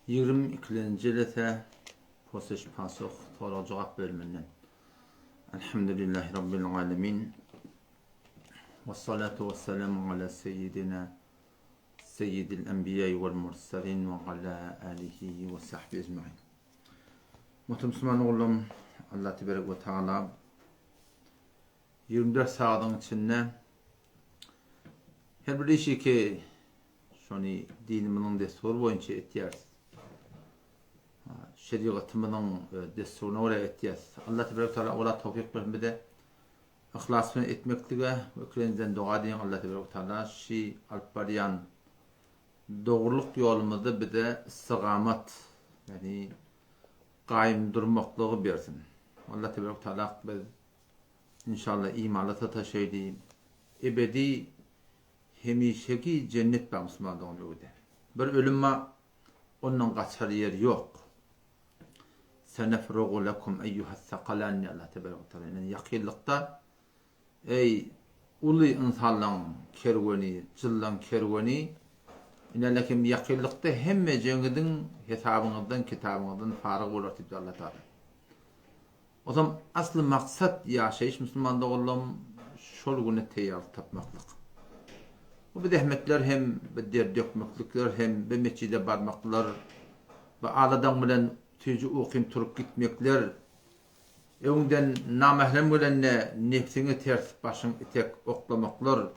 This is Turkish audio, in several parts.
22. ilete Posış Pasuk Soru Cevap bölümünden. Elhamdülillahi Rabbil Alemin. Ve salatu ve selamu ala seyyidina seyyidil enbiya'i vel mursalin ve ala alihi ve sahbihi ecmaîn. Muhterem oğlum, Allah tebarek ve teala 24 saatin içinde her bir işi ki şunu diniminin desturu boyunca etiyarız. Şeriatımının desturuna oraya etiyarız. Allah tebarek ve teala ola tevfik vermede ihlasını etmekliğe ve kendisinden dua diyen Allah tebarek ve teala şi alpariyan doğruluk yolumuzda bir de istiqamet yani kaim durmaklığı versin. Allah tebarek ve teala biz inşallah imanata taşıydı. Ebedi hemişeki cennet var Müslümanların öyle. Bir ölümme onun kaçar yer yok. Senefrugu lekum eyyuhas-sakalan Allah tebarek ve teala. Yani yakillikta ey ulu insanların kerveni, cıllan kerveni inelekim yakillikta hemme cengidin hesabınızdan, kitabınızdan farık olur dedi Allah Teala. O zaman aslı maksat yaşayış Müslümanda oğlum şol güne teyar tapmaklık. Bu bir dehmetler hem bir der dökmeklikler hem bir meçide barmaklar ve ağladan bilen tüyücü uqim turup gitmekler önden namahlem bilen nefsini ters başın itek oklamaklar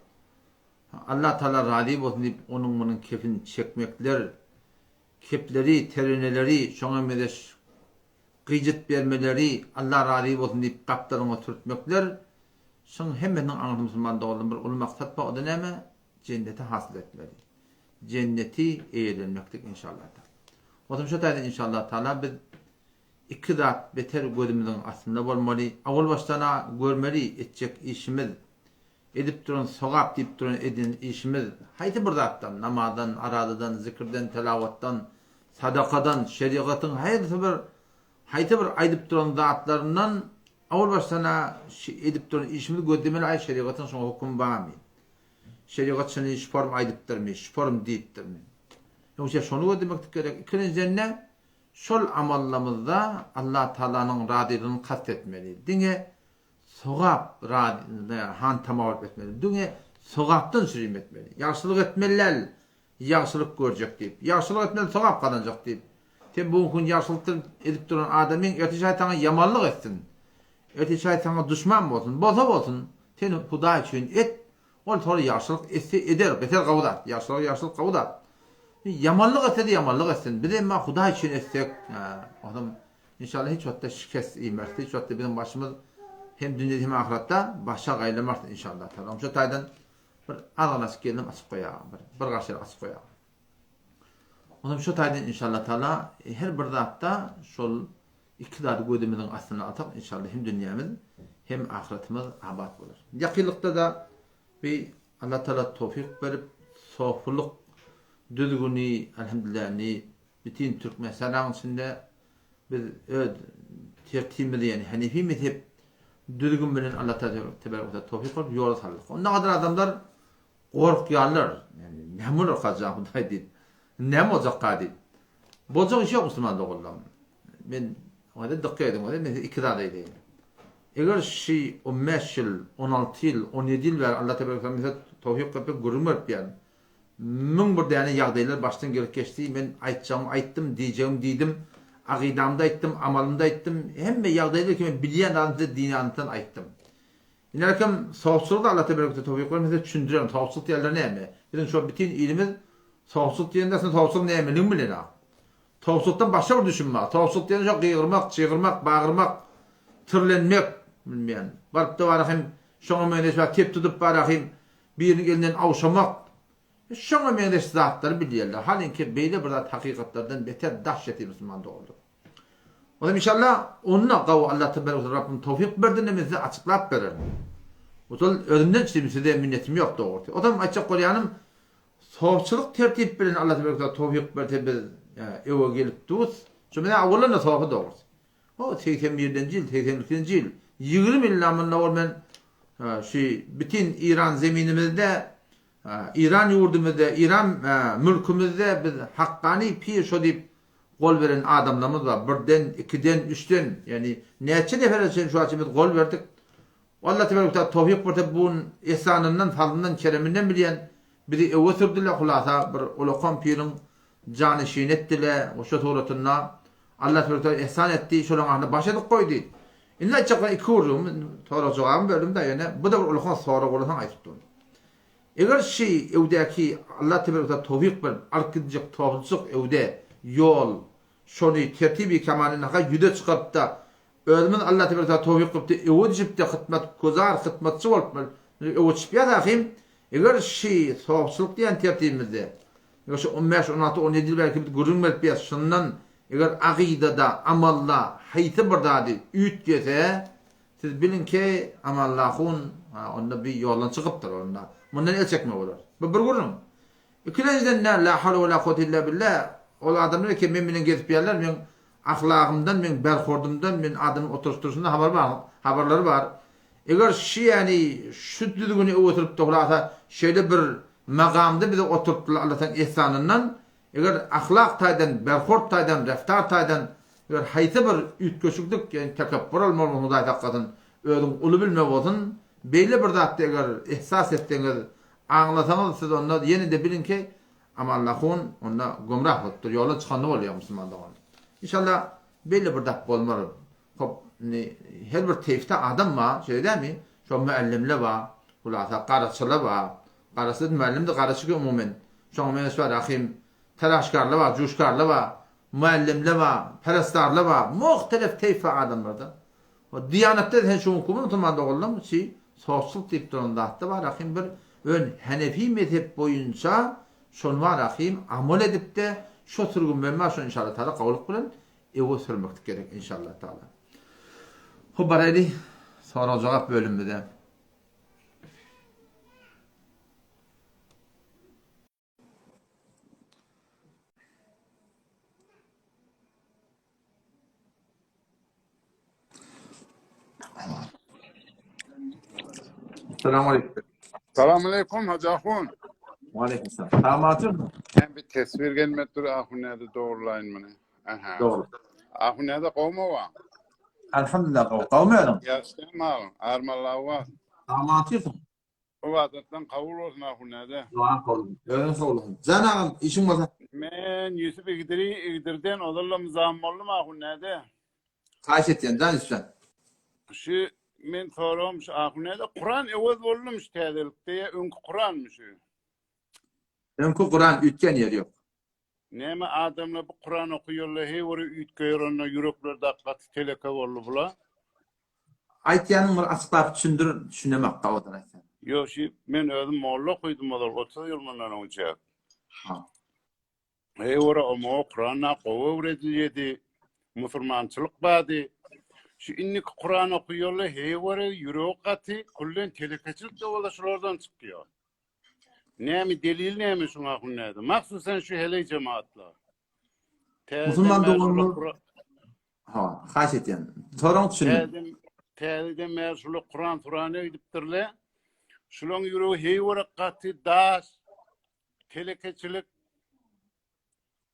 Allah Teala razı olsun deyip onun bunun kefini çekmekler kepleri, terineleri şoňa medeş gıcıt vermeleri Allah razı olsun deyip kaptarına türtmekler şoň hemmenin anladı Müslüman doğulun bir ulu maksat bu o näme cenneti hasıl etmeli. Cenneti eğlenmektik inşallah. O zaman şu tayda inşallah Teala biz iki zat beter gözümüzün aslında bolmaly. Awal baştana görmeli etjek işimiz. Edip duran sogap deyip duran edin işimiz. Haýdy bir zatdan, namazdan, aradadan, zikirden, telavattan, sadakadan, şeriatın haýdy bir aýdyp duran zatlarından awal baştana edip duran işimiz gözlemeli ay şeriatın şoň hukum barmy? Şeriat şunu şform aýdypdyrmy, şform diýipdirmi? Ýoksa şonu demek gerek. İkincisi şol amallamızda Allah Taala'nın razılığını kastetmeli. Dine sogap han tamam etmeli. Dine sogapdan sürüm etmeli. Yaxşılık etmeliler, yaxşılık görecek deyip. Yaxşılık etmeli sogap kazanacak deyip. Tem bu gün yaxşılık edip duran adamın öte şeytana yamanlık etsin. Öte şeytana düşman bolsun, bolsun. Ten Huda için et. Ol sonra yaxşılık eder, beter gawdat. Yaxşılık gawdat. Yamanlık etse de yamanlık etsin. Bir de ma Huda için etsek, adam inşallah hiç vakitte şikest imerse, hiç vakitte bizim başımız hem dünyada hem ahirette başa gaylamarsa inşallah. Tamam şu taydan bir ağlanas geldim açık koyağım, bir gaşer açık koyağım. Ondan şu taydan inşallah Teala her bir zatda şol iki zat gözümüzün aslına atak inşallah hem dünyamız hem ahiretimiz abad olur. Yakınlıkta da bir Allah Teala tevfik verip sofuluk düzgünü elhamdülillah bütün Türk meselelerinin içinde biz tertibimiz yani Hanefi mezhep düzgün bilen Allah Teala tevfik verip yol saldık. Onda kadar adamlar korkuyorlar. Yani ne mi olacak Huda deyip. Ne mi olacak deyip. Bozuk iş yok Müslümanlık oğlum. Ben o da dikkat edin. O da iki tane eğer şey 15 yıl, 16 yıl, 17 yıl ver Allah Teala tevfik verip görünmüyor yani. Min bir däne ýagdaýlar başdan gelip geçdi. Men aýtdym, diýdim, agydamda aýtdym, amalymda aýtdym. Hemme ýagdaýlar ki men bilýän adamda dini anlatan aýtdym. Ýa-ni sowçuluk Allah Teala tewfik bermese düşündirem. Sowçuluk ýerleri näme? Bizim şu bütün ilimiz sowçuluk diýende sowçuluk näme bilen ha. Sowçulukdan başga bir düşünme. Sowçuluk diýende şu gygyrmak, çygyrmak, bagyrmak, türlenmek bilmeýän. Barıp da barahym şoňa meňe tep tutup barahym birini elinden awşamak şoňa meňdeş zatlar bilýärler. Halinki beýle bir zat hakykatlardan beter dahşetli Müslüman oldu. O zaman inşallah onunla gaw Allah Teala Rabbim tevfik berdiňimizde açyklap berer. Ozal özümden çymyşy de minnetim ýok dogry. O zaman açyk bolýanym sowçuluk tertip bilen Allah Teala tevfik berdi biz ewe gelip dus. Şoňa awalna sowçu dogry. O 81-nji ýyl, 82-nji ýyl 20 illamyň bolman şu bütün İran zeminimizde İran yurdumuzda, İran mülkümüzde biz hakkani pir şo deyip gol veren adamlarımız var. Birden, ikiden, üçten, yani neçe nefer için şu açımız gol verdik. Allah tebarek tevfik verdi bunun ihsanından, fazlından, kereminden bilen biri ötürdüler hulasa bir ulaqan pirin canı şin ettiler. O şu tuğratına Allah tebarek ihsan etti. Şolan ahına başladık koydu. İlla çakla iki uğrum, sonra cevabım bölümde yani bu da bir ulaqan sonra olasan ayıptı. Eğer şey evdeki Allah tebarek tevfik ver, arkıdacak tevfik evde yol, şunu tertibi kemalına yüde çıkarıp da ölümün Allah tebarek tevfik qıptı evde jipte hizmet kozar hizmetçi olup evde çıpya daxim eğer şey tevfik diyen tertibimizde eğer şu 15 16 17 belki bir görünmez bir şundan eğer aqidada amalla hayti bardadi üt gese siz bilin ki amallahun onda bir yoldan çıkıptır onda bundan el çekme olur bu bir görün ikinciden la havle ve la kuvvete illa billah o adamlar ki men bilen gezip yerler men ahlakımdan men berhordumdan men adamın oturuşturuşunda haberleri var. Eğer şey yani şu düzgünü oturup da şöyle bir makamda bize oturttular Allah'tan ihsanından eğer ahlak taydan, berhord taydan, raftar taydan eğer hayta bir ütköşüklük yani tekabbür olmalı huday hakkatın özün ulu bilme olsun belli bir zatda eğer ihsas ettiğiniz anlasanız siz onda yeni de bilin ki ama Allah'ın onda gumrah oluptur. Yola çıkanı oluyor Müslümanlar. İnşallah belli bir dak olmalı. Her bir tevhidte adam var. Şey değil mi? Şu müellimle var. Hulasa qaraçılı var. Qaraçılı müellim de qaraçı umumen. Şu müellim var. Ahim telaşkarlı var. Cuşkarlı var. Müellimle var. Perestlarlı var. Muhtelif tevhidte adamlarda. O Diyanette de şu hukumun Müslümanlar oğlum. Sosyal tip durumda var. Ahim bir ön Hanefi mezhep boyunca şon var ahim amel edip de şu sürgün verme şon inşallah taala kabul kılın evo sürmek gerek inşallah taala. Bu barayli sonra cevap bölümünde. Selamünaleyküm. Selamünaleyküm Hacı Ahun. Aleykümselam. Tamamdır mı? Ben bir tesvir gelmektir Ahun nerede doğrulayın beni. Aha. Doğru. Ahun nerede kovma var? Elhamdülillah kavmiyorum. Yaşlı malum. Armallahu var. Tamamdır mı? O vadattan kavul olsun Ahun nerede? Dua kılın. Öyle sorulun. Canım işin var. Ben Yusuf İgdir'den odalım zammolum Ahun nerede? Kaç ettin can üstten. Şu men sorum şu Ahun nerede? Kur'an evvel olmuş tedilikte ya önkü Kur'anmış şu. Önkü Kur'an ütken yeri yok. Neme adamla bu Kur'an okuyorlar hey oru ütköyor onunla yürekler dakikati teleka oldu bula. Aytyanın bir açıklayıp düşünemek kavadan aytyan. Yo şu men özüm molla koydum olar 30 yıl bundan önce. Hey ora o Kur'an'a qovu öğretildi. Müslümançılık badı. Şu inni Kur'an okuyorlar hey ora yürek atı kullen telekaçılık da olaşlardan çıkıyor. Nemi delil nemi şuna hunnaydı. Maksusen şu hele cemaatla. Müslüman doğumlu. Ha, kaç etyan. Sorun düşünün. Telde meşhur Kur'an Kur'an'ı ediptirle. Şulon yürü hey varakati das telekaçılık.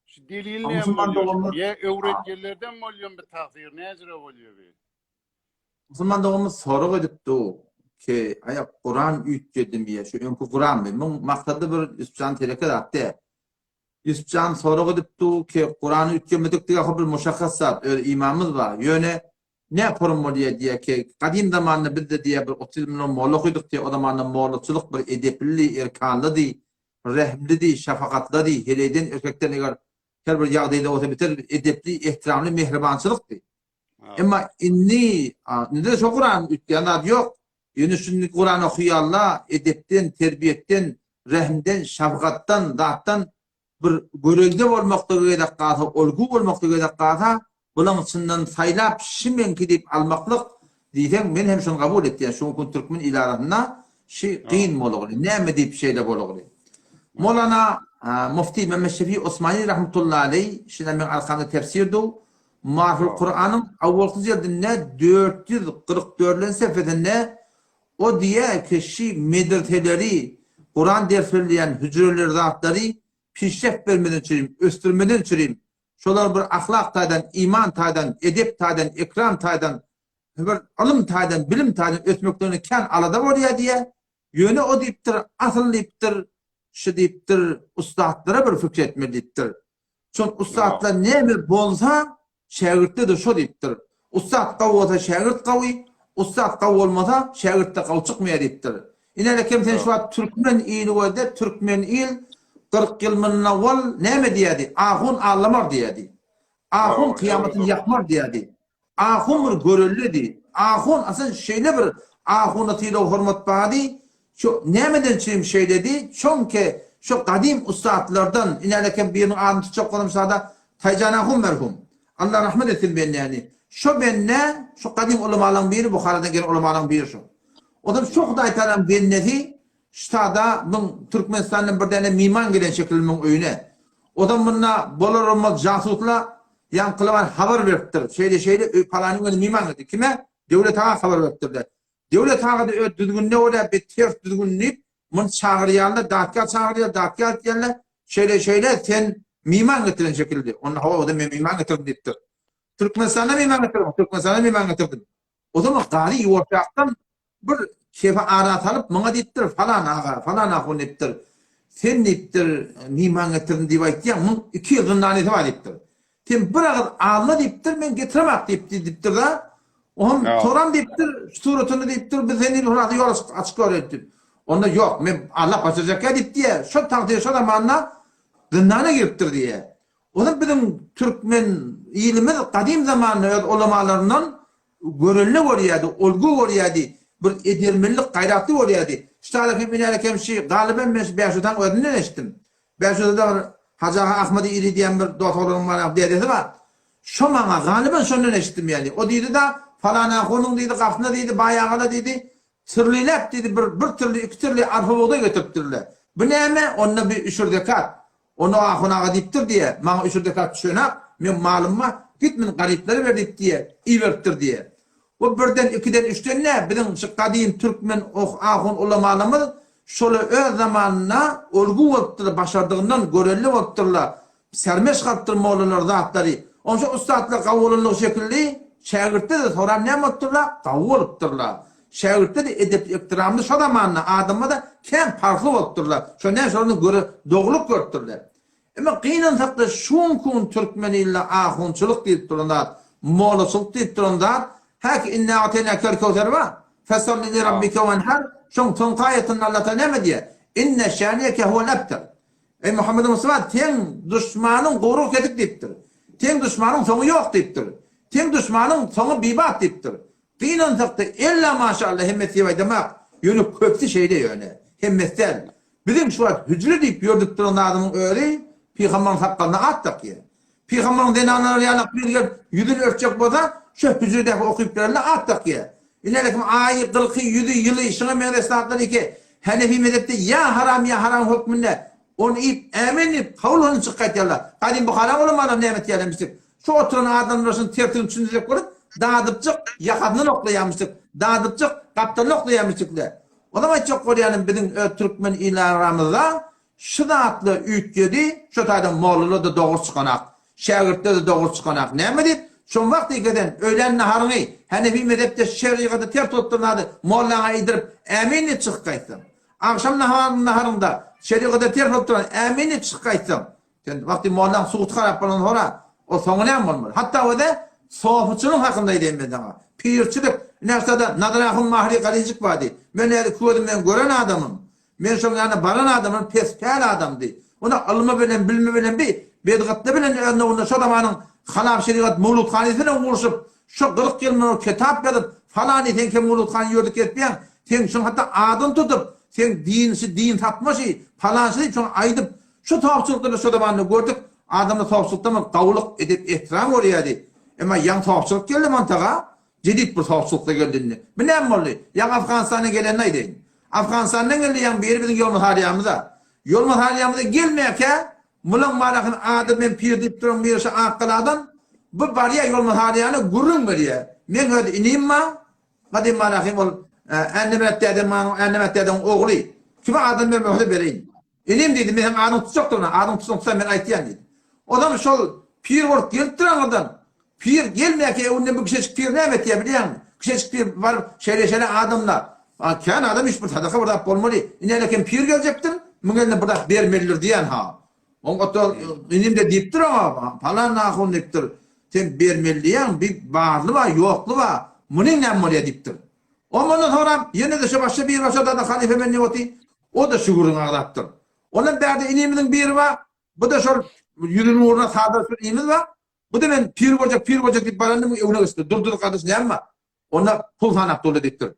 Şu delil nemi oluyor. Ya öğretmenlerden mi oluyor bir takdir? Ne acaba oluyor bir? Müslüman doğumlu soru edipti ki ayak Kur'an ütkedim ya şu önkü Kur'an mı? Bunun maksadı bir Yusufcan teleket attı. Yusufcan soru edipti ki Kur'an'ı ütkemedik diye bir muşakkasat imamımız var. Yöne ne yapalım diye ki kadim zamanında biz de diye bir 30 milyon moğla koyduk diye o zamanında moğlaçılık bir edepli, erkanlı di, rehmli di, şefakatlı di, heleyden erkekten eğer her bir yağdayla olsa biter edepli, ihtiramlı, mehribançılık di. Ama inni ne de şu Kur'an ütkeyanlar yok. Yani şimdi Kur'an okuyarlar, edepten, terbiyetten, rehmden, şefkattan, zattan bir görevde olmakta gerek kalsa, olgu olmakta gerek kalsa, bunun içinden saylap şimen gidip almaklık diysen ben hem şunu kabul ettim. Yani şu Türkmen ilarasında kıyın moluğu. Ne deyip şeyle moluğu. Molana Mufti Mehmet Şefi Osmani rahmetullahi aleyh şimdi ben arkamda tefsirdi. Mahfil Kur'an'ın avvalkı ziyadinde 444 sefedinde o diye kişi medreseleri, Kur'an ders verilen hücreleri zatları pişref vermeden çürüyüm, östürmeden çürüyüm. şolar bir ahlak taýdan, iman taýdan, edep taýdan, ikram taýdan, bir alym taýdan, bilim taýdan ötmeklerini kän alada bolýar diye ýöne o diýipdir, asıl diýipdir, şu diýipdir, ustadlara bir fikir etmelidir. Şol ustadlar näme bolsa, şagirtde de şo diýipdir. Ustad gawy bolsa şagirt gawy, ustad gawy bolmasa şagirtde gawy çykmaýar diýipdir. Ine kim sen şu an Türkmen ýyly bolsa, Türkmen ýyl 40 yıl mından awal näme diýdi? Ahun ağlamar diýdi. Ahun kıyamatyny ýakmar diýdi. Ahun bir görellidi. Ahun asıl şeýle bir ahun atyla hormat bady. Şu nämeden çym şeýledi? Çünki şu kadim ustadlardan ineleken birinin adını çok konumsada Taycan Ahun merhum. Allah rahmet etsin benni. Şu benne şu kadim ulamalardan biri Buhara'da gelen ulamalardan biri şu. O da çok da aytaran benneti ştada bu Türkmenistan'ın bir tane miman gelen şekilmin öýüne. O da bununla bolar olmaz jasusla yan kılavan haber veripdir. Şeyde palanyň miman dedi. Kime? Devlet ağa haber veripdir. Devlet ağa da düzgünne ola bir ters düzgünleyip mun çağırýarlar, datga çağırýar, datga atýarlar. Şeyle sen miman getiren şekilde. Onun hava o da miman getirdim diýipdir. Türkmenistan'a miman getirdim. Türkmenistan'a miman getirdim. O zaman gari ýurtdan bir şefa arat alıp bana diýipdir falan ağa, falan ağa diýipdir. Sen diýipdir miman getirdim diýip aýtýan, mun 2 ýyl zyndanete bar diýipdir. Sen bir agaz alma diýipdir, men getiremek diýipdir da. Oğlum soran diýipdir, suratını diýipdir, biz seni ýol açyk öğretdim. Onda yok, men Allah başlayacak edip diye, şu takdir şu zamanla zindana giriptir diye. O da bizim Türkmen ilimiz kadim zamanlı ulamalarından görünlü görüyordu, olgu görüyordu, bir edilmelik gayratlı görüyordu. İşte alakım inelekem galiben ben Beşu'dan ödünü eşittim. Beşu'da da Hacı Ahmet İri diyen bir doktorun var, dedesi var. Şu bana galiben şundan eşittim yani. O dedi da falana konun dedi, kafna dedi, bayağına dedi. Türlülep dedi, bir türlü, iki türlü arheologa götürttürler. Bu näme? Onda bir üşürdekat. Onu ahunağa diptir diye, bana üşürdekat düşönak, men malumma, gitmin garipleri verdik diye, iverttir diye. O birden, ikiden, üçten ne? Bizim şu kadim Türkmen ahun ulamalımız, şolu öz zamanına olgu oltturla, başardığından görelli oltturla, sermeş kaptırma olurlar zatları. Onun için ustadlar kavulurluk şekilli, şagirtte de soran ne oltturla? Kavulurlar. Şagirtte de edep iktiramlı şu zamanla adamı da kem farklı oltturlar. Şu ne sorunu göre doğruluk görtürler. Ama kıyınan sakta şunkun Türkmeniyle ahunçuluk deyip durumlar, moğlusuluk deyip durumlar, haki inne atene körkevzer var. Fesalli li rabbike venher, şun tunkayetinin Allah'ta ne mi diye? İnne şaniyeke huve lebter. Ey Muhammed Mustafa, ten düşmanın koruk edik deyiptir. Ten düşmanın sonu yok deyiptir. Ten düşmanın sonu bibat deyiptir. Kıyınan sakta illa maşallah hemmeti ve demek, yönü köpsi şeyde yöne, hemmetten. Bizim şu an hücre deyip gördük durumda adamın öğreyi, Peygamber'in sakkalına attık ya. Peygamber'in denanları yanak bir yer yüzünü örtecek boza, şu hücredeki okuyuplarına attık ya. İnelekim ayı, kılkı, yüzü, yılı, şuna meyresatları ki, Hanefi mezhepte ya haram hükmünde, onu ip, emin kavulunu çıkart yallah. Kadim Bukhara olamadım nimet yerlemiştik. Şu oturan adamın arasını tertini düşünecek olup, dağıdıpçık, yakadını noklayamıştık. Dağıdıpçık, kaptanı noklayamıştık. O zaman çok koruyanın bizim Türkmen ilaramızda, şu da atlı üyütkedi, şu taydan Moğlulu da doğru çıkanak, Şagirt'te de doğru çıkanak. Ne mi deyip? Şun vakti giden öğlen naharını, Hanefi mezhepte şerriyatı ter tutturnadı, Moğlana idirip, emini çıkaysın. Akşam naharında, şerriyatı ter tutturnadı, emini çıkaysın. Vakti Moğlana suğut karap falan sonra, o sonu ne mi olmalı? Hatta o da, soğufuçunun hakkındaydı ben sana. Pirçilik, nersada Nadrahun Mahri Kalecik vardı. Ben gören adamım. Ben şu yani baran adamın pespel adamdı. Ona alma bilen, bilme bilen bir bedgatlı bilen ona şu zamanın halaf şeriat Mulut Khanisine uğraşıp şu 40 yılın kitap yazıp falan eten ki Mulut Khan yorduk etmeyen sen şu hatta adın tutup sen din tapma şey falan şey şu aydıp şu tavsiyonları şu zamanı gördük adamla tavsiyonda mı kavuluk edip ihtiram oraya dedi. Ama yan tavsiyon geldi mantığa ciddi bir tavsiyonda geldiğinde. Bu ne oldu? Yan Afganistan'a gelen neydi? Afganistan'dan geldi yan bir bizim yolumuz hariyamıza. Yolumuz hariyamıza gelmeyken mulan marakın adı ben pir deyip durum bir şey akkaladan bu bariya yolumuz hariyanı gurrun bariya. Ben öyle ineyim mi? Kadim marakım ol ennemetteden oğlu. Kime adını ben öyle vereyim. İneyim dedim. Benim adım tutacak da ona. Adım tutacaksa ben aytiyan dedim. O zaman şu pir bolup gelip duranlardan. Pir gelmeyek evinde bu kişi pir ne emet ya biliyor musun? Kişi pir var şöyle adamlar. Kan adam hiç bir sadaka burada olmalı. İneleken pir gelecektir. Müngelne burada vermelidir diyen ha. On oto inim de deyip dur ama falan nakon deyiptir. Sen vermeliyen bir varlı var yoklu var. Bunun ne molya deyiptir. Ondan sonra yine de şu başka bir başa da halife menni oti. O da şuurun ağlattır. Onun berde iniminin biri var. Bu da şu yürünün uğruna sağda sür inimiz var. Bu da ben pir olacak deyip baranın evine ıstı. Durdur kardeş ne ama? Ona pul hanak dolu deyiptir.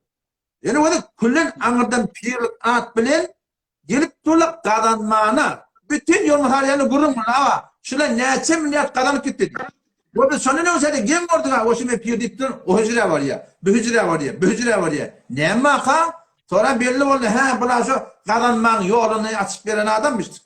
Yani o da kullen anırdan pirlik at bilen gelip dolak kazanmana bütün yol mahallerini kurun mu lava? Şuna neçe milyar kazanıp gitti. Bu da sonra ne olsaydı gem vardı ha. O şimdi pir deyiptir. O hücre var ya. Bu hücre var ya. Bu hücre var ya. Ne maka? Sonra belli oldu. Ha buna şu kazanmanın yolunu açıp veren adammıştır.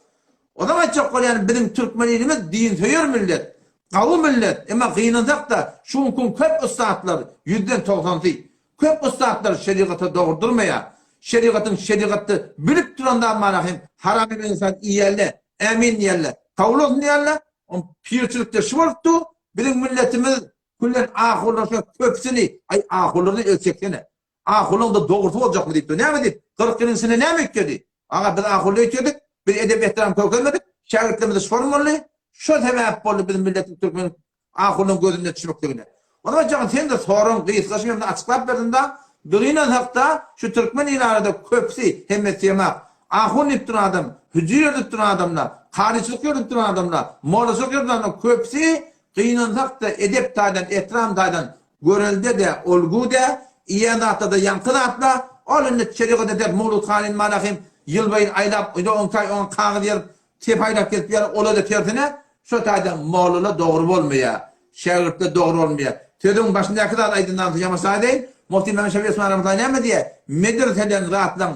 O zaman çok kolay yani bizim Türkmenliğimiz din söyür millet. Kavu millet. Ama kıyınacak da şu kun köp ustaatlar %90'sı köp ustaatlar şeriatı doğurdurmaya şeriatı bilip durandan manahim haram insan iyelle emin yelle kavlun yelle on piyirçilikte şıvarttı bizim milletimiz kullen ahulları köpsini ay ahulları ölçeksene ahulun da doğurtu olacak mı deyip ne mi deyip 40 yılın sene ne mi etkedi aga biz ahulları etkiyorduk bir edeb ehtiram koymadık şagirdlerimiz sormalı şu sebep oldu bizim milletin Türkmenin ahulun gözünde düşmekliğine. O zaman canım sen de sorun kıyıskaşın açıklap verdin de birinin hakta şu Türkmen ilanında köpsi hemmet yemek ahun iptin adam hücre iptin adamlar karışlık iptin adamlar moraslık iptin adamlar köpsi kıyının hakta edep taydan etram taydan görelde de olgu da iyanatda da yankınatla olunnet şerikada der mulut halin manahim yıl bayın aylap 10 ay 10 kağıt yer tepaylap gelip yer ola da tersine şu taydan molula doğru olmaya şehirde doğru olmaya tüdün başındaki da aydınlandı yamasaydı Muhtemelen Mehmet Şefi Osman Rahmetullahi ne diye medreseden rahatlan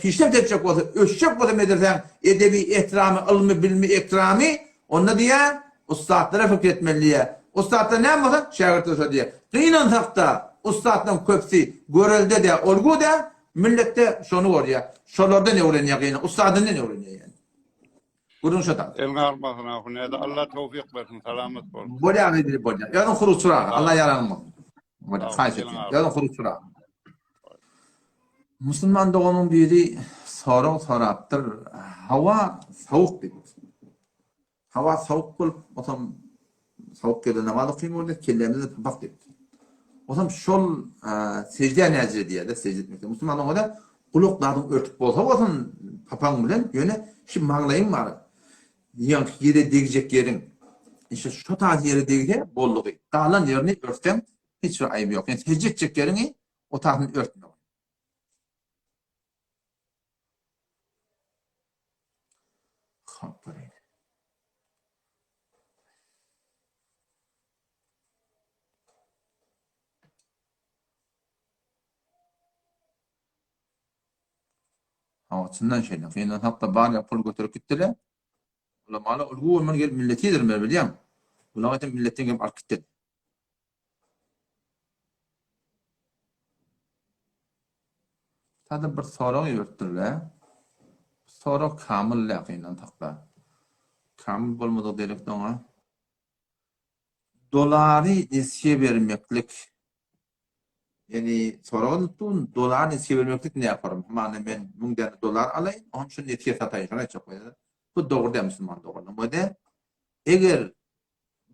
pişlep edecek olsa ölçecek olsa medresen edebi ihtiramı ilmi bilmi ikrami onu diye ustadlara fikretmeliye ustadlar ne yapmasın şehirde diye kıyınan takta ustadın köpsi görelde de olgu da millette şunu var ya şolarda ne öğreniyor yani ustadın ne öğreniyor yani Kurun şatan. Elini almasın ahun ya da Allah tevfik versin selamet olsun. Bolya gidip bolya. Yarın kuru çırağı. Allah yaranmaz. Bolya kayıt etsin. Yarın kuru çırağı. Müslüman doğanın biri soraktır. Hava soğuk dedi. Hava soğuk bulup otam soğuk geldi namazı kıyım kellerimizde tabak dedi. Otam şol secde necre diye de secde etmekte. Müslüman doğada kulaklarını örtüp bolsa otam papan bilen yöne şimdi mağlayın var. Yank yere degecek yerin işte şu tarz yere degde bolluğu. Dağlan yerini örtsem hiç bir ayıbı yok. Yani secdecek yerini o tarafını örtmüyor. Çından şeyden. Kıyından hatta bari pul götürüp gittiler. Ulamalar ulgu olman gelip milletidir mi bileyim. Ulamalar milletin gelip ark gitti. Tadı bir soru yürüttüler. Soru kamil kıyından takla. Kamil bulmadı dedik ona. Doları nesiye vermeklik. Yani sorun dolar nesiye vermeklik ne yaparım? Yani ben $1000 dolar alayım, onun için nesiye satayım. Şuna çok koyalım. Bu doğru değil Müslüman doğru. Bu da eğer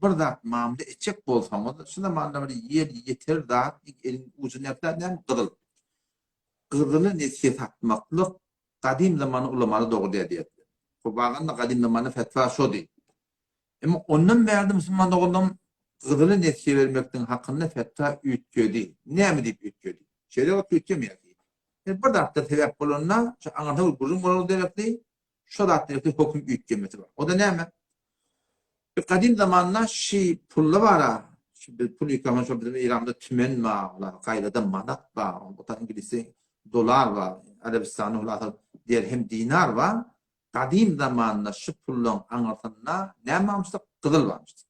bir zat mamda içecek bolsanız, şunda manda bir yer yeter zat elin ucunu yaptan kırıl. Kırılı nesiye satmaklık kadim zamanı ulamalı doğru diye. Bu bağında kadim zamanı fetva şu değil. Ama onun verdi Müslüman doğrudan kırılı nesiye vermekten hakkında fetva ütködi. Ne mi deyip ütködi? Şeriat ütkömüyor ki. Yani bir zat da sebep bulunna, şu anlatı kurun bunu demekti. Şu zat hüküm ütkömesi var. O da ne mi? Kadim zamanla pulla var ha. Şimdi pul yıkaman şu bizim İran'da tümen var. Kayra'da manat var. O da İngilizce dolar var. Arabistan'da dirhem dinar var. Kadim zamanla şu pullun anlatımına ne varmıştı? Kızıl varmıştı.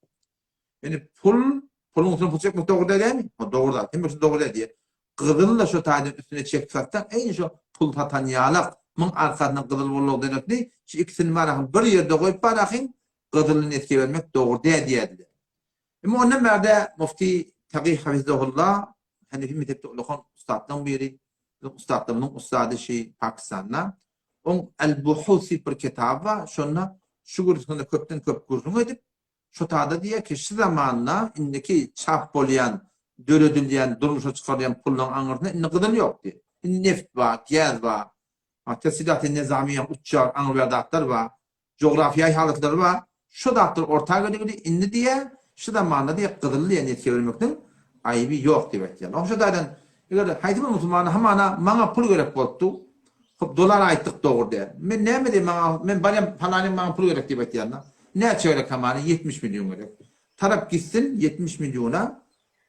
Yani pulun üstüne pulacak mı doğru değil mi? O doğru da. Hem doğru değil diye. Kızılla şu tacın üstüne çeksekten en şu pul tatan yağlak. Mın arkasından kızıl bulluğu denekli. Şu ikisini var. Bir yerde koyup bırakın. Qızılın etki vermek doğru diýdiler. Ama ondan berde Mufti Taqi Hafizahullah Hanefi mezhepde olan ustaddan biri, ustadlarının ustadı Pakistan'da. On El-Buhusi bir kitabı var. Şonna şu gursunda köpten köp gurrun edip şu taada diye ki şu zamanla indiki çap bolyan, döredilyen, durmuşa çıkarılan pullan anırtına indi gıdın yok diye. Neft var, gaz var, tesidat-ı nizamiye, uçar, anırvedatlar var, coğrafiyayı halıkları var. Şu dağıtır ortağa göre indi diye şu zamanla diye gıdınlı diye netke vermekten ayıbı yok diye yani. O şudadan haydi Müslümanı hamana bana pul gerek boldu. Dolar ayttık doğru der. Men ne mi diyeyim? Men bana falan bana pul gerek diye yani. Ne çöyle kamanı 70 milyon gerek. Taraf gitsin 70 milyona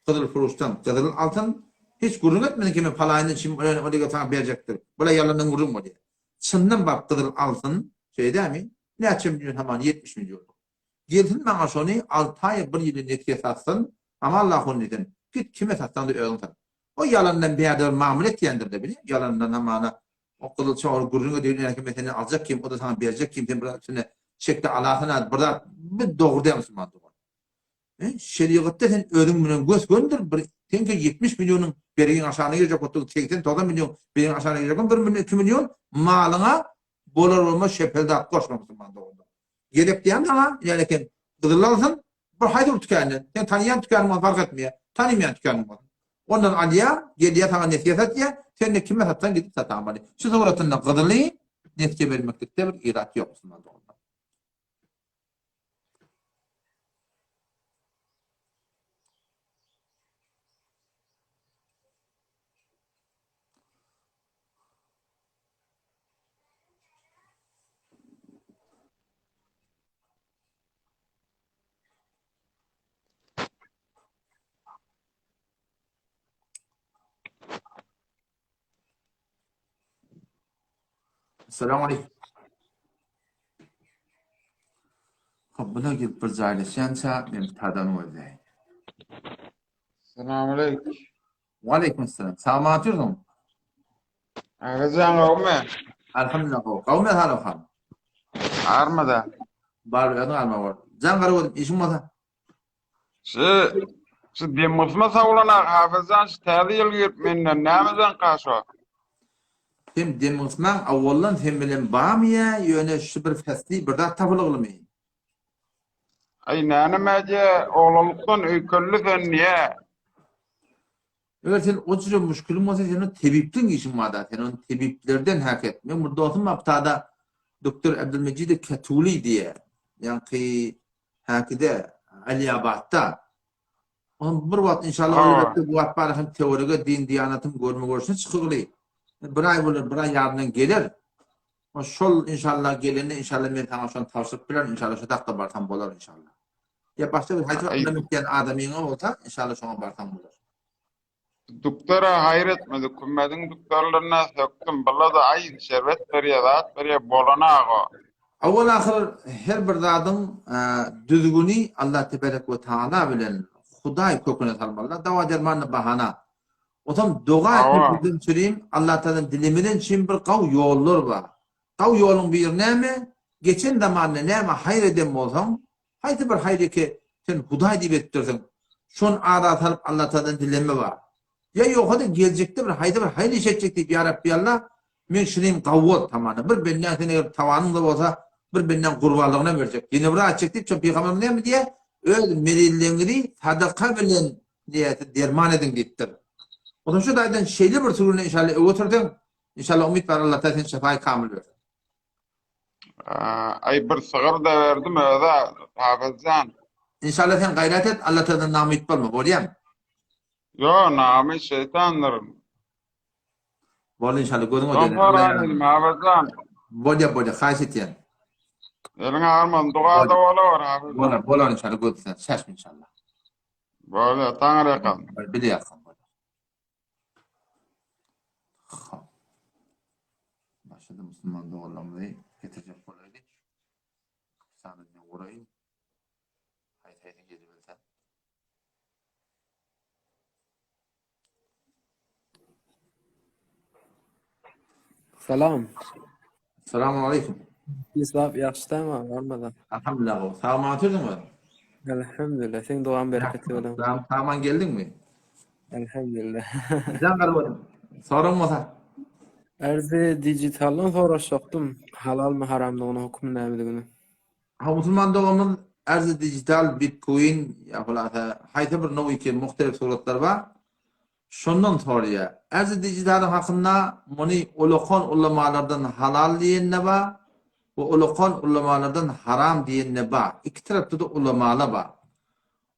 Kızıl Furuş'tan Kızıl altın hiç gurur etmedi ki men falanın şimdi oraya sana verecektir. Bula yalanın gurur mu diye. Çından bak Kızıl altın şey değil mi? Ne milyon hemen 70 milyon. Gelsin bana şunu 6 ay bir yıl netke satsın ama Allah onun için. Git kime satsan da öğren. O yalandan bir yerde mamul et diyendir de biliyor. Yalandan amana o kızıl çoğur gurrunu diyor yani mesela alacak kim o da sana verecek kim sen burada şimdi çekte alasına burada bir doğru değil Müslüman doğru. Şeriatta sen ölümünün göz göndür bir tenke 70 milyonun berigin aşağına girecek otuğu 80-90 milyon berigin aşağına girecek 1 milyon 2 milyon malına bolar olma şepelde koşma Müslüman doğru. Gelip diyen ama yani ki kızıllarsın bir haydi tükenli. Sen tanıyan tükenli fark etmiyor. Tanımayan tükenli var. Ondan aliya geliye sana netke sat ya sen de kime satsan gidip satamalı. Şu suratında kızıllığı netke vermekte bir irat yok Müslüman doğru. Selamun Aleyküm. Buna gidip bir zayleşense benim tadan olacak. Selamünaleyküm. Aleyküm selam. Sağ atıyorsun. Ağızdan kavme. Elhamdülillah. Kavmi halim ham. Armada. Bar ödün alma var. Can karı oldum. İşim olsa. Şu demosma savulana hafızan şu tadı yıl yürütmenden namazan kaşo. Hem demusman avvallan hem bilen bamiye yöne şu bir fesli bir daha tafılı kılmayın. Ay nanamaca oğluluktan öyküllü sen niye? Eğer sen o cüce müşkülün olsa senin tebiptin işin var da. Senin tebiplerden hak et. Ben burada olsun maptada Doktor Abdülmecid Ketuli diye. Yani ki hakide Aliyabad'da. Onun bir vaat inşallah öyle bu vaat bari hem teoriga din diyanatım görme görsün çıkıgılı. Bir ay bulur, bir ay yarından gelir. O şol inşallah geleni inşallah men sana şonu tavsip bilen inşallah şu dakika bartan bolar inşallah. Ya başka bir hayatı önemliyen adamın olsa inşallah şona bartan bolar. Doktora hayretmedi. Kummedin doktorlarına söktüm. Balla da ay şerbet veriye bolana ağa. Awal ahir her bir zadın düzgünü Allah tebarek ve taala bilen Huday köküne salmallah. Dava dermanı bahana. O tam dua etmek için Allah Teala'nın diliminin için bir kav yollar var. Kav yolun bir neme geçen zamanla neme hayır edem olsam haydi bir hayır ki sen Huday diye ettirsin. Şun adat alıp Allah Teala'nın dilimi var. Ya yok hadi gelecekte bir hayır iş edecekti ya Rabbi Allah. Men şunun kavvat tamamı. Bir benden seni tavanın da olsa bir benden kurbanlığına verecek. Yine bırak çekti çünkü peygamber ne mi diye öyle melillerini sadaka bilen diye derman edin deyiptir. O da şu daydan şeyli bir türlü inşallah oturdun. İnşallah umut var Allah Teala şefayı kamil ver. Ay bir sığır da verdim öyle hafızan. İnşallah sen gayret et Allah Teala namı itbalma. Boliyam. Yo nami şeytanlarım. Bol inşallah gözün o Konferan edim hafızan. Bolya khaysit yani. Eline arman dua da olur hafızan. Bolar inşallah gözün şaşm inşallah. Böyle tanrı yakın. Bile yakın. Başladı Müslüman doğrulamayı getirecek olaydı. Sadece uğrayayım. Haydi geri bilsen. Selam. Selamun aleyküm. İslam yaştayma varmadan. Elhamdülillah. Sağman oturdun mu? Elhamdülillah. Sen doğan bereketli olalım. Sağman geldin mi? Elhamdülillah. Can karıvarım. Sorun masa. Erzi dijitaldan soraşaktım. Halal mı haramlığına hukum nämedigini. Ha Müslüman doğumun erzı dijital bitcoin yapılata hayta bir novi ki muhtelif suratlar var. Şondan soruya. Erzı dijital hakkında muni ulukon ulamalardan halal diyen ne var? Ve ulukon ulamalardan haram diyen ne var? İki tarafta da ulamalar var.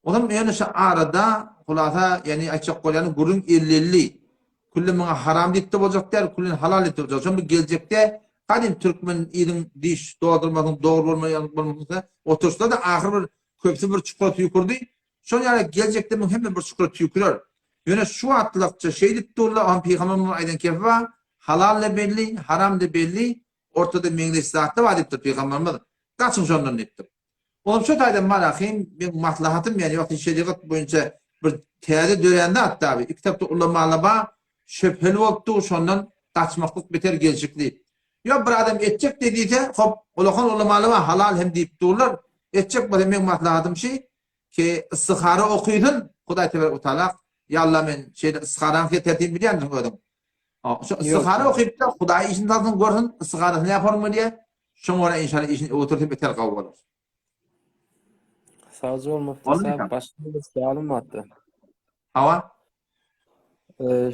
O zaman yani şu arada hulata yani açık koyanı gurun illilli. Kullun bana haram ditti olacak der, kullun halal ditti olacak. Şimdi bu gelecekte kadim Türkmen idin diş doğdurmasın, doğru olmayan otursa da ahir bir köpsü bir çikolata yukurdu. Sonra yani gelecekte hemen bir çikolata yukurar. Yani şu atlıkça şey ditti olacak, Peygamber'in aydan kefa halal de belli, haram da belli. Ortada mengleş zaten var ditti Peygamber'in. Kaçın şondan ditti. Oğlum şu taydan marakayım, benim maslahatım yani vakti şeriat boyunca bir teyade dörende hatta abi. Kitapta ulamalıba şüpheli oldu, şondan kaçmaklık biter gelecekli. Ya bir adam edecek dediyse, hop, ulakon ulamalıba halal hem deyip dururlar. Edecek bu benim maslahatım şey, ki ıstikhara okuyudun, Huday Tebarek ve Teala, ya Allah men şeyde ıstikharan ki tertibini biliyor musun adam? Şu ıstikhara okuyup da Huday işini tadını görsün, istikharası ne yapar mı diye, şunu ona inşallah işini oturtup biter kavga olur. Sağcı olmakta Oldu mu sağ sen? başka bir sualım vardı. Hava?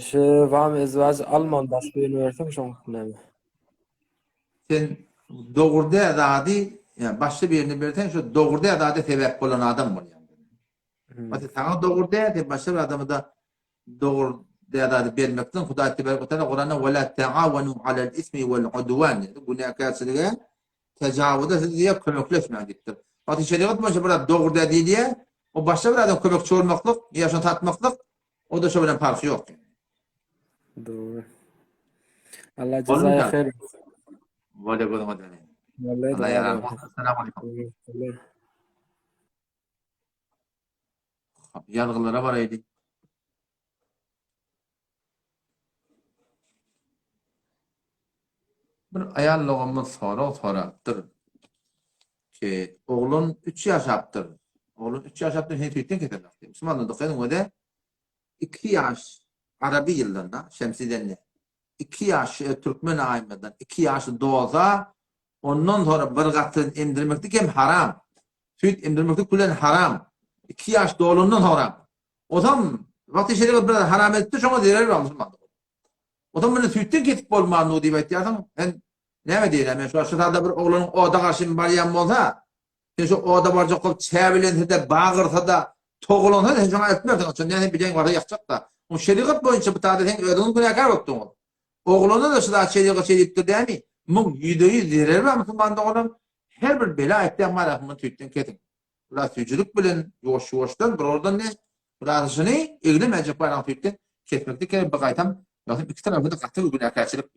Şu vam ezvacı Alman başka üniversite mi şoň näme? Sen doğurda adadi yani başka bir yerine belirten şu doğurda adadi sebep olan adam var yani. Mesela sana doğurda de başka bir adamı da doğurda adadi vermekten Huday Tebarek ve Teala Kur'an'da ve la ta'avanu alel ismi vel udwan. Bu ne karşılığı tecavüze diye kömekleşmeyin gitti. Fatih şeriat boyunca burada doğurda değil diye o başka bir adam kömekçi olmaklık, yaşını tatmaklık o da şöyle farkı yok. Doğru. Allah Olur mu cezaya canım? hayır. Böyle böyle böyle. Vallahi Allah doğru. yarar. Selamun aleyküm. Yargılara varaydı. Bir ayallığımız soraktır ki oğlun 3 yaşaptır. Oğlun 3 yaşaptır hep tüytten keterler. Müslümanlığı dokuyalım o da 2 yaş Arabi yıllarında Şemsi'den 2 yaş Türkmen ayımından 2 yaş doğsa ondan sonra bir katın emdirmektik hem haram. Süt emdirmektik kullen haram. 2 yaş doğulundan haram. O zaman vakti şerif biraz haram etti sonra diğerleri var Müslümanlığı. O zaman beni sütten ketip olmanlığı diye bekliyorum. Ben ne diyeyim? Ben şu aşağıda bir oğlanın oda karşım baryan olsa, sen şu oda barcak olup çevilense de bağırsa da toğulansa da sana etmezsin. Yani bir şey var yakacak da. O şeriat boyunca bu tadı sen ödünün günahkar oldun. Oğlana da şu şeriat şeriattir değil mi? Mun %100 diğerleri var Müslümanlığı olan her bir bela etten var akımın sütten ketin. Biraz tücülük bilen yoğuştan bir oradan ne? Burasını ilgili mecbur bayram sütten kesmekte ki bakaytam. Yoksa iki tarafı da katı günahkarçılık.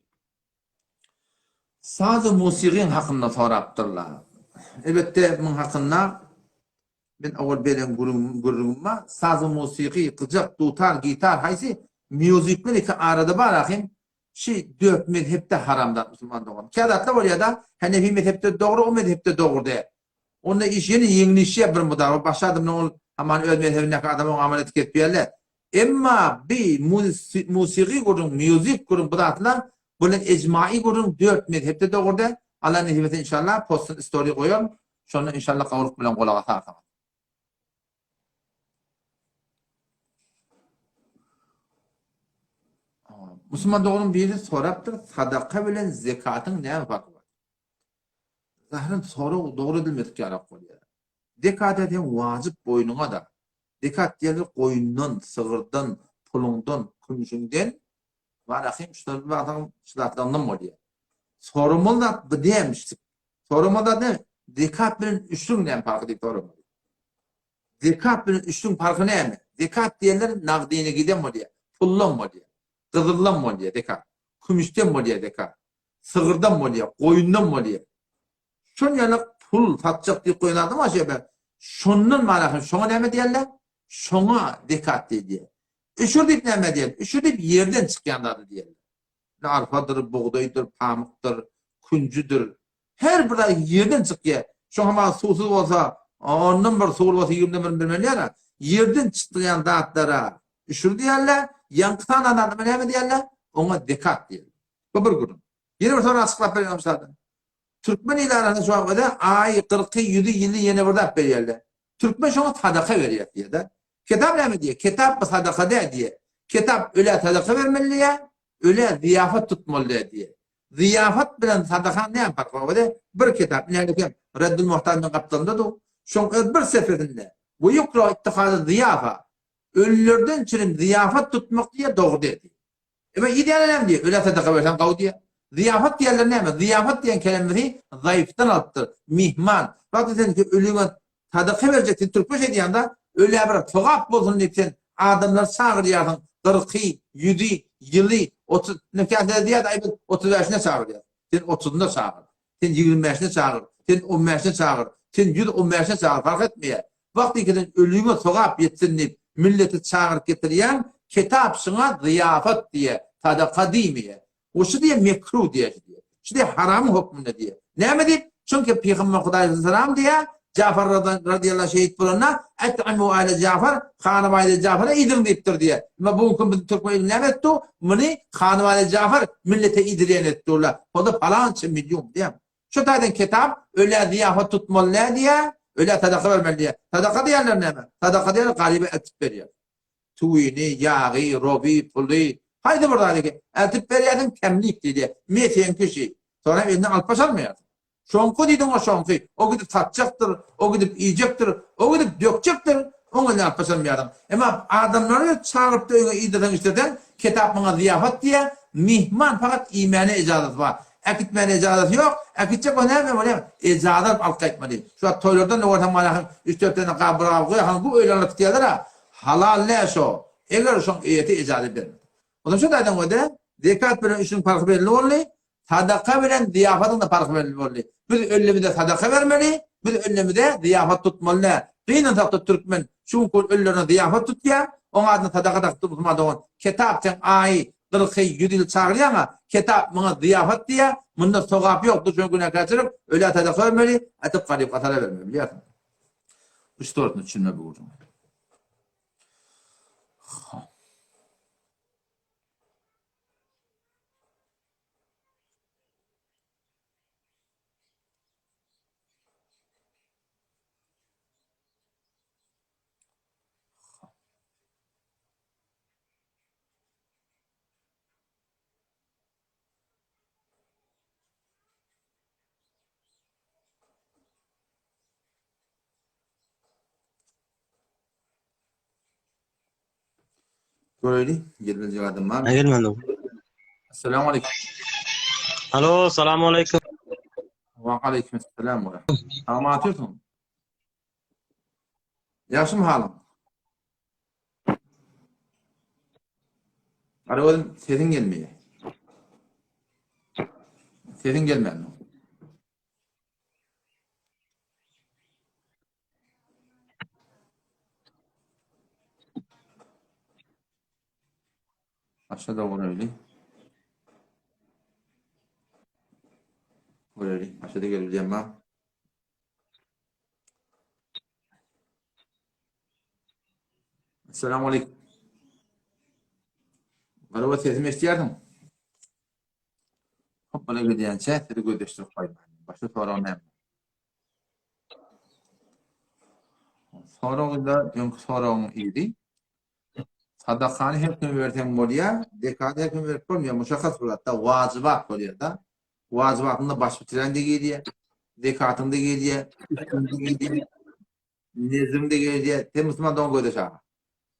Sazı musiğin hakkında soraptırlar. Elbette bunun hakkında ben awal beren gururumma sazı musiği, kıcak, tutar, gitar haysi müzikler iki arada var akim şey dört mezhepte haramdan Müslüman doğan. Kâdatta var ya da Hanefi mezhepte doğru, o mezhepte doğru değil. Onda iş yeni yenilişi yapır mı da başladım ne ol aman öz mezhebine adamın amalet ketmeyenler. Emma bir musiki gurun, müzik gurun bıraktılar. Bunun ecmai gurun 4 mezhepte de orada. Allah'ın hikmeti inşallah postun story koyuyorum. Sonra inşallah kavuruk bilen kulağa atar. Müslüman doğrunun biri soraptır. Sadaka bilen zekatın ne farkı var? Zahren soru doğru edilmedik ya Rabbim. Zekat eden vacip boynuna da. Zekat diyelir koyundan, sığırdan, pulundan, kümüşünden var akım şunlar bir adam şılatlandan mı diye. Sorumlu da bu diyemiştik. Sorumlu da ne? Zekat birinin üstün ne farkı değil sorumlu. Zekat birinin üstün farkı ne mi? Zekat diyenler nagdine giden mi diye. Pullan mı diye. Kızıllan mı diye zekat. Kümüşten mi diye zekat. Sığırdan mı diye. Koyundan mı diye. Şun yani pul satacak diye koyunlardı mı şey ben? Şunun manakı. Şuna ne mi diyorlar? Şuna zekat diye. Üşür deyip ne diyelim? Üşür deyip yerden çıkanlardı diyelim. Arpadır, buğdaydır, pamuktur, küncüdür, Her bir yerden çıkıyor. Şu ama susuz olsa, ondan bir soğuk olsa 20'den bir bilmeliler. Yerden çıktıyan zatlara üşür diyorlar. Yankıtan anadımı ne mi diyorlar? Ona dekat diyorlar. Bu bir grup. Yine bir sonra açıklap veriyorum zaten. Türkmen ilanına şu an kadar ay 40 100 yılı yeni burada veriyorlar. Türkmen şu an sadaka veriyor diye de. Kitap ne mi diye? Kitap sadaka de diye. Kitap öyle sadaka vermeli ya, öyle ziyafet tutmalı diye. Ziyafet bilen sadaka ne yapar? Bir kitap ne diyor? Reddül Muhtar'ın kaptanında da şu bir seferinde bu yukra ittihadı ziyafa ölülerden çirim ziyafet tutmak diye doğru dedi. Ama ideal ne diyor? Öyle sadaka versen kav diye. Ziyafet diyenler ne mi? Ziyafet diyen kelimesi zayıftan alttır. Mihman. Bak sen ki ölüme sadaka vereceksin. Türkçe şey diyen de öyle bir tuhaf bozun diye adamlar çağırıyorsun. 40, 100 yılı 30 nekâsede diye de 35'ine çağırıyor. Sen 30'unda çağır. Sen 25'ine çağır. Sen 15'ine çağır. Sen 115'ine çağır. Fark etmiyor. Vakti ki ölüme tuhaf yetsin deyip milleti çağırıp getiriyen kitap sana ziyafet diye sadaka diymiyor. O şu diye mekruh diye. Şu diye haram hükmünde diye. Ne mi diye? Çünkü Peygamber Aleyhisselam diye Cafer radıyallahu şehit bulunna et'imu aile Cafer hanım aile Cafer'a idin deyiptir diye. Ama bu hüküm bizim Türkmen ne etti? Bunu hanım aile Cafer millete idiriyen etti. O da falan milyon diye. Şu taydan kitap öyle ziyafet tutmalı diye, öyle sadaka vermeli diye. Sadaka diyenler ne mi? Sadaka diyenler galiba etip veriyor. Tuyni, yağı, robi, puli. Haydi burada ki etip veriyorsun kemlik diye. Meten kişi. Sonra elinden alıp başarmıyorsun. Şonku dedin o şonku. O gidip satacaktır, o gidip yiyecektir, o gidip dökecektir. Onu elinden alıp başarmıyorsun. Ama adamları çağırıp da öyle iyidirden işlerden kitap bana ziyafet diye mihman fakat imene icazet var. Ekitmene icazet yok. Ekitecek o ne mi? İcazet alıp kaçmadı. Şu an toylardan ne ortam var? 3-4 tane kabra koyuyor. Bu öyle alıp diyorlar ha. Halal ne şu? Eğer şu iyeti icazet verir. O zaman şu da adam öde zekat bilen işin farkı belli oluyor. Sadaka bilen ziyafetin de farkı belli oluyor. Biz öyle bir de sadaka vermeli, biz öyle bir de ziyafet tutmalı. Kıyının taktı Türkmen şu kul öllerine ziyafet tutuyor. Onun adına sadaka taktı tutmadı on. Kitaptan ay 40 100 yıl çağırıyor ama kitap bana ziyafet diye bunda sokak yoktur. Çünkü güne kaçırıp öyle sadaka vermeli, atıp garip katara vermeli. Biliyorsun. Üç doğrusunu düşünme bu ucum. Böyle 7. adım var. Gelmedim. Esselamu aleyküm. Alo, selamun aleyküm. Ve aleyküm selam. Ama atıyorsun. Yaxşı mı halın? Ara oğlum sesin gelmiyor. Sesin gelmiyor. Aşağıda olur öyle. Öyle. Aşağıda geleceğim ben. Esselamu aleyküm. Ara oğlum sesimi istiyordun. Hop böyle gidiyorsa seni gödeştirip koyma. Başta sonra ne? Sonra da dünkü sorun iyiydi. Sadakani her gün verten bolya, dekade her gün verip bolmuyor. Muşakas bulatta vacibat bolya da. Vacibatında baş bitiren de geliyor. Zekatın da geliyor. Üstün de geliyor. Nezim de geliyor. Te Müslüman don koydu şaha.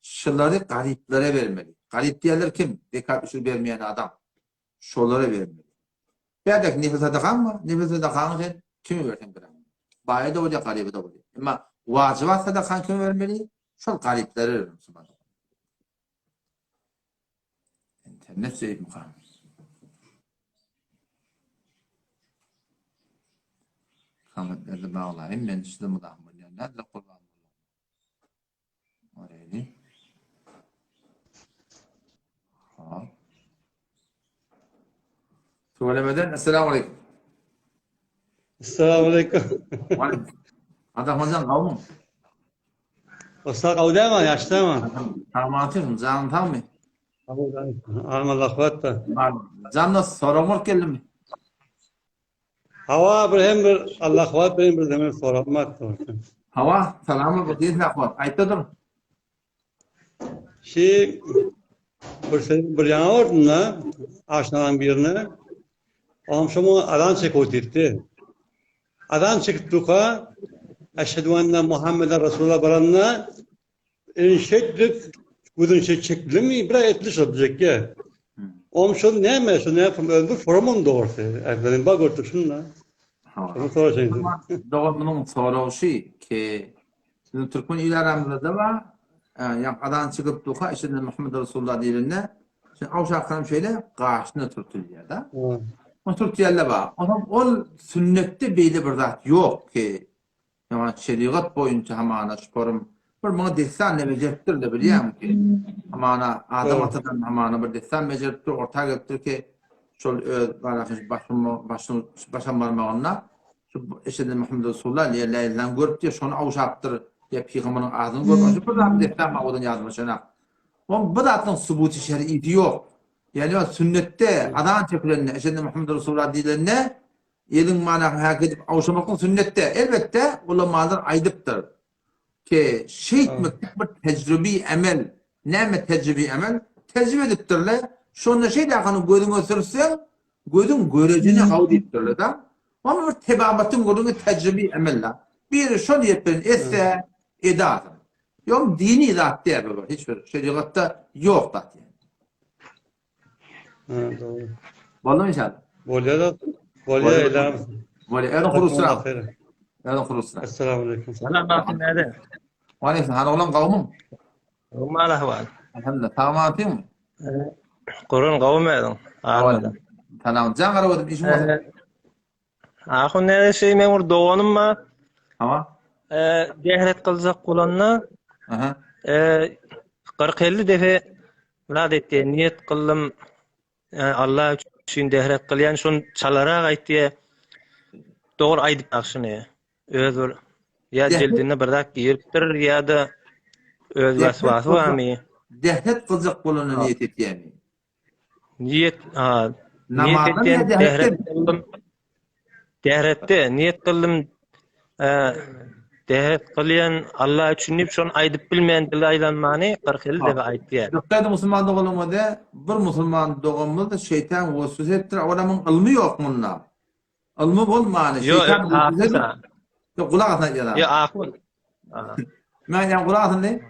Şunları gariplere vermeli. Garip diyorlar kim? Zekat usul vermeyen adam. Şolara vermeli. Berdek nefes sadakan mı? Nefes sadakan sen kimi versen bırak. Bayi de olacak, garibi de olacak. Ama vacibat sadakan kim vermeli? Şol gariplere verir Müslüman. İnternet zeyip mukam. Kametlerle bağlayayım. Ben size mudahmı. Nerede kurban olur? Orayı. Ha. Söylemeden Esselamu Aleyküm. Assalamu alaikum. Adam hocam kavmum. Usta kavda mı? Yaşta mı? Tamam atıyorsun. Canım tamam mı? Allah kuvvetli. Canla soramur kelime. Hava bir hem bir Allah kuvvet benim bir demin soramak var. Hava selamı bu değil akvat. Aytadır. Şey bir yana ordun da aşağıdan birine. Oğlum şunu adan çekot etti. Adan çıktıkça eşhedü enne Muhammeden Resulullah baranına şeklik gudun şey çekti mi? Bir etli olacak ya. Oğlum şunu ne mi? Şunu ne yapayım? Öldür forumun doğrusu. Efendim bak ortak şunla. Şunu soracağım. Doğru bunun sorusu ki şimdi Türkmen ilaramızda da var. Yani adan çıkıp duha işte Muhammed Resulullah diyeline. Şimdi avşaklarım şeyle karşına Türkçüler da. O Türkçülerle var. O sünnette belli bir zat yok ki. Yani şeriat boyunca hamana şuporum. Bir bana dehsan ne becerttir de biliyorum ki. Hamana adam atadan hamana bir dehsan becerttir. Orta götür ki şol başım varmağına. İşte Muhammed Resulullah leylen görüp diye şunu avşaktır. Ya Peygamber'in ağzını görüp. Bir daha dehsan mağudan yazmışına. Bu zatın subuti şer'i yok. Yani o sünnette adan çekilenine, işte Muhammed Resulullah diyenine yedin manakı hak edip avşamakın sünnette elbette ulamalar aydıptır. Ki etmek bir tecrübi emel. Ne mi tecrübi emel? Tecrübe ediptirler. Şonda dakanı gözün göstersen, gözün göreceğini havd ettirler da. Ama bir tebabatın gözünü tecrübi emelle. Bir şunu yapın etse edatın. Yok dini zat diye böyle. Hiçbir şeriatta yok da. Doğru. Vallahi inşallah. Volya eylem. Böyle erden kurusuna. Erden kurusuna. Esselamu aleyküm. Selam bakın nerede? Aleyküm. Hani oğlum kavmum. Umar ahval. Elhamdülillah. Tamam atayım mı? Kurun kavum edin. Ağırmadan. Tamam. Can arabadım. İşim var. Ahun nerede şey memur doğanım mı? Ama. Dehret kılacak kulanına 40-50 defa murad etti. Niyet kıldım. Allah için dehret kılyan şun çalarak aytdı. Doğru aydıp akşını. Özür ya cildini birdak giyirtir ya da öz vasvası var mı? Dehret kılacak bulunu niyet et yani. Niyet Namazın etken ya dehret kıldım. Dehrette niyet kıldım. Dehret kılyan Allah için şun aydıp bilmeyen dil aylanmani 40-50 defa aytdı. Doktorda Müslüman doğulmada bir Müslüman doğumunda şeytan vasvas ettir. Adamın ilmi yok bununla. İlmi olmayanı şeytan vasvas ettir. Yok kulak atın ya. Ya ahun. Ben yani kulak atın ne?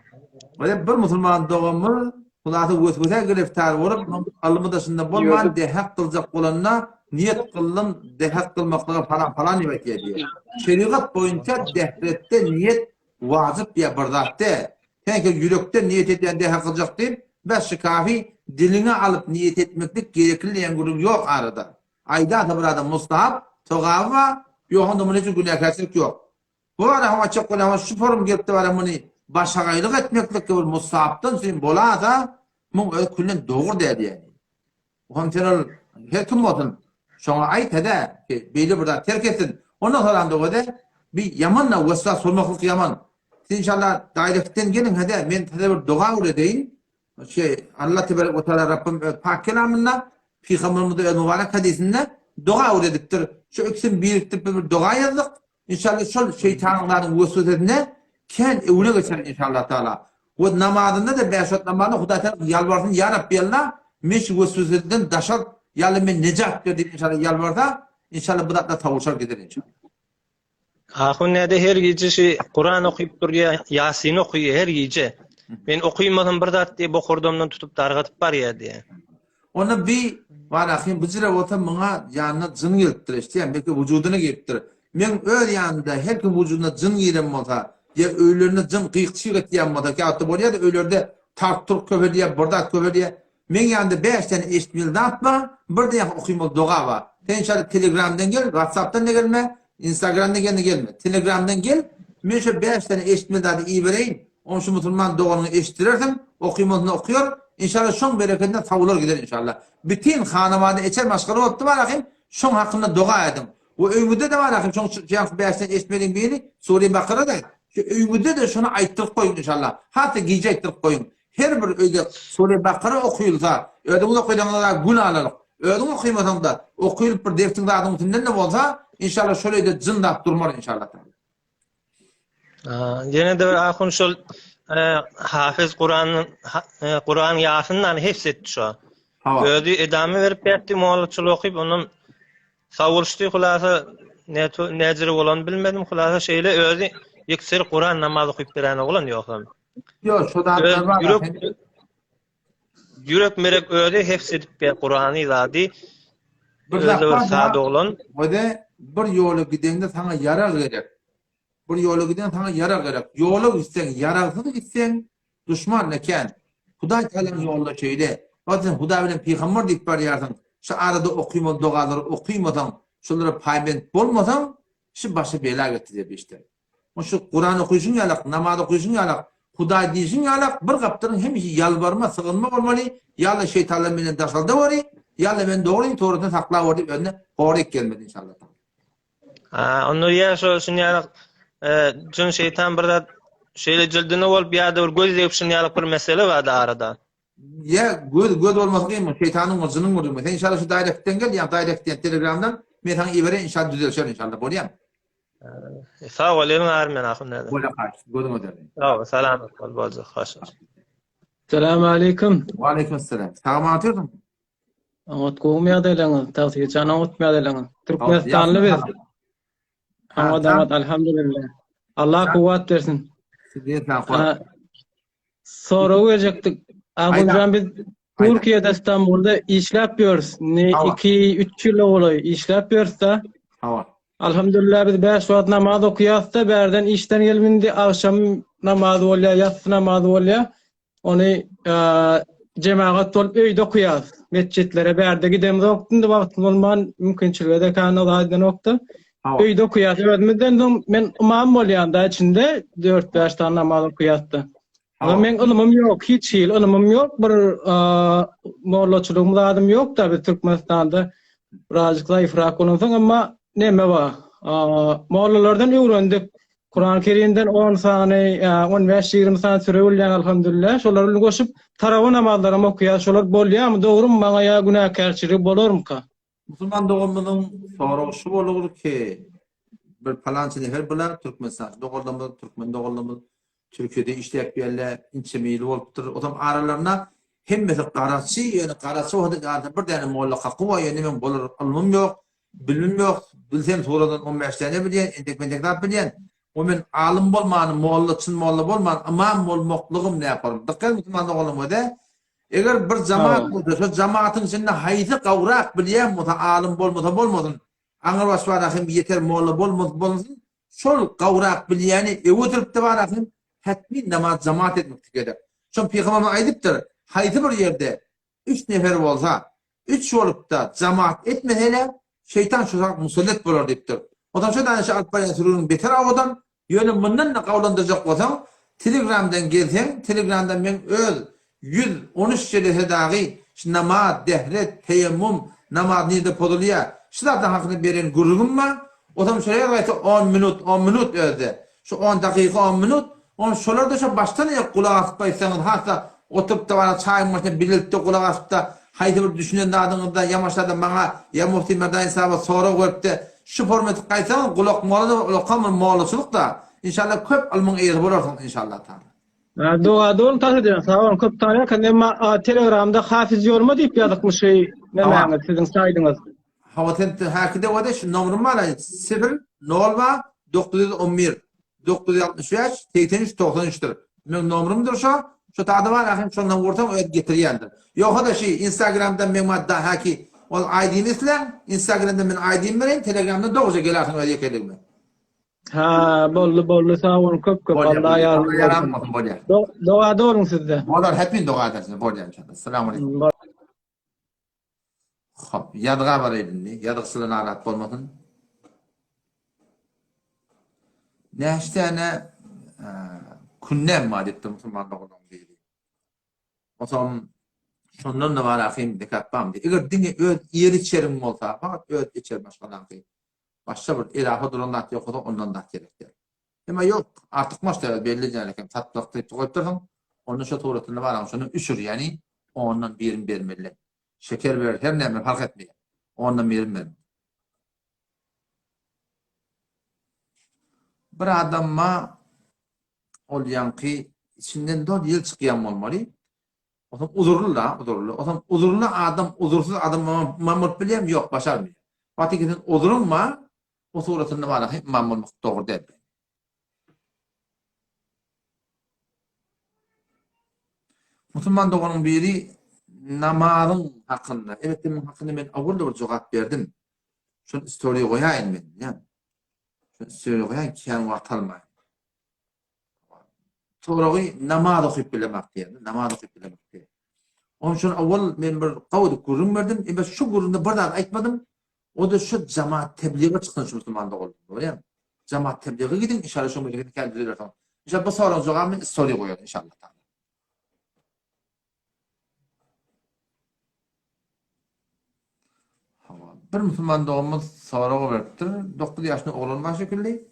Böyle bir Müslüman doğumu kulağı vasvasa giriftar olup ilmi dışında bolman dehak kılacak olanına niyet kıldım dehak kılmakla falan yemek diyor. Şeriat boyunca dehrette niyet vacip ya bardatte. Çünkü yürekte niyet eden dehak kılacak değil. Beş kafi diline alıp niyet etmeklik gerekli yan grup yok arada. Ayda da burada mustahap, togava, yok onda bunun için günahkarlık yok. Bu ara ama çok ama şu forum geldi var bunu başarıylık etmeklik gibi mustahaptan sonra bolada mun küllen doğru dedi yani. Kontrol her kim olsun. Şuna ait ede ki belli burada terk etsin. Ondan sonra da o da bir yamanla vasıta sormaklık yaman. Siz inşallah dairetten gelin hadi ben bir dua uğradayım. Allah tebarek ve teala Rabbim pak kelamında Peygamberimizin mübarek hadisinde dua uğradıktır. Şu ikisini biriktirip bir dua yazdık. İnşallah şu şeytanların vasıtasına kendi evine geçer inşallah Teala. Ve namazında da beşat namazında Huda Teala yalvarsın ya Rabbi Allah meş vasıtasından daşar yalım ben necat dedi inşallah yalvarda inşallah bu da tavuşar gider inşallah. Ahun nerede her gece şey Kur'an okuyup duruyor, Yasin okuyor her gece. Ben okuymadım bir dat diye bu kordondan tutup dargatıp var ya diye. Ona bir var ahin bıcıra ota bana yanına cın geliptir işte yani belki vücuduna geliptir. Men öyle yanında her kim vücuduna cın giren olsa ya ölülerine cın kıyıkçı ettiyen olsa ki hatta buraya da ölülerde tartır köver diye bardak köver diye men yanında 5 tane eşmil dağıtma bir de okuymalı dua var. İnşallah Telegram'dan gel, WhatsApp'tan da gelme, Instagram'dan gelme. Telegram'dan gel. Men şu 5 tane eşmil dağıtı iyi vereyim. Onu şu Müslüman doğanını eşittirirdim. Okuymadığını okuyor. İnşallah şun bereketinden tavulur gider inşallah. Bütün hanımada içer maşgara ottu var akım. Şun hakkında dua edin. O öňünde de bar akim şoň jans bäşden esmeliň biri Sure Bakara'da şu öňünde de şonu aýtdyryp goýun inşallah. Hatda gije aýtdyryp goýun. Her bir öýde Sure Bakara okuýulsa, öýde okuýanlar günahlyk. Öýde okuýmasaň da okuýup bir deftiň zadyň üstünden de bolsa, inşallah şöyle jyndap durmar inşallah. Gene de ahun şol hafiz Kur'an ýasyndan hepsetdi şu. Hawa. Öýde edamy berip berdi, mollaçylyk okuyup onun savuruşdy hulasa näjeri bolan bilmedim. Hulasa şeýle öýde ýekser Kur'an namaz okuyup beren bolan ýokam. Yo, şodan Yürek merek öýde hepsetip ber Kur'any zady. bir Öýde sady bolan. Öde bir ýoly gidende sana yarar gerek. Bir ýoly giden sana yarar gerek. Ýoly gitsen, yararsyz gitsen düşman eken. Hudaý Teala'nın ýolunda şeýle. Bazen Hudaý bilen peýgamber diýip barýarsyň. Şu arada okuyma dogalar okuymadan, şolara paýbent bolmasan, şu başa bela getirip işte. Şu Kur'an okuyuşun yalak, namaz okuyuşun yalak, Hudaý diýişin yalak, bir gapdyryň hemisi ýalbarma, sığınma bolmaly, ýa-da şeytanlar menen daşalda bary, ýa-da men dogry toruny saklap berip önüne gorek gelmedi inşallah. Onu ýa şoň ýalak jün şeytan birde şeýle jildini bolup ýa-da bir göz ýepşin ýalak bir mesele bar arada. Ya göz bolmasyn mı? Şeytanyň ozunun bolmaly. Sen inşallah şu direktten gel, ýa direktten Telegramdan men sana ibere inşallah düzelşer inşallah. Bolýan. Sağ ol, elin ağrım ben ahun nerede? Bola kaç, gözüm öderdi. Sağ ol, selamet ol, bolca, hoş. Selamu aleyküm. Wa aleykümselam. Salam atyrdım. Angat goýmaýardylaňyz, tawsiýe jana otmaýardylaňyz. Türkmenistanly biz. Angat alhamdulillah. Allah kuwat bersin. Soraw berjekdik. Agynjan biz Türkiýede İstanbul'da işläp ýörüs. 2-3 ýyl bolaý işläp ýörüs da. Hawa. Alhamdulillah biz 5 wagt namaz okuýas-da berden işden gelmindi akşam namaz bolýar, ýatsı namaz bolýar. Ony jemaat bolup öýde okuýas. Mescitlere berde gidemiz okdundy wagt bolman mümkinçiligi de kanalydan okdy. Öýde okuýas. Özümizden men imam bolýanda içinde 4-5 tane namaz okuýasdy. Ama men ilmim ýok, hiç ilmim ýok. Bir mollaçylygym zadym ýok da biz Türkmenistanda birazjyk zaýyfrak bolansaň amma neme var? Mollalardan öwrendik. Kur'an-ı Kerimden 10 sany, 15-20 sany süre bolýan alhamdulillah. Şolar bilen goşup tarawa namazlary okuýar. Şolar bolýarmy? Dogrymy? Maňa ýa günahkarçylyk bolarmyka? Musulman dogumynyň soraşy bolar ki, bir palançy nefer bilen Türkmenistan doguldymy, Türkmen doguldymy, Türkiýede işläp berler, inçemeli bolupdyr. Otam aralarına hemmesi garaçy, ýöne garaçy wagtda bir däne molla hakywa ýöne men bolar, ilmim ýok, bilim ýok. Bilsem soradan 15 tane bilýän, endek bilýän. O men alim bolmanym, molla bolman, imam bolmaklygym näparyp? Dikkat musulman doguldymy da. Eger bir jamaat bolsa, şu jamaatyň içinde haýsy gawrak bilýän bolsa, alim bolmasyn, aňyr başwara hem ýeter molla bolmasyn, şol gawrak bilýäni öwütirip de barakyň hatmi namaz jamaat etmek gerek. Şol peýgamber aýdypdyr, haýsy bir ýerde 3 nefer bolsa, 3 bolup da jamaat etmeseler, şeytan şu musallat bolar diýipdir. Odan şu danışy alyp barýan beter awadan ýöne mundan da gawlandyrjak bolsaň, Telegramdan gelseň, Telegramdan men öz 113 jere dagy namaz, dehret, teyemmüm, namaz nide podulýar. Şulardan hakyny beren gurugum bar. Odan şeýle gaýta 10 minut özde. Şu 10 dakyka 10 minut, on şolarda şu baştan ýa kulak asyp baýsaňyz, hatda oturup da bana çaý maşyna bilip de kulak asyp da haýdy bir düşünen adyňyzda ýamaşlardan maňa ýa Mufti Merdan sahaba soraw beripdi. Şu format gaýsaň kulak molada ulaqam molaçylyk da inşallah köp ilmiň eýeri bolarsyň inşallah taala. Doğa taşıdın. Sağ olun. Köp tane kanema Telegram'da hafiz yorma diýip ýazykmy şey näme sizin saýdyňyz. Hawatent hakide wada şu nomerum bar 0 0 911 965 83 93'tür. Men nomerumdur şu. Şu taýda bar ahim şondan wortam öýet getirýändir. Ýok da şey Instagram'dan men madda haki ol ID'ni islen, Instagram'dan men ID'mi beren, Telegram'dan dogja gelersiň öýet ekeligmi. Ha, bollu sağ olun köp Allah yaranmasın bolýar. Doğa olun sizde. Bolar hepin doğa edersin bolýar inşallah. Assalamu alaykum. Hop, ýadga bar edindi. Ýadgysy narahat bolmasyn. Näşdäne kunnem madetde musulmanlyk bolan diýdi. Otam şondan da bar ahim dikkat bam diýdi. Eger diňe öz ýeri çerim bolsa, fakat öz içer başgadan. Başka bir ilahı duran yok da ondan da gerektir. Ama yok artık maçta belli yani tatlıkta koyup onun şu tuğratında var şunu üşür yani ondan birim vermeli. Şeker verir her ne fark etmiyor. Ondan birim verir. Bir adamma olyan ki içinden 4 yıl çıkıyan olmalı. O zaman uzurlu. O zaman uzurlu adam, uzursuz adam mamur bileyim yok başarmıyor. Fatih gidin uzurun ma o suratında var hep mamur doğru değil. Müslüman doğanın biri namazın hakkında. Evet demin hakkında ben avurda bir cevap verdim. Şunu istoriye koyayım ben. Yani. Şunu istoriye koyayım ki yani vartalmayın. Sonra namaz okuyup bilemek diye. Namaz okuyup bilemek diye. Onun için avval ben bir kavdu kurun verdim. Ben şu kurunda bir daha aytmadım. O da şu cemaat tebliğe çıktın şu Müslüman'da oldu. Öyle mi? Cemaat tebliğe gidin. İnşallah şu memlekete kendileri falan. İnşallah bu sonra cevabı ben istoriye koyuyorum inşallah. Bir Müslüman doğumuz sonra öğrettir. 9 yaşında oğlan var şekilli.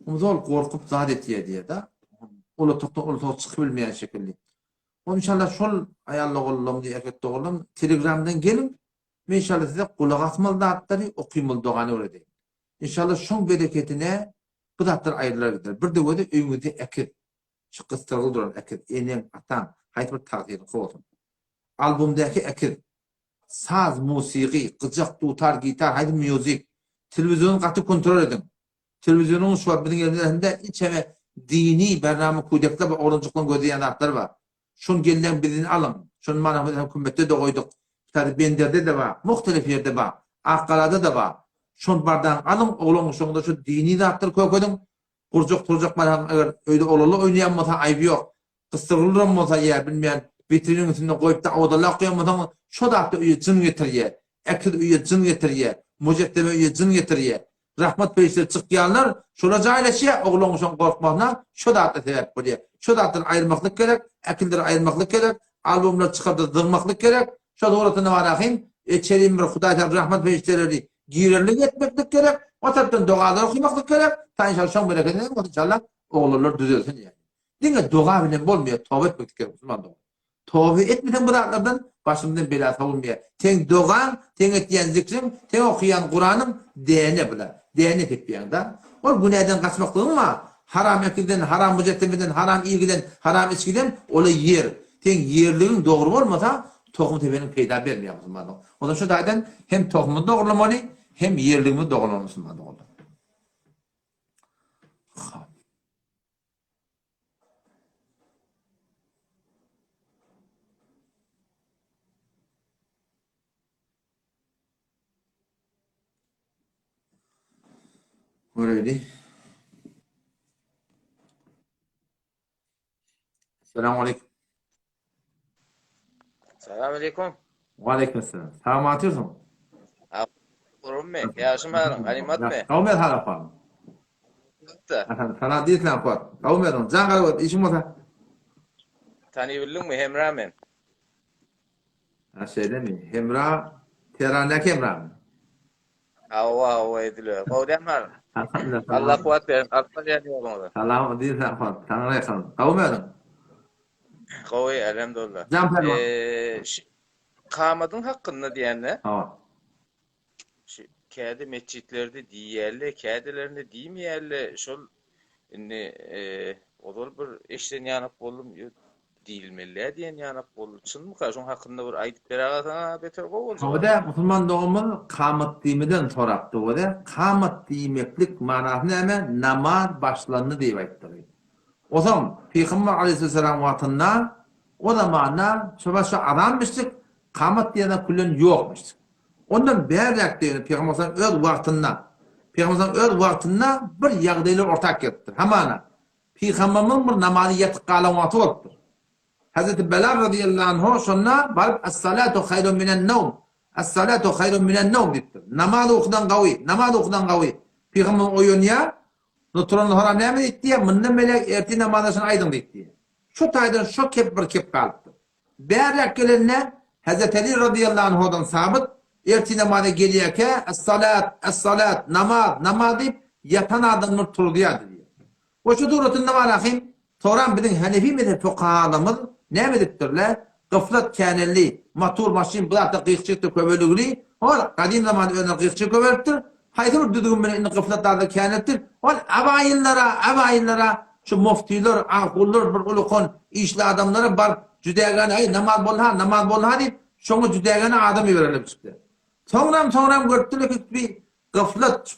Umuzol korkup zat etiye diye da. Ulu çıkıp bilmeyen şekilli. O inşallah şol ayarlı oğlum diye erkekte oğlum Telegram'dan gelin. Ben inşallah size kulak asmalı dağıtları okuymalı doğanı öğreteyim. İnşallah şun bereketine bu dağıtlar ayrılar gider. Bir de o da öyünüde ekir. Şu kıstırılı duran ekir. Enem, atan, hayt bir takdirini koydum. Albümdeki ekir. Saz, musiki, kıcak, tutar, gitar, haydi müzik. Televizyonu katı kontrol edin. Televizyonun şu an bizim yerlerinde içeme dini bername kudekler ve oruncukluğun gözleyen atlar var. Şun gelen birini alın. Şun manafı hükümette de koyduk. Tabi Bender'de de var. Muhtelif yerde var. Akkala'da da var. Şun bardan alın. Oğlum şunda şu dini de atlar koydum. Kurcuk bana öyle oğlulu oynayanmasa ayıp yok. Kıstırılırmasa yer bilmeyen vitrinin üstünde koyup da odalar koyamadan şu da hatta üye cın getiriye. Ekil üye cın getiriye. Muceddeme üye cın getiriye. Rahmet Bey'se çıkıyanlar şuna cahilesiye oğlum şun korkmağına şu da hatta sebep buluyor. Şu da hatta ayırmaklık gerek. Ekilleri ayırmaklık gerek. Albümler çıkartıp dırmaklık gerek. Şu da orasını var akıyım. İçeriğim bir Huday'tan Rahmet Bey'seleri girerlik etmeklik gerek. O taraftan dualar okumaklık gerek. Ta inşallah şun bereketine inşallah oğullar düzelsin yani. Dinle dua bile olmuyor. Tövbe etmek gerek. Tövbe etmeden bıraklardan başımdan bela savunmuyor. Ten dua, ten ettiyen zikrim, ten okuyan Kur'an'ım değene bile. Değene etmeyen da. O günahdan kaçmaklığın var. Haram ekilden, haram müceddemeden, haram ilgiden, haram içkiden ola yer. Ten yerliğin doğru olmasa tohum tepenin peyda vermiyor Müslümanlar. O da şu daydan hem tohumu doğrulamalı hem yerliğini doğrulamalı Müslümanlar oldu. Öyle. Selamun aleyküm. Selamünaleyküm. Ve aleyküm selam. Selam atıyorsun. Durum mu? Yaşım alın. Animat mı? Kavmet harafam. Sana değil lan kuat. Kavmet'in. Can kalıyor. İşim olsa. Tanıyabildin mi? Hemra men. Ha şeyde mi? Hemra. Teheran'daki Hemra mı? Hava ediliyor. Kavden var. Allah kuat verin. Artma yani olmalı. Selam değil lan kuat. Tanrı'na yakın. Kavmet'in. Kavi elhamdülillah. Can Pervan. Kamadın hakkında diyenler. Tamam. Kâde mescitlerde diyerli, kâdelerinde diymeyerli. Şol olur bir eşten yanıp bolum değilmeli diyen yanıp bolum. Çın mı kaçın hakkında bir ayet beragatana beter kovalcı. O da Müslüman doğumun kâmet diyimiden soraptı. O da kâmet diyimeklik manasını hemen namaz başlandı diye ayıttırıyor. O zaman Peygamber Aleyhisselam vaktinde o zamana şu aranmıştık, kâmet diyene kullen yokmuştuk. Ondan berrak diyor Peygamber öz vaktinde bir yağdayla ortak ettir. Hemen Peygamber'in bir namazı yatık kalamatı oldu. Hazreti Belal radıyallahu anhu sonra barıp es-salatu hayrun minen nevm. Es-salatu hayrun minen nevm dedi. Namaz okudan kavi. Peygamber oyunya Nutron haram ne etti ya? Mınne melek erti namazını aydın dedi. Şu taydan şu kep kalıptı. Berrak gelenler Hazreti Ali radıyallahu anhu'dan sabit Erti namazı geliyeke es-salat, namaz deyip yatan adamlar turduyadı diyor. O şu duratın namaz akım, Toran bizim Hanefi mezhep fuqahalarımız ne mediptirler? Gıflat kânelli, matur maşin, bırakta qıyıqçıktır köbölügülü, ol, kadim zamanı önüne qıyıqçı köbölüktür, haydi bir düdüğün bile inni gıflatlarda kânettir, ol, abayinlara, şu muftiler, ahullar, bir ulukon, işli adamlara bar, cüdeygani, ay, namaz bolha deyip, şonu cüdeygani adamı verelim çıktı. Sonram gördüler ki bir gıflat,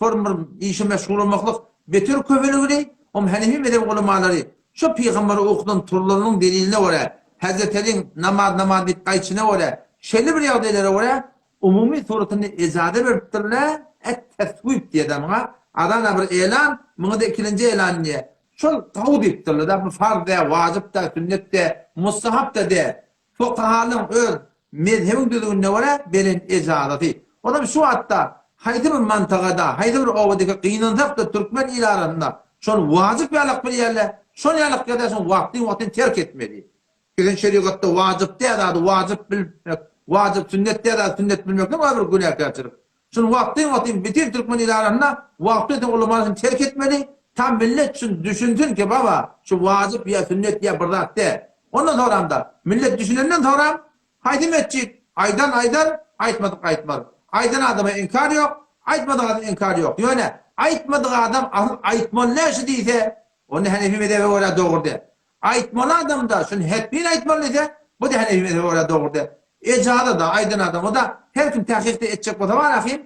işi meşgul olmaklık, beter köbölügülü, Hanefi mezhep ulemaları, şu Peygamber okuduğun turlarının deliline göre, Hazretlerin namaz bir kayçına göre, şöyle bir yağdaylara göre, umumi suretini izade veriptirler, et-tesvip diye demine, adana bir elan, bunu da ikinci elan diye. Şöyle kavu deyiptirler da, bu farz da, vacip da, sünnet de, mustahab da de, fukahalın öz, mezhebin düzgününe göre, berin izadeti. O da şu hatta, haydi bir mantıkada, haydi bir ovadaki kıyınınsak da Türkmen ilarında, şonu vacip yalak bir yerle, şonu yalak ya da şonu vaktin terk etmeli. Bizim şeriatta vacip diye da vacip bilmek, vacip sünnet diye da sünnet bilmek ne var bir günah kaçırıp. Şunu vaktin bütün Türkmen ilarında vaktin olmasını terk etmeli. Tam millet için düşünsün ki baba şu vacip ya sünnet ya bırak de. Ondan sonra da millet düşünenden sonra haydi mescid aydan aytmadık. Aydan adama inkar yok, aytmadık adama inkar yok. Yani aytmadık adam aytmalı değilse onu Hanefi mezhebi öyle doğru de. Aytmalı adam da şunu hepin aytmalı ise bu da Hanefi mezhebi öyle doğru de. Ecada da aydın adam o da her kim tahkikte edecek o da var akıyım.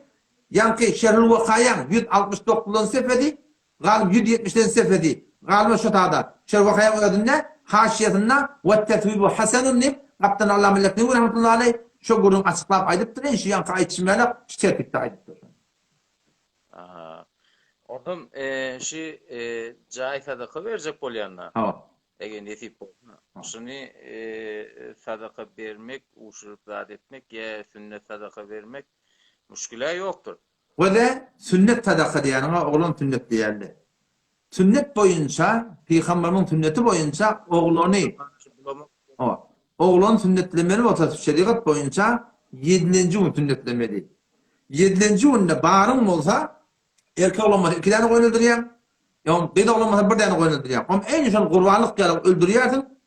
Yankı Şerhül Vakayan 169'dan sefedi, galim 170'den sefedi. Galim şu tada. Şerhül Vakayan ödünde haşiyetinde ve tetvibu hasenun nib Kaptan Allah milletini ve rahmetullahi aleyh şu gurun açıklayıp aydıptır. En şu yankı aytışmayla şu terkipte aydıptır. Oğlum şu cahit sadaka verecek bolyanlar. Ha. Eğer nesip olsa. Şunu sadaka vermek, uşurup zat etmek ya sünnet sadaka vermek müşküle yoktur. Ve de sünnet sadaka diyen oğlun sünnet diyenli. Sünnet boyunca, Peygamber'in sünneti boyunca oğlun sünnetlemeli olsa şeriat boyunca 7. gün sünnetlemeli. 7. günde bağırın olsa erkek olmasa 2 tane koyun öldürüyen, kıyı olmasa 1 tane koyun öldürüyen. Ama en son kurbanlık gelip öldürüyorsun,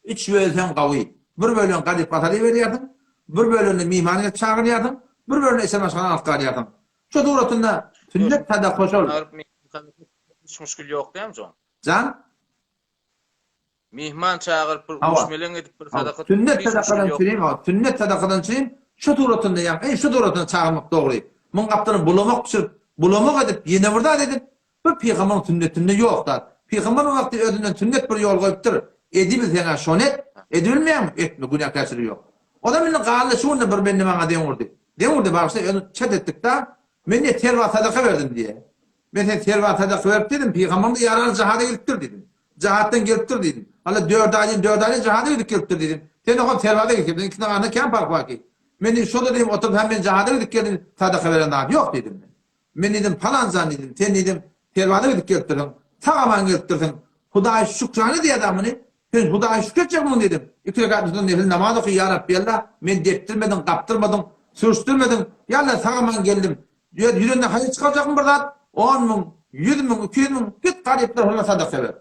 3 bölüyen kavi. Bir bölüyen kadif batarya veriyorsun, bir bölüyen mihmaniyet çağırıyorsun, bir bölüyen eser başkanı altıkarıyorsun. Şu doğrultunda sünnet sadaka olur. Hiç müşkül yok değil mi John? Can? Mihman çağırıp uşmelen edip bir sadaka sünnet sadakadan çireyim, şu doğrultunda yani, şu doğrultunda çağırmak doğru. Bunun kaptanı bulamak edip, yine burada dedim, bu Peygamber'in sünnetinde yok da. Peygamber'in vakti ödünden sünnet bir yol koyuptur. Edibil sana şonet, edilmeyen mi? Etme, günah kaçırı yok. O da benim ağırlı şuunda bir benim bana demurdu, baksa onu çet ettik da, ben de terva sadaka verdim diye. Ben de terva sadaka verip dedim, Peygamber'in de yararlı cihada geliptir dedim. Cihattan geliptir dedim. Hala 4 ay cihada geliptir dedim. Sen de o tervada geliptir. İkisinden arasında kem fark var ki. Ben de şurada dedim, oturup hemen cihada geliptir sadaka veren adam yok dedim. Ben dedim falan zannedin. Sen dedim tervada geliptirdin. Tamamen geliptirdin. Hudaya şükranı diye adamını. Ben Hudaya şükredecek mi dedim. 2 rekatımızın nefil namaz okuyor ya Rabbi Allah. Ben deptirmedin, kaptırmadın, sürüştürmedin. Yallah tamamen geldim. Yüzünden hayır çıkacak mı buradan? 10 bin, 100 bin, 200 bin. Git garipler ona sadaka ver.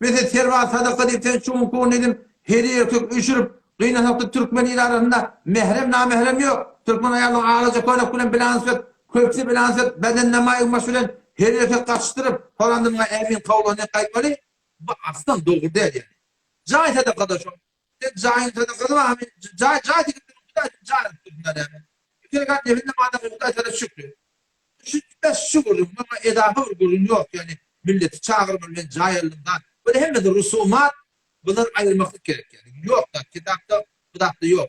Mesela terva sadaka deyip sen şu mukun dedim. Her erkek üşürüp kıynatıp Türkmen ilarında mehrem namehrem yok. Türkmen ayarlı ağlaca koynak kulen bilans et. Köpsi bilans et. Bedenle mayık maşulen her erkek kaçtırıp Holandırma emin kavluğuna kayıtmalı. Bu aslında doğru değil yani. Cahit sadaka şu. Cahit sadaka da cahit yani. Bir kere kat nefinde madem mutaysa da şükrü. Şükür ama edafa vurgulun yok yani. Milleti çağırmalı cahilliğinden. Böyle hem de rusumat bunları ayırmak gerek yani. Yok da kitapta yok.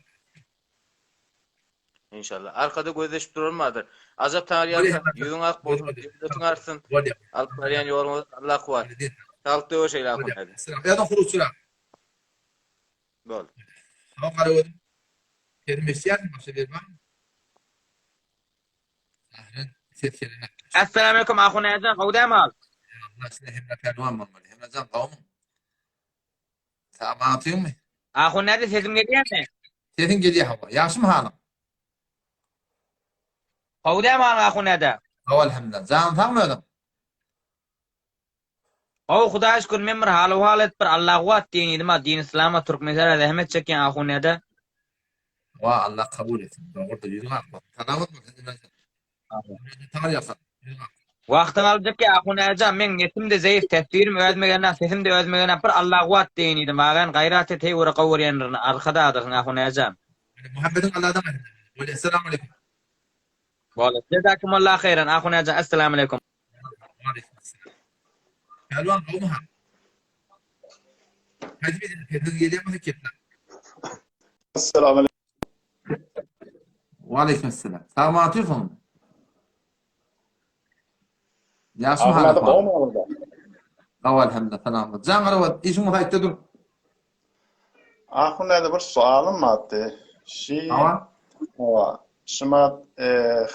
İnşallah. Arkada gözleşip durulmadır. Azap Tanrı'ya yüzün ak bozma. Devletin arsın. Alpariyan yorumlar Allah kuvar. Sağlıkta o şeyler akın. Ya da kurusura. Doğru. Ama karıyorum. Kerimesiyat mı? Sebebi Assalamu alaikum akhuna Azan qawda mal. Allah size hemle perduan mamali. Hemle zan kavmun. Sen bana atıyor mu? Akhuna da sesim geliyor mu? Sesin geliyor hava. Yaşım hanım. Howdam ahunada. Elhamdülillah. Can tanmıyordum. O Hudağa şükür men bir halet bir Allah wat diýen edim, din İslam'a Türkmenlere zahmet çeken ahunada. Va Allah kabul etsin. Doğru yüzüne akma. Tanavut mu? Tanır yapsan. Wagtyň alyjak ki ahunada men netim de zayıf, tefsirim özmegene, sesim de özmegene bir Allah wat diýen edim. Magan gayrat ete we gowur ýandyryny arkada adyň ahunada. Muhammed'in Allah'dan ve esselamu aleyküm. Wala jazakumullahu khairan ahunada. Assalamu alaykum. Elvan olma. Hadi bir kedin geliyor mu ketler? Assalamu alaikum. Ve aleykümselam. Selamun aleyküm. Yaşım Ahmet hala. olma orada. Elhamdülillah. Selam. Can Aravat işin müsait dur. Ahunada bir sualım vardı. Tamam. Şima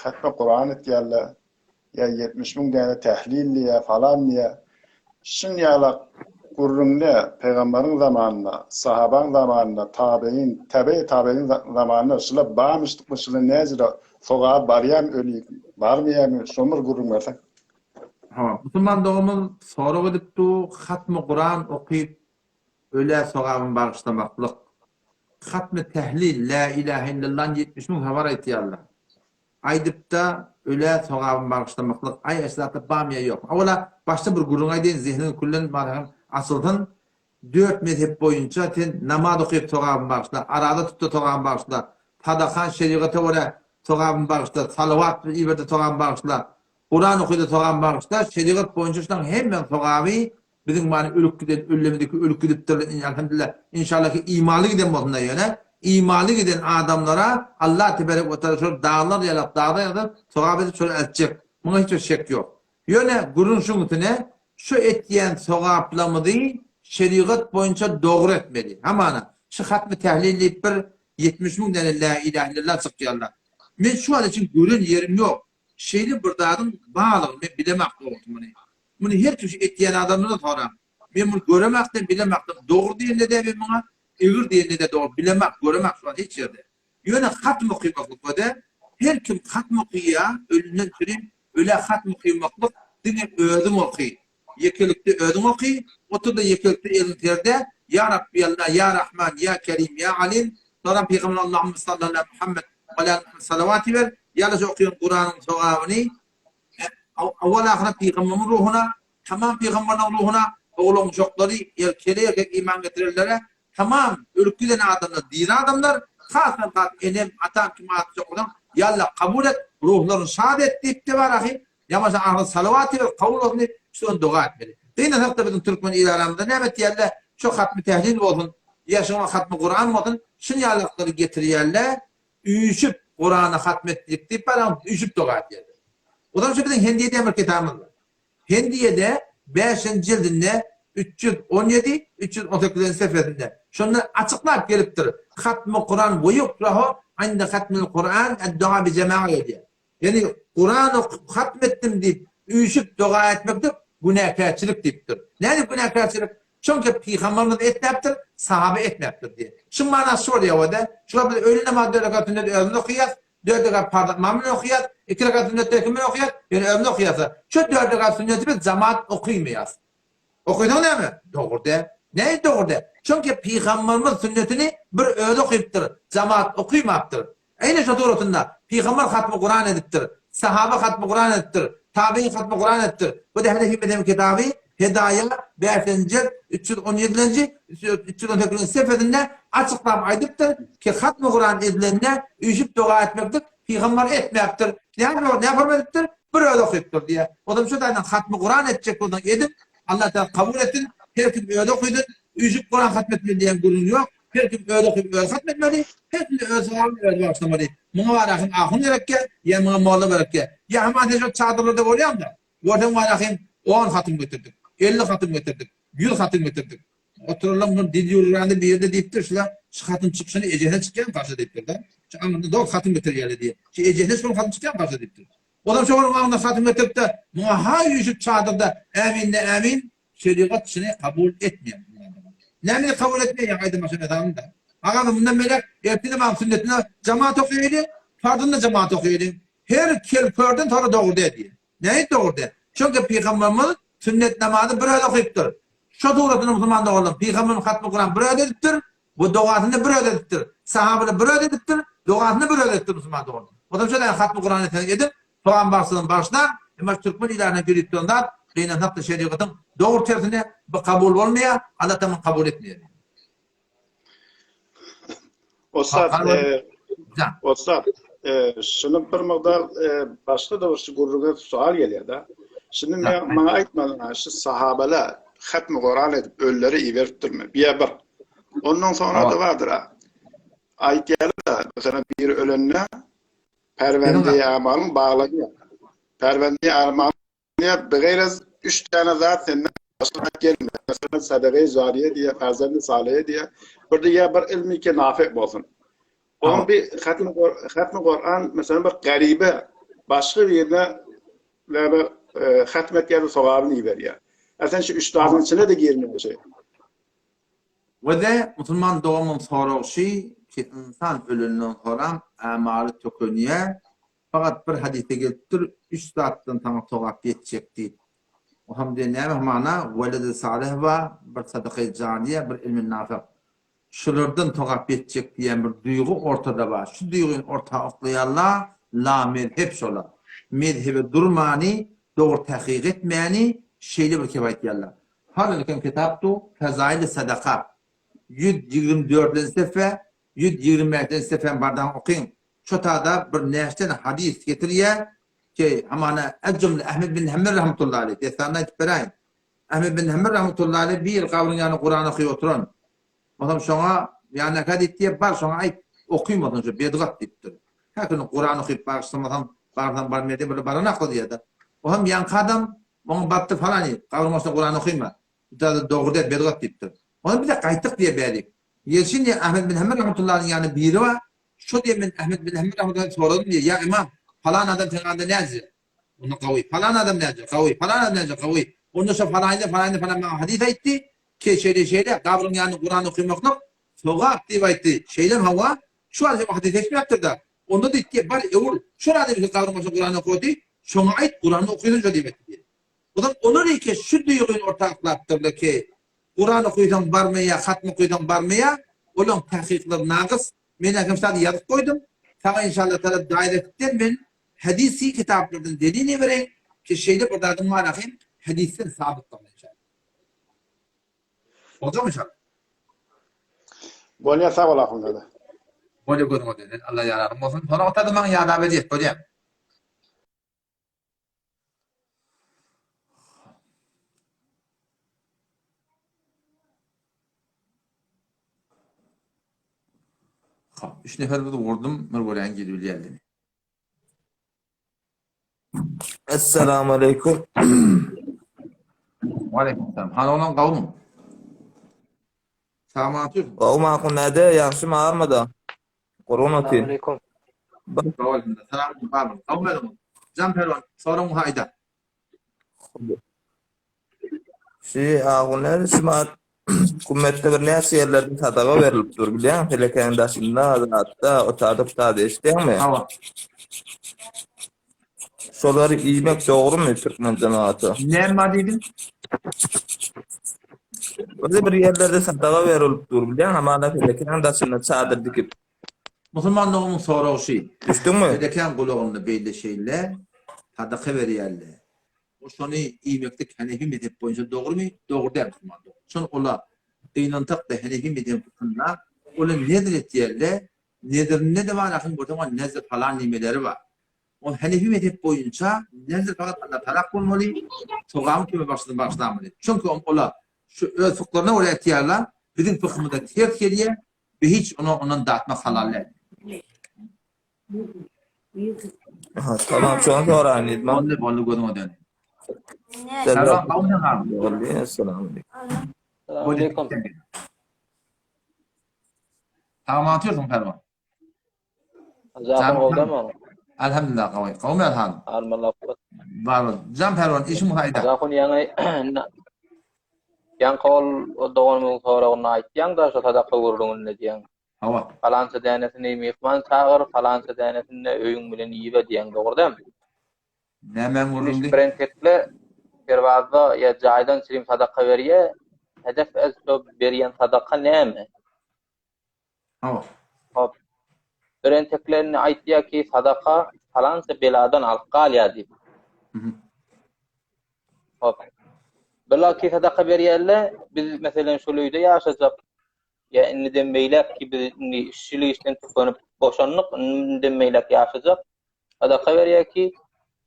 hatmi Kur'an etiyalla ya 70 bin tane tahlilliye falan diye. Şimdi yala Kur'an'da peygamberin zamanında, sahabanın zamanında, tabi'in zamanında şöyle bağmıştık mı şöyle nezire soğuğa bariyam ölüyük. Var mı yani? Somur Kur'an varsa. Ha, Müslüman doğumun soru edipdi, hatmi Kur'an okuyup öyle soğabın bağışlamaklık. Hatmi tehlil, la ilahe illallah 70 bin havar etiyallah. Aydıp da öyle soğabın bağışlamaklık. Ay esnafta bamiye yok. Ola başta bir gurun aydeyin zihnini kullan asıldın. 4 mezhep boyunca sen namaz okuyup soğabın bağışla. Arada tuttu soğabın bağışla. Tadakan şeriatı öyle soğabın bağışla. Salavat ibadete soğabın bağışla. Kur'an okuydu soğabın bağışla. Şeriat boyunca şundan hemen soğabı bizim mani ölük giden, ölümdeki ölük gidiptir. Elhamdülillah. İnşallah ki imanlı giden moduna yöne. İmanlı giden adamlara Allah tebarek ve teala şöyle dağlar yalap, dağda yalap, soğabeti şöyle edecek. Buna hiç şek yok. Yöne gurun şunutine şu etkiyen soğaplama değil, şeriat boyunca doğru etmeli. Hamana. Şu hatmi tehlilleyip bir 70 bin tane la ilahe illallah çıkıyorlar. Ben şu an için görün yerim yok. Şeyli bir dağın bağlı, ben bilemek doğru bunu. Bunu her türlü etkiyen adamına sonra. Ben bunu göremekten bilemekten. Doğru diye ne de ben buna, eğir diye ne de doğru bilemek, göremek şu an hiç yerde. Yöne hatmi okuymaklık o da, her kim hatmi okuya, ölünden süreyim, öyle hatmi okuymaklık, dinle ödüm okuy. Yekilikte ödüm okuy, oturda yekilikte elinterde, Ya Rabbi Allah, Ya Rahman, Ya Kerim, Ya Alim, sonra Peygamber Allah'ım sallallahu aleyhi ve Muhammed salavatı ver, yalnız okuyun Kur'an'ın sevabını, evvel ahire Peygamber'in ruhuna, tamam Peygamber'in ruhuna, oğlum çokları, erkeğe iman getirirlere, tamam ölüp giden adamlar, dini adamlar, hasan enem, atan, kimat çoklardan, yallah kabul et, ruhların saadet deyip de var ahi, yamaşa ahire salavatı ver, kavul olsun, şu dua etmeli. Deyine hakta bizim Türkmen ile aramızda, evet yallah, çok hatmi tehlil olsun, yaşama hatmi Kur'an olsun, şunu yallahları getiriyerler, üşüp Kur'an'ı hatmettik deyip bana üşüp dua etmeli. O zaman şu bizim Hendiye'de emir kitabımız var. Hendiye'de 5. cildinde 317-318. seferde şunları açıklayıp geliptir. Hatmi Kur'an ve yukrahu inde hatmil Kur'an dua bi cemaat diye. Yani Kur'an'ı hatmettim deyip üşüp dua etmektir, günahkarçılık deyiptir. Yani günahkarçılık? Çünkü Peygamberimiz etmektir, sahabe etmektir diye. Şu manası soruyor o da. Şu kadar öğle namazı 4 rekatında öğlen okuyaz, 4 rekat pardon, mamlun okuyaz, 2 rekatında tekmil okuyaz, yani öğlen okuyazsa. Şu 4 rekat sünneti bir cemaat okuymayaz. Okuydun değil mi? Doğru de. Ne doğru de? Çünkü Peygamberimiz sünnetini bir öğle okuyuptur, cemaat okuymaktır. Aynı şu doğrultusunda Peygamber hatmi Kur'an ediptir, sahabe hatmi Kur'an ediptir, tabi'in hatmi Kur'an ediptir. Bu da Hedefi Medeni kitabı Hedaya 5. 317. 318. seferde açıklam aydıptır ki hatmi Kur'an edilenine üşüp dua etmektir, Peygamber etmektir. Ne yapar? Bir öyle okuyuptur diye. O da şu da hatmi Kur'an edecek oradan edip Allah Teala kabul ettin. Her kim öyle okuydun, üşüp Kur'an hatmetmeli diyen gurur yok. Her kim öyle okuyup öyle hatmetmeli, her kim öyle sağlam öyle başlamalı. Buna var akım ahun gerekke, ya buna moğla gerekke. Ya hemen teşekkür çadırlarda görüyorum da. Gördüm var akım 10 hatım getirdik, 50 hatım getirdik, 100 hatım getirdik. Otururlar bunun dil yollarında bir yerde deyiptir. Şu hatım çıkışını ecehine çıkken karşı deyiptir da. Şu anında 4 hatım getir yerle diye. Şu ecehine son hatım çıkken karşı deyiptir. O da şu anında hatım getirip de buna ha yüzük çadırda emin de emin şeriat içine kabul etmiyor. Neyini kabul etmiyor ya kaydı maşın adamında. Ağabey bundan böyle ertine bağım sünnetine cemaat okuyaydı, fardında cemaat okuyaydı. her kelkörden sonra doğru dedi. Neyi doğru dedi? Çünkü Peygamberimiz sünnet namazı bir öyle okuyuptur. Şu suratını Müslüman da oğlum. Peygamberimiz hatmi Kur'an bir öyle ediptir. Bu doğasını bir öyle ediptir. Sahabını bir öyle ediptir. Doğasını bir öyle ediptir Müslüman da oğlum. O da şöyle hatmi Kur'an'ı edip soğan başlığın başlar. Ama Türkmen ilerine görüp onlar kıyınan hakkı şeriatın doğru tersine kabul olmaya Allah tamam kabul etmiyor. Ostad, şunu bir miqdar başka da şu gurruga sual geliyor da. Şimdi bana aytmadın şu sahabeler hatmi Kur'an edip ölüleri iverip durma. Bir. Ondan sonra da vardır ha. Ayetler mesela bir ölenine pervende amalın bağlanıyor. Pervende amalın biraz 3 tane zaten başına gelmiyor. Mesela sadaka-i zariye diye, ferzendi salih diye. Burada ya bir ilmi ki nafi olsun. Onun bir hatmi Kur'an mesela bir garibe başka bir yerine ve bir hatmet ya da sevabını veriyor. Aslında şu üstadın içine de girmiyor şey. Ve de Müslüman doğumun soruğu ki insan ölümünden sonra amalı tökünüye fakat bir hadise geliptir 3 saatten tam togap geçecekti. O hem de ne mana veled-i salih ve bir sadaka-i cariye bir ilmi nafi. Şulardan togap geçecek diyen bir duygu ortada var. Şu duygunun ortalıklayarlar la mezhep şola. Mezhebe durmani doğru tahkik etmeyeni şeyle bir kevayet yerler. Halbuki kitapta Fezail-i Sadaka 124. sefer 120. sefer bardan okuyun. Çotada bir neşten hadis getiriyor ki amana el-cümle Ahmed bin Hanbel rahmetullahi aleyh. Desana itbirayn. Ahmed bin Hanbel rahmetullahi aleyh bir kavrin yani Kur'an okuyor oturun. Mesela şuna yani kadit diye bar şuna ayıp okuymadan önce bedgat deyiptir. Herkese Kur'an okuyup bağışlamadan barmaya diye böyle barın aklı diye de. O hem yan kadın onu battı falan değil. Kavramasına Kur'an okuyma. Doğru değil bedgat deyiptir. Onu bir de kaytık diye beğendik. Yelçin diye Ahmed bin Hanbel rahmetullahi yani biri var. Şu diye ben Ahmed bin Hanbel rahmetullahi sordum diye. Ya imam falan adam tenanda ne yazıyor? Onu kavi. Falan adam ne yazıyor? Kavi. Falan adam ne yazıyor? Kavi. Ondan sonra falan hadis etti. Ki şeyde kavrun yani Kur'an okumakla soğuk aktif etti. Şeyden hava şu an hadis etmektir da. Onda da etti. Bari evul. Şu an bir kavrun Kur'an okudu. Şuna ait Kur'an'ı okuyunca diye etti. O zaman onu da ki şu duyguyu ortaklattırdı ki Kur'an okuydan barmaya, hatm okuydan barmaya, olan tahkikler nağız. Men akımsada yazıp koydum. Sana inşallah taala dairetten ben hadisi kitaplardan dediğini vereyim ki şeyde burada adım var akım hadisten sabit kalın inşallah. Oldu mu inşallah? Bolya sağ olasın dedi. Bolya görün dedi. Allah yararım olsun. Sonra ortada bana yardım edecek hocam. Üç nefer de vurdum, Mırgolayan geliyor geldi. Esselamu aleyküm. Aleykümselam. Hana olan kavmum. Sağ mı atıyorsun? Kavm hakkında da yaxşı ağırmadı. Kur'an atayım. Aleyküm. Selam pardon. Kavm benim. Can Pervan. Sonra muhayda. Ağunlar şımat Kummette bir näçe yerlerden sadaga berilip dur bilýän, Peleken daşynda hatta otadyp işte mi? Hava. Şolary iýmek dogrymy Türkmen jemaaty? Näme dedin? Öyle bir yerlerde sadaga berilip dur bilýän, hamana Peleken daşynda çadır dikip. Musulmanlığın sorağı şey. Düşdünmü? Peleken gulağında belli şeyler sadaka berýärler. O şonu iýmeklik Hanefi mezhep boýunça dogrymy? Dogry däl Musulmanlar. Şonu ola Eynantak da Hanefi mezhep fıkhında ola nedir etýärler? Nedir ne de var akın burada nezir falan nimeleri var. O Hanefi mezhep boýunça nezir fakat Allah talak bolmaly, sogam kimi başlamaly. Çünkü ola şu öz fıkhlaryna ola etýärler, bizim fıkhymyzda ters gelýär ve hiç ondan dağıtmak halal değil. Tamam, şu an öğrendim. Onu gözüme dön. Selam. Assalamu aleyküm. Tamam atıyorsun Pervan. Zaten oldu mu? Elhamdülillah kavay. Kavmi elhan. Armallah. Var. Can Pervan işi muhayda. Zaten yang kol doğanın sonra ona ait yang da sadaka vurduğun ne diyen. Hava. Falança denesini mehman çağır, falança denesini öýüň bilen ýibe diýen dogry däl? Nämen guruldy? Niş birentekle perwazda ya jaýdan çirim sadaka berýär. Hedef ez şo berýän sadaka näme? Hava. Hop. Birenteklerini aýtýar ki sadaka falança beladan alyp galýar diýip. Hop. Belki sadaka berýärler, biz meselen şu löýde ýaşajak. Ya inni demeýler ki biz işçilik işten tükönüp boşanlyk demeýler ýaşajak. Sadaka berýär ki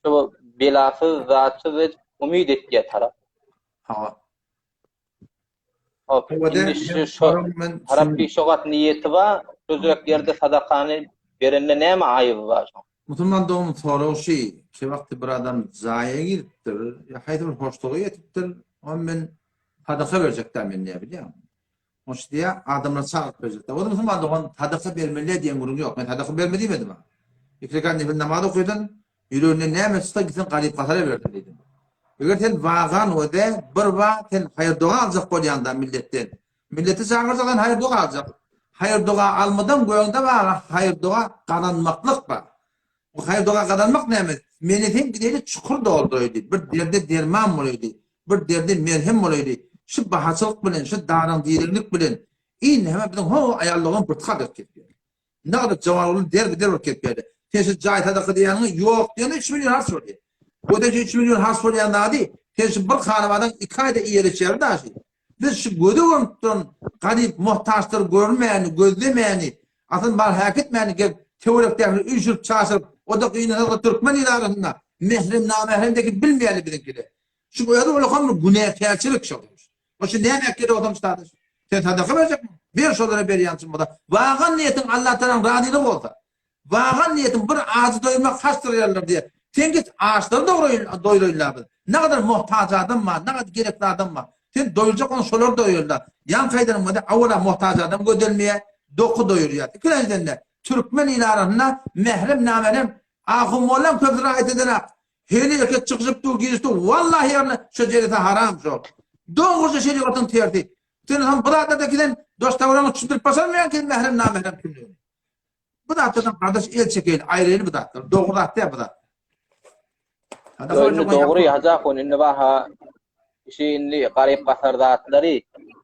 şu belasy zatçy we umyt etýär tarap. Hava. Hop. Indi şu tarap bir şogat niýeti bar, sözlük ýerde sadakany berende näme aýyby bar? Musulman doğum soraşy, ki wagty bir adam zaýa giripdir, ya haýdy bir hoşlugy ýetipdir, o men sadaka berjekler men näme bilýär. Oş diye adamlar çağırıp berjekler. O da musulman doğum sadaka bermeli diýen gurun ýok. Men sadaka bermeli diýmedim ha. İkrekan nifil namaz okuydan, yüreğine näme çıta gitsin galyp gasara berdim dedim. Eger sen vagan öde bir va sen hayır dua aljak bolýanda milletden. Milleti çağırsadan hayır dua aljak. Hayır dua almadan goýanda bar hayır dua gadanmaklyk bar. O hayır dua gadanmak näme? Meni hem gideli çukur doldurýdy. Bir derde derman bolýdy. Bir derde merhem bolýdy. Şu bahaçylyk bilen, şu daran diýerlik bilen in heme bilen ho aýallygyň bir tıka ketdi. Näde jawalyny der ketdi. Teşi jaý sadaka diýeni ýok diýeni 3 milyon has bolýar. Bu da 3 milyon has bolýan nady? Teşi bir hanabadan 2 aýda ýere çerdi aşy. Biz şu gödüňden galyp muhtaçlar görmäni, gözlemäni, atyn bar häket mäni gep teorekde üjüp çaşyp, o da ýyna Türkmen ýylarynda mehrim namehremdeki bilmeýärli bilinkiler. Şu goýada olakan bir günäkärçilik şolmuş. O şu näme gerek adam stadyş. Sen sadaka berjekmi? Bir şolara berýänçin boda. Wagan niýetin Allah taran radylyk bolsa. Wagan niýetin bir azy doýurmak hastyrýarlar diye. Sen git ağaçları doyururlar. Ne kadar muhtaç adam var, ne kadar gerekli adam var. Sen doyuracak onu şolar doyururlar. Yan kaydanın var da avula muhtaç adam gödülmeye doku doyuruyor. İkinciden de Türkmen ilarında mehrem namerem ahum olan köprü ait edene heli eket çıkıp dur girişti. Vallahi yarına şecerete haram çok. Doğruca şeriatın terdi. Sen ham burada giden dost tavranı çıldırıp basarmayan ki mehrem namerem kimliyor. Bu da atadan kardeş el çekeyin ayrıyını bu da atlar. Doğru attı ya bu da. Doğru ýazak indi baha işini garyp gasardatlary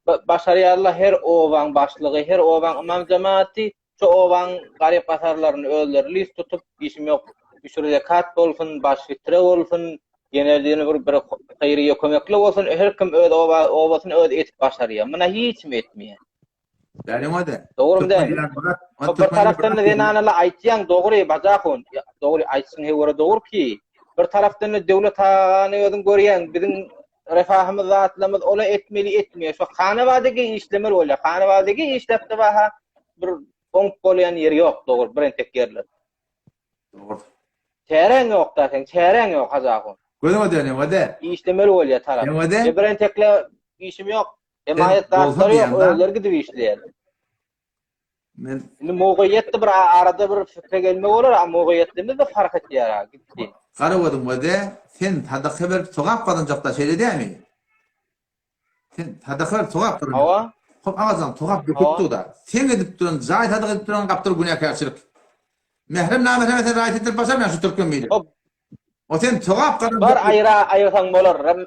başarýarlar her owaň başlygy, her owaň imam jemaati şu owaň garyp gasarlaryny öldürli tutup işim ýok. Üçüre kat bolsun, başlytry bolsun, genelliğini bir haýryýa kömekli bolsun, her kim öz owasyny öz etip başarýar. Muna hiç mi etmeýär? Berýär. Doğru däl. O bir taraftan da denanala aýtýan dogry bazakon. Dogry aýtsyň hewara dogry ki bir taraftan da döwlet hany özüň görýän bizim refahymyz zatlamyz ola etmeli etmeýär. Şu hanawadagy işlemler bolýar. Hanawadagy işlepde baha bir onk bolýan ýeri ýok dogry birentek ýerler. Doğru. Çäreň ýok da sen çäreň ýok hazakon. Gözüme dönem wede. İşlemler bolýar tarap. Birentekle işim ýok. Emaýet daşlary ýok, öýler gidip işleýär. Men Şimdi moğoyyette bir arada bir fikre gelme olur ama moğoyyetimiz de fark etýär gitti. Garawadım wede sen sadaka ber sogap gadanjakda şeýle diými? Sen sadaka ber sogap durun. Hawa? Hop ağzan sogap döküpdi da. Sen edip duran, zaýat sadaka edip duran gapdyr günäkärçilik. Mehrem namerem sen raýat edip basar şu Türkmen meýli. O sen sogap gadan. Bar aýrasaň bolar.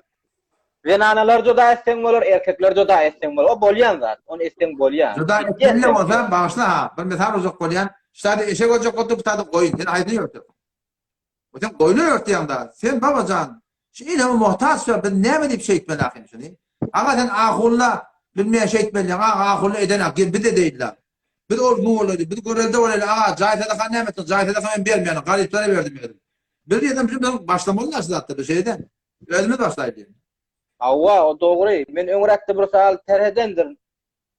Zenanalar joda etsen bolar, erkekler joda etsen bolar. O bolýan zat, onu etsen bolýan. Joda etsenle bolsa başla ha. Bir mesal uzak bolýan. Şady eşek olacak oturup şady goýun. Sen aýdy ýörtdi. O sen goýuny ýörtýända. Sen babacan, şu ilme muhtaç we ben näme diýip şeýtmeli ahym şuni. Aga sen ahulla bilmeýän şeýtmeli. Ahulla eden bir de diýdiler. Bir orgun bolýar, bir görelde bolýar. Aga jaýda da näme etdi? Jaýda da men bermeýän, galyplara berdim. Bir ýerdem şu başlamalylar zatda bir şeyden. Özüme başlaýdy. Hawa o dogry. Men öňrekde bir sal terhedendir.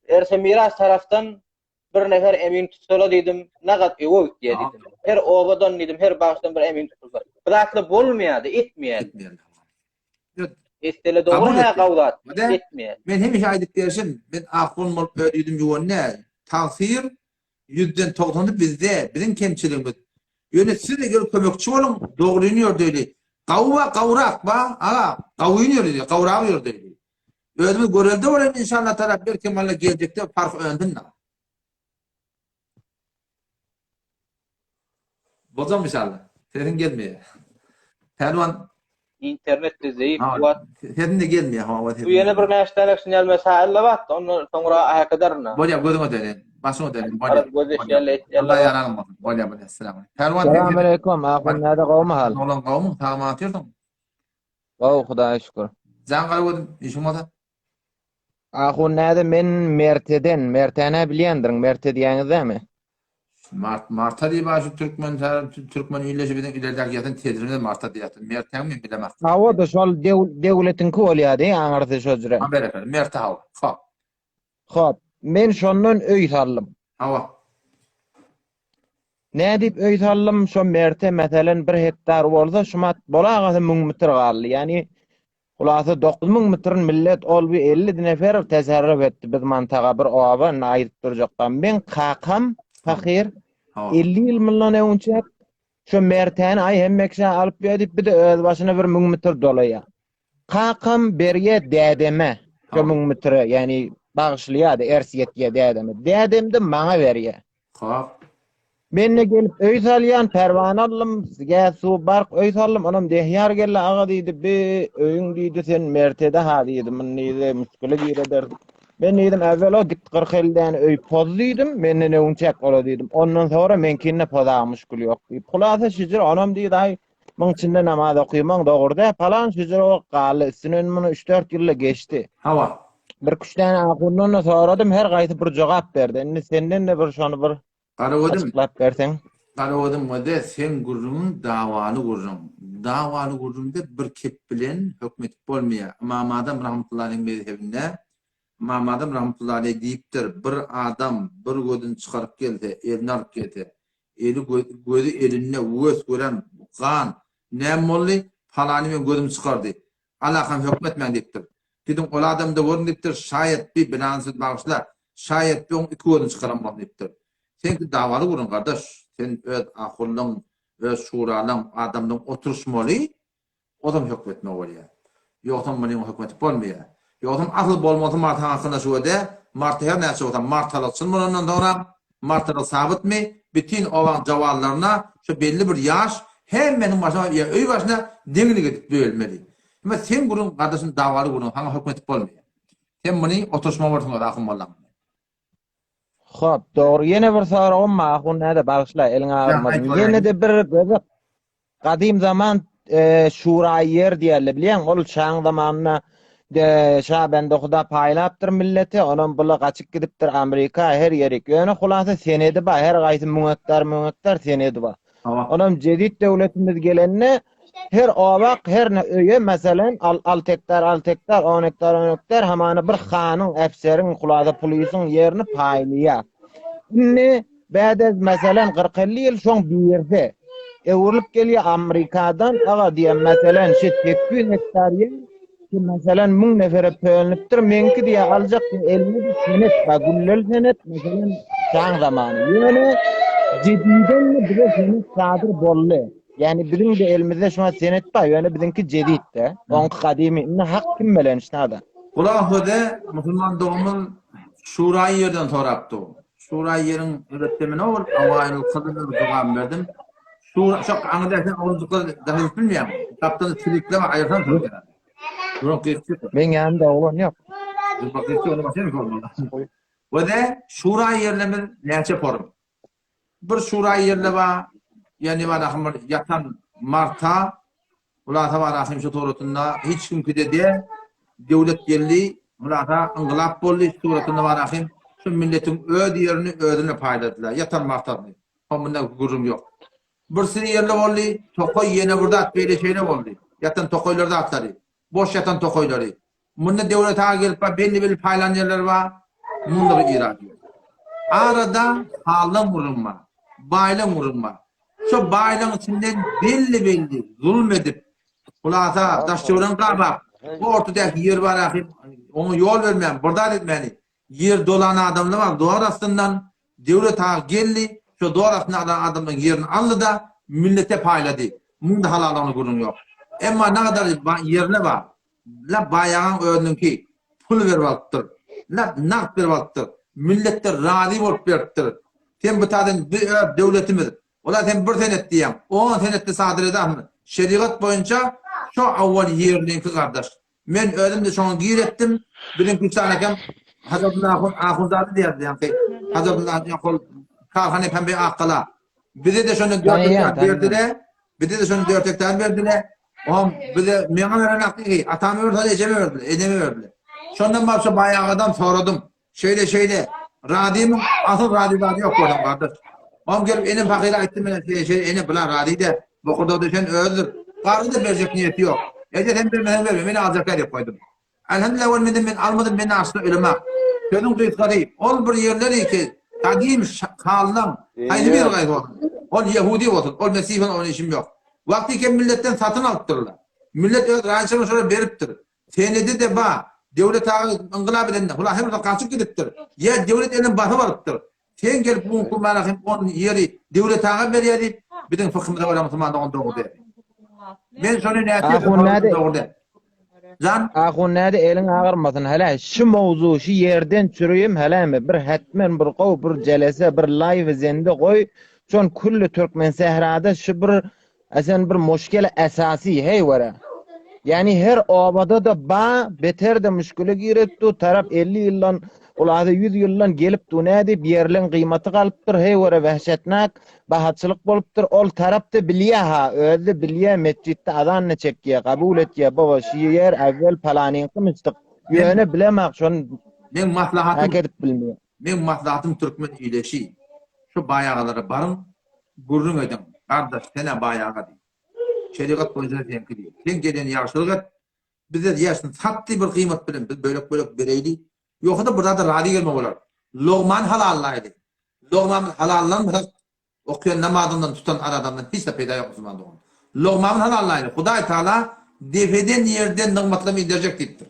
Erse miras taraftan bir nefer emin tutula diýdim. Nagat ewok diýdim. Her obadan diýdim, her başdan bir emin tutulsa. Biratly bolmaýardy, etmeýärdi. Estele dogry ha gawdat. Etmeýär. Men hemişe aýdyp berşim, men ahwal bolup öýdüm ýuwany. Taýsir 100den 90'y bizde, bizim kemçiligimiz. Ýöne siz de gelip kömekçi bolun, dogryny ýördeýli. Gawrak ba, aga, gawyny ýördeýli, gawrak ýördeýli. Özümiz görelde bolan inşallah tarap bir kemalla gelecekde fark öndünna. Bozan inşallah. Senin gelmeye. Pervan İnternette zayıf ha, wat. senin de gelmeye hava. Bu yeni bir näşdenek sinyal mesail bat. Ondan sonra hakadarna. Bolya gözüne dönen. Başına dönen. Arad göze şerle Allah yaranma. Bolya bolya. Selam. Pervan Selamun aleyküm. Akın näde gowma hal? Olan kavmu tamam atıyordun. Gow Hudaýa şükür. Can garagodun işin olsa. Akın näde men Mertene bilýändirin. Merte diýäňizdämi? Marta diye başı Türkmen illeşi bizim ilerideki yatın tedrine Marta diye yatın. Mert'ten mi bilemez. Hawa da şol dewletin ki bolýady, aňyrdy sözüre. Haber efendim. Mert hava. Hop. Hop, men şondan öý sallym. Hava. Nädip öý sallym? Şo Merte meselen 1 hektar bolsa şumat bolagaty 1000 metr galdy. Yani Hulasa 9000 metrin millet ol bir 50 nefer tasarruf etdi biz mantaga bir oba naýyp durjakdan. Ben kakam fakir 50 ýyl milyon öňçe şu Merteni ay hemmekşe alıp berip bir de öz başyna bir 1000 metr dolaya. Kakam berge dädeme şu 1000 metre yani bagşlýady ersiyetge dädeme. Dädemde maňa berýär. Hop. Menne gelip öý salýan perwan aldym, gäs suw bark öý sallym, onam dehyar gelle aga diýdi, "Be öýüň diýdi sen Mertede ha" diýdi, "Men näde müşkile girer." Ben dedim evvela git 40 elden öý poz diýdim, menne ne unçak ola diýdim. Ondan sonra menkinne poza müşkil ýok. Hulasa şejer onam diýdi, "Ay, men içinde namaz okuýman dogurda falan şejer o galy, üstünden muny 3-4 ýylla geçti." Hava. Bir kuşdan akundan soradym, her gaýty bir jogap berdi. Indi senden de bir şonu bir Garagodum. açıklap berseň. Garagodum wada sen gurrun dawaly gurrun. Dawaly gurrunda bir kep bilen hökmet bolmaýar. Imam Adam rahmetullahi mezhebinde Imam Adam rahmetullahi aleyh diýipdir, bir adam bir gözün çykaryp gelse, elini alyp gelse, eli gözü eline wös gören gan näme boldy? Falany men gözüm çykardy. Alakam hökmetmän diýipdir. Dedim ol adamda görün diýipdir, şaýat bir bilansyz bagşla, şaýat bir iki gözün çykaran bol diýipdir. Sen dawaly gurrun kardeş. Sen öz akylyň, öz şuralyň adamdan oturuşmaly, odam hökmetme bolýar. Ýoksa meni hökmet bolmaýar. Ýoksa akıl bolmasa marta hakkında şuwada, marta her näçe bolsa martalyksyn bolandan sonra martalyk sabitmi? Bütün owan jawallaryna şu belli bir ýaş hemmenin başyna öý başyna deňli gedip bölmeli. Ama sen gurrun kardeşin dawaly gurrun haňa hökmet bolmaýar. Sen meni oturuşma bolsaň akym bolan. Hop, doğru. Yine bir soragym makul näde bagşla eliňe almadyň. Yine de bir gadim zaman şura yer diýerler bilýän, ol şaň zamanyna şabende huda paýlapdyr milleti, onuň bula gaçyp gidipdir Amerika her ýerik. Ýöne hulasa senedi ba, her gaýsy müňektar senedi ba. Onuň jedid döwletimiz gelenne her obak, her öýe meselen 6 hektar, 10 hektar hamana bir hanyň, äfseriň, hulasa polisyň ýerini paýlýar. Ne bäde meselen 40-50 ýyl şoň birde ewurlyp gelýär Amerikadan aga diýen meselen şu 700 hektar ýer ki meselen 1000 nefere pöýlenipdir. Menki diýe aljak elini senet ba gullel senet meselen şaň zamany. Ýöne jediden bile senet sadyr bolly. Yani bizim de elimizde şuna senet ba, ýöne bizinki jedid de. Oňky gadymy ine hak kim bilen şnada. Ulahode musulman doğumul şura yerden sorapdy. Şura yerin öğretmeni ol, awayl kılını dogam berdim. Şura şok aňydaşan awuzlukda daha bilmeýär. Kaptan çilikle aýarsan durýar. Durok geçdi. Men ýanymda oglan ýok. Bakýsy onu başa sormaly. Wede şura yerlemi näçe form? Bir şura yerle ba, ýani bana hamar yatan marta ulata var ahim şu torutunda hiç kim kide devlet geldi, ulata inqilab boldy suratında var ahim şu milletin öd yerini ödüne paýladylar. Yatan martany. Homunda gurum ýok. Bir siri yerle boldy, tokoy ýene burda atbeýle şeýle boldy. Yatan tokoýlarda atlary. Boş yatan tokoýlary. Munda devlet ha gelip belli paýlanýarlar bar. Munda bir iradi. Arada halan vurulma, baylan vurulma. Şu baylan içinden belli zulmedip ulata daşçıwran gabap. Bu ortadaki yer var ahim. Onu yol vermem, burdan etmeli. Yer dolan adamlar var. Doğar aslından devlet ha geldi. Şu doğar aslından adamın yerini aldı da millete payladı. Munda halalını gurun yok. Emma ne kadar yerine var. La bayağın öğrendin pul vervaktır. La nakt vervaktır. Milletler razı olup veripdir. Sen bu tadan devletimiz Ola sen bir senet diýen, 10 senetde sadyr edäm. Şeriat boýunça şu awwal ýerlinki gardaş. Men özüm de şoňa gir etdim. Bilen küçänekem Hazratullah Ahunzady diýerdi ýa-ni. Hazratullah ýa-kol karhane pembe akala. Bize de şonu 4 hektar berdiler. Bize de şonu 4 hektar berdiler. Bize meňe veren akdy, atamy ördüler, ejeme ördüler, edeme ördüler. Şondan başga baýağı adam soradım. Şeýle radiyim, asıl radi yok gördüm kardeş. Gelip enim fakire aýtdym men ene bular radide. Bu kurda düşen özdür. Qarı da berjek niyeti yok. Ejer hem bermeden berme, meni aljaklar ýap koydum. Elhamdülillah welmedim men almadım, meni aslında ölüme. Sözüm duýdukary, ol bir yerleri ki kadim haldan aýdy bir gaýdy bolsun. Ol Yahudi bolsun, ol Mesih'in onun işim yok. Vakti milletten satın alıptırlar. Millet öz raýçyny şöyle beripdir. Senedi de ba, devlet ağı inqilab edende, ular hem de kaçıp gidipdir. Ya devlet elin başı varıptır. Sen gelip bu hukumanakın onun yeri devlet ağı berýär, bizim fıkhımıza ola Müslüman doğru der. Ben şonu näçe Can Ahun näde elin ağırmasın hele şu mowzu şu yerden çürüyüm hele mi bir hetmen bir gow bir jelese bir live zende goy şon kullu Türkmen sehrada şu bir asan bir muşkile esasi hey wara. Yani her obada da ba beter de müşküle giretdi taraf 50 ýyldan ulada 100 ýyldan gelip dünýäde bir ýerleň gymmaty galypdyr hey wara wehşetnak bahatçylyk bolupdyr ol tarapda bilýär ha özü bilýär mesjitde azan ne çekýär kabul etýär baba şu ýer awvel palanyň kymyşdyk ýöne bilemek şon men maslahatym hakert bilmeýär. Men maslahatym Türkmen iýleşi. Şu baýagalara barın, gurrun edin. Kardeş, sene baýaga diýip. Şeriat boýunça diýen ki, sen gelen ýagşylyk et. Bize ýaşyn satdy bir kıymet bilen biz bölek bereyli. Ýokda burada da radi gelme bolar. Logman halallaydy. Logman halallanmasak okuyan namazından tutan aradan hiç de peýda ýok Müslüman doğum. Logman halallaydy. Hudaý Taala defeden ýerden nigmatlamy ederjek diýipdir.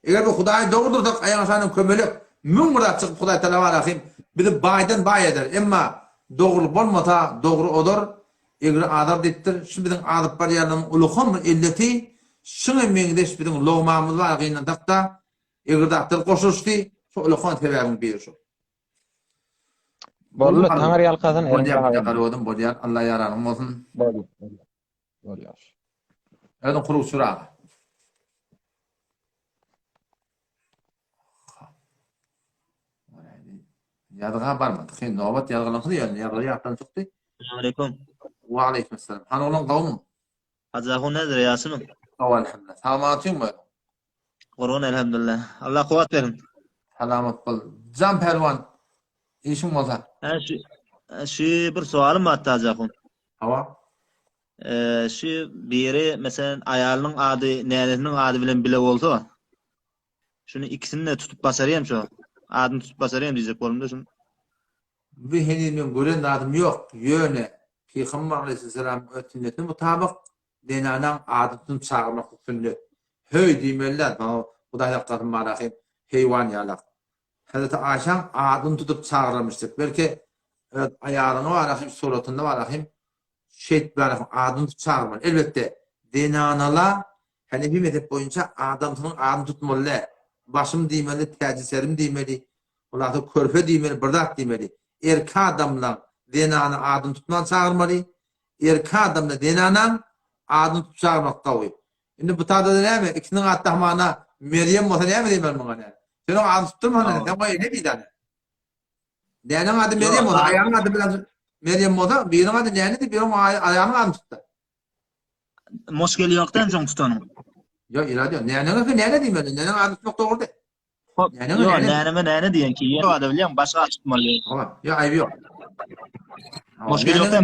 Eger bu Hudaý dogurdursak aýaň şanyň kömelek mün murat çykyp Hudaý Taala barahim bizi baýdan baý eder. Emma dogry bolmasa dogry odor egri adab diýipdir. Şu biziň adyp bar ýerden ulugam illeti şunu meňdeş biziň logmamyz bar gyndan takda egri daktyr goşuşdy. Şu ulugam sebäbini berýär. Bollu taňar ýalkasyn bolýar Allah ýararym bolsun. Bolýar. Ödün kurup surağı. Yadığa barmadık. Şimdi nobat yadığalansın yani. Yadığa yaptan çıktı. Aleyküm. Ve aleykümselam. Hani olan kavmun? Hacı Ahun nedir Yasin'im? Elhamdülillah. Salamatın mı? Korun elhamdülillah. Allah kuvvet verin. Selamat bol. Can Pervan. İşim olsa. Şu bir sualım var Hacı Ahun. Hava? Şu biri mesela ayarının adı, neyletinin adı bilen bile oldu. Şunu ikisini de tutup basarayım şu. Adını tutup basarayım diyecek olumda şunu. Bir henüz gören adım yok. Yöne. Peygamber Aleyhisselam sünnetine mutabık denanan adını çağırmak sünnet. Höy diýmeler. Bu da hakikaten marahim. Heyvan yalak. Hazreti Ayşe adını tutup çağırmıştık. Belki ayarını varahim suratında varahim. Şehit barahim adını çağırman. Elbette denanala Hanefi mezhep boyunca adamsının adını tutmalı. Başım diýmeli, täciserim diýmeli. Ulada körfe diýmeli, birdak diýmeli. Erki adamla denany adını tutman çağırmaly. Erki adamla denany adını tutup çağırmak gawy. Indi bu taýda näme? İkisiniň atdahmana Meryem bolsa näme diýmeli muňa? Sen o adını tutturman, sen o ne diýdin? Denaň ady Meryem bolsa, aýanyň ady bilen Meryem bolsa, biriň ady näme diýip, biriň aýanyň adyny tutdy. Moşkeli ýokdan soň tutanyň. Yo, irade. Näne diýmeli? Näne adyny tutmak dogry. Yo, näne diýen ki, ýa ady bilen başga tutmaly. Yo, aýby ýok. Moşkeli ýokdan.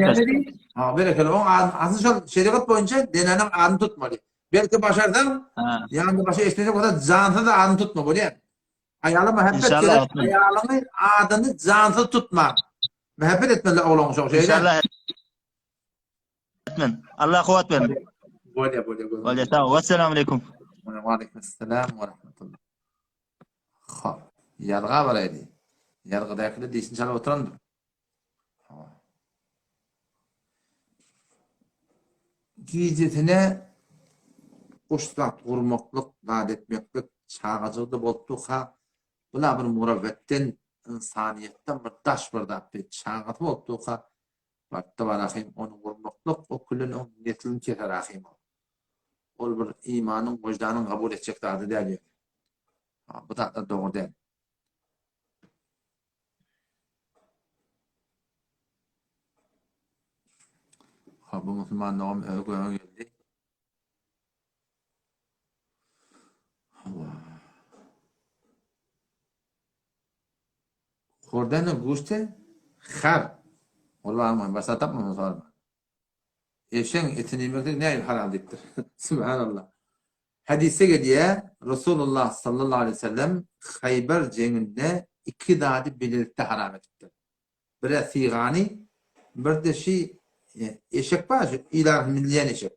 Ha, berekeli. O aslında şeriat boyunca denanyň adyny tutmaly. Belki başardan, ýa-ni başa esnejek bolsa, janyny da adyny tutma bolýar. Aýaly mehabbet gerek, aýalyny adyny janyny tutma. Mehabbet etmeli oglaň şo şeýle. İnşallah etmen. Allah kuvvet verin. Bolýar. Tamam. Assalamu aleykum. Wa aleykümselam we rahmetullah. Ha, ýarga baraydy. Ýargadaky diýsin çalap oturandyr. Gijetine uçtak gurmaklyk, adetmeklik çağajyda bolupdy ha. Bular bir murabbetden insaniýetden bir daş bir dapy çağaty bolupdy ha. Batta barahim onu vurmaklıq o kullun o netlin keter ahim. Ol bir imanın, vicdanın kabul edecek tadı değil. Bu da doğru değil. Bu Müslümanlığım övgüye geldi. خوردن گوشت خر والله بس atapmamız var mı? Eşeğin etini yemekte ne haram değildir. Subhanallah. Hadise geliyor Resulullah sallallahu aleyhi ve sellem Hayber cenginde iki dadi belirtti haram ettiler. Bir sigani bir de eşek var ilah milyen eşek.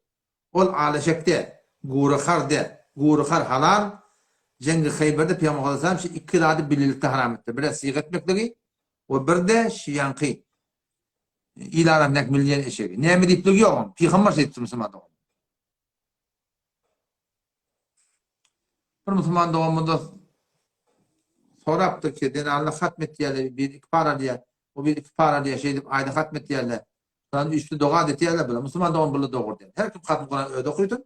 Ol alışıkta guru khar halal cengi Hayber'de Peygamber Aleyhisselam iki dadi belirtti haram etti. Bir sigat etmekleri ve bir de yankı ilah milyen eşek. Ne mi deyip yok? Peygamber sayısı Müslümanlar. Bir Müslüman doğumunda soraptı ki dene Allah hatmet diye bir iki para diye o bir iki para diye şey deyip ayda hatmet diye lan üstü doğa dedi diye böyle Müslüman doğum burada doğur diye. Her kim hatmet Kur'an öyle okuydu.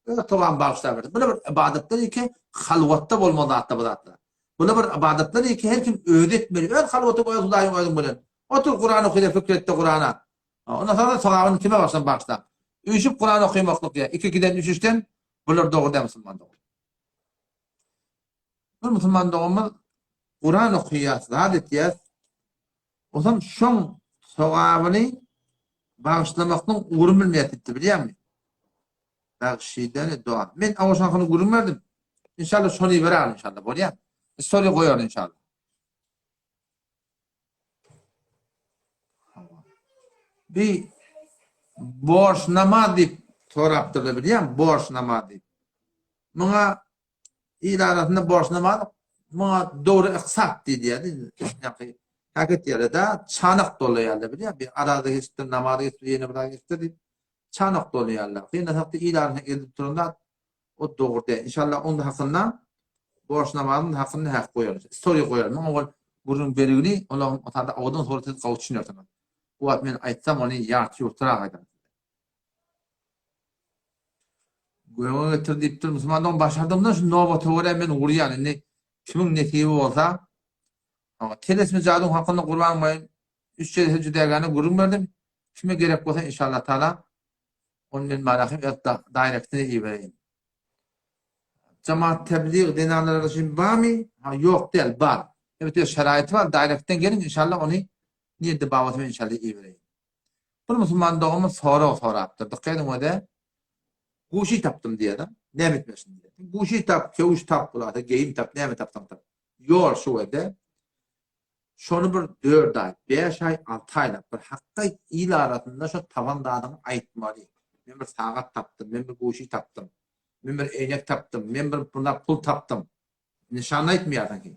Öyle tamam bağışlar verdi. Böyle bir ibadetler ki halvatta olmalı hatta bu hatta. Böyle bir ibadetler ki her kim öğretmeli. Öyle halvatta koyuyorsun daim öyle böyle. Otur Kur'an okuyla fikretti Kur'an'a. Ondan sonra sahabının kime baştan bağışlar. Üçüp Kur'an okuymaklık diye. İki giden üçten bunlar doğru diye Müslüman doğum. Bir Müslüman doğumu Kur'an okuyas, adet yaz. O zaman şun savabını bağışlamaktan uğrum bilmeyet etti biliyor musun? Bağışıydan dua. Ben avuşanını uğrum verdim. İnşallah soruyu verir inşallah. Böyle ya. Soruyu koyar inşallah. Bir borç namaz deyip soraptırdı biliyor musun? Borç namaz deyip. Buna ilarasında borç namaz buna doğru iksat diye. Hakikat yerinde çanak dolu yerler biliyor bir arada geçti namazı geçti yeni bir geçti çanak dolu yerler. Yine hatta ilarına gelip durumda o doğru değil. İnşallah onun hakkında borç namazının hakkında hak koyarız. Soru koyarız. Ama o bunun belirli olan otanda odan sonra siz kavuşuyor tamam. Bu atmen aytsam onu yartıyor tarağa. Göğe getirdiğip dur Müslümandan başardığımda şu nova teori ben uğrayan ne kimin netibi olsa ama telesmi cadun hakkında kurban mayın. Üç şeyde cüdegane gurur verdim. Kime gerek olsa inşallah Teala onun malahim dairektine iyi vereyim. Cemaat tebliğ denanlar için var mı? Yok değil, var. Evet şerait var. Dairekten gelin inşallah onu niyette bağlatma inşallah iyi vereyim. Bir Müslüman doğumu sonra yaptı. Dıkkaydım o da guşi taptım diye de ne bitmesin diye. Guşi tap, kevuş tap buladı, geyim tap, ne mi taptım tap. Yol şu evde şonu bir 4 ay, 5 ay, 6 ayda bir hakka il arasında şu tavan dağdan aytmalı. Ben bir saat taptım, ben bir guşi taptım, ben bir eynek taptım, ben bir buna pul taptım. Nişanlı etmiyordan ki.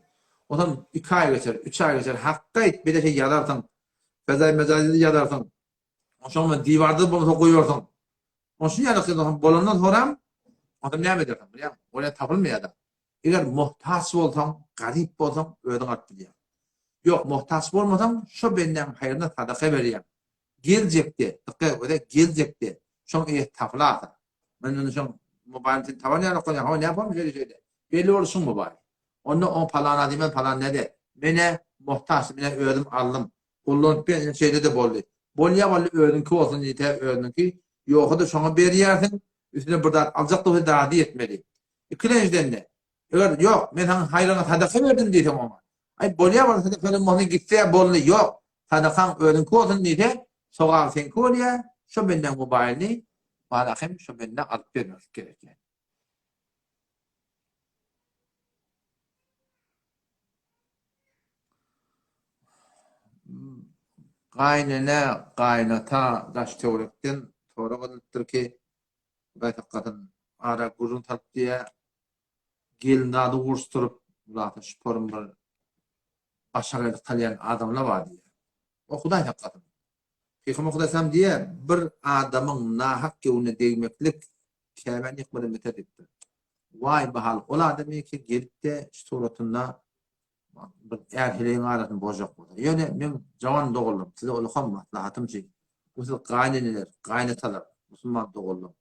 O zaman 2 ay geçer, 3 ay geçer, hakka et bir de şey yadarsan, fezai mezalini yadarsan, o zaman divarda bunu koyuyorsan, o şey yadarsan, bolondan sonra o zaman ne edersin biliyor musun? Oraya tapılmıyor da. Eğer muhtaç olsan, garip olsan, öğden at biliyor. Yok muhtaç olmadan şu benden hayrına sadaka vereyim. Gelecekti. Öyle gelecekti. Şu taflata. Ben onu şu mobilin tavanına koyacağım. Ama ne yapalım şöyle. Belli olsun mobil. Onu o falan adime falan ne de. Bana muhtaç, bana öğrendim aldım. Kullanıp bir şeyde de boldu. Bolya bollu öğrendim ki olsun diye öğrendim ki. Yok da şuna bir yersin. Üstüne burada alacak da daha diye etmeli. İkinciden ne? Eğer yok ben hayrına sadaka verdim diye tamam. Ay bolya var sadaka onu gitse bollu yok. Sadakan öğren koysun diye soğan sen koyuyor. Şu benden mobilini bana hem şu benden alıp vermek gerekiyor. Kaynana kaynata daş teorekten sonra kalıptır ki gaytakatın ara gurun tap diye gelin adı vursturup zaten sporun bir aşağıda kalyan adamlar var diye. O Huday hakikaten. Peygamber Hudaysam diye bir adamın nahak yoluna değmeklik kemen yıkmadan beter etti. Vay bahal. O adamı ki gelip de suratında bir erhileyin arasını bozak oldu. Yani ben cavan doğuldum. Size olukan maslahatım çek. Usul qayneneler, qaynatalar, Müslüman doğulum.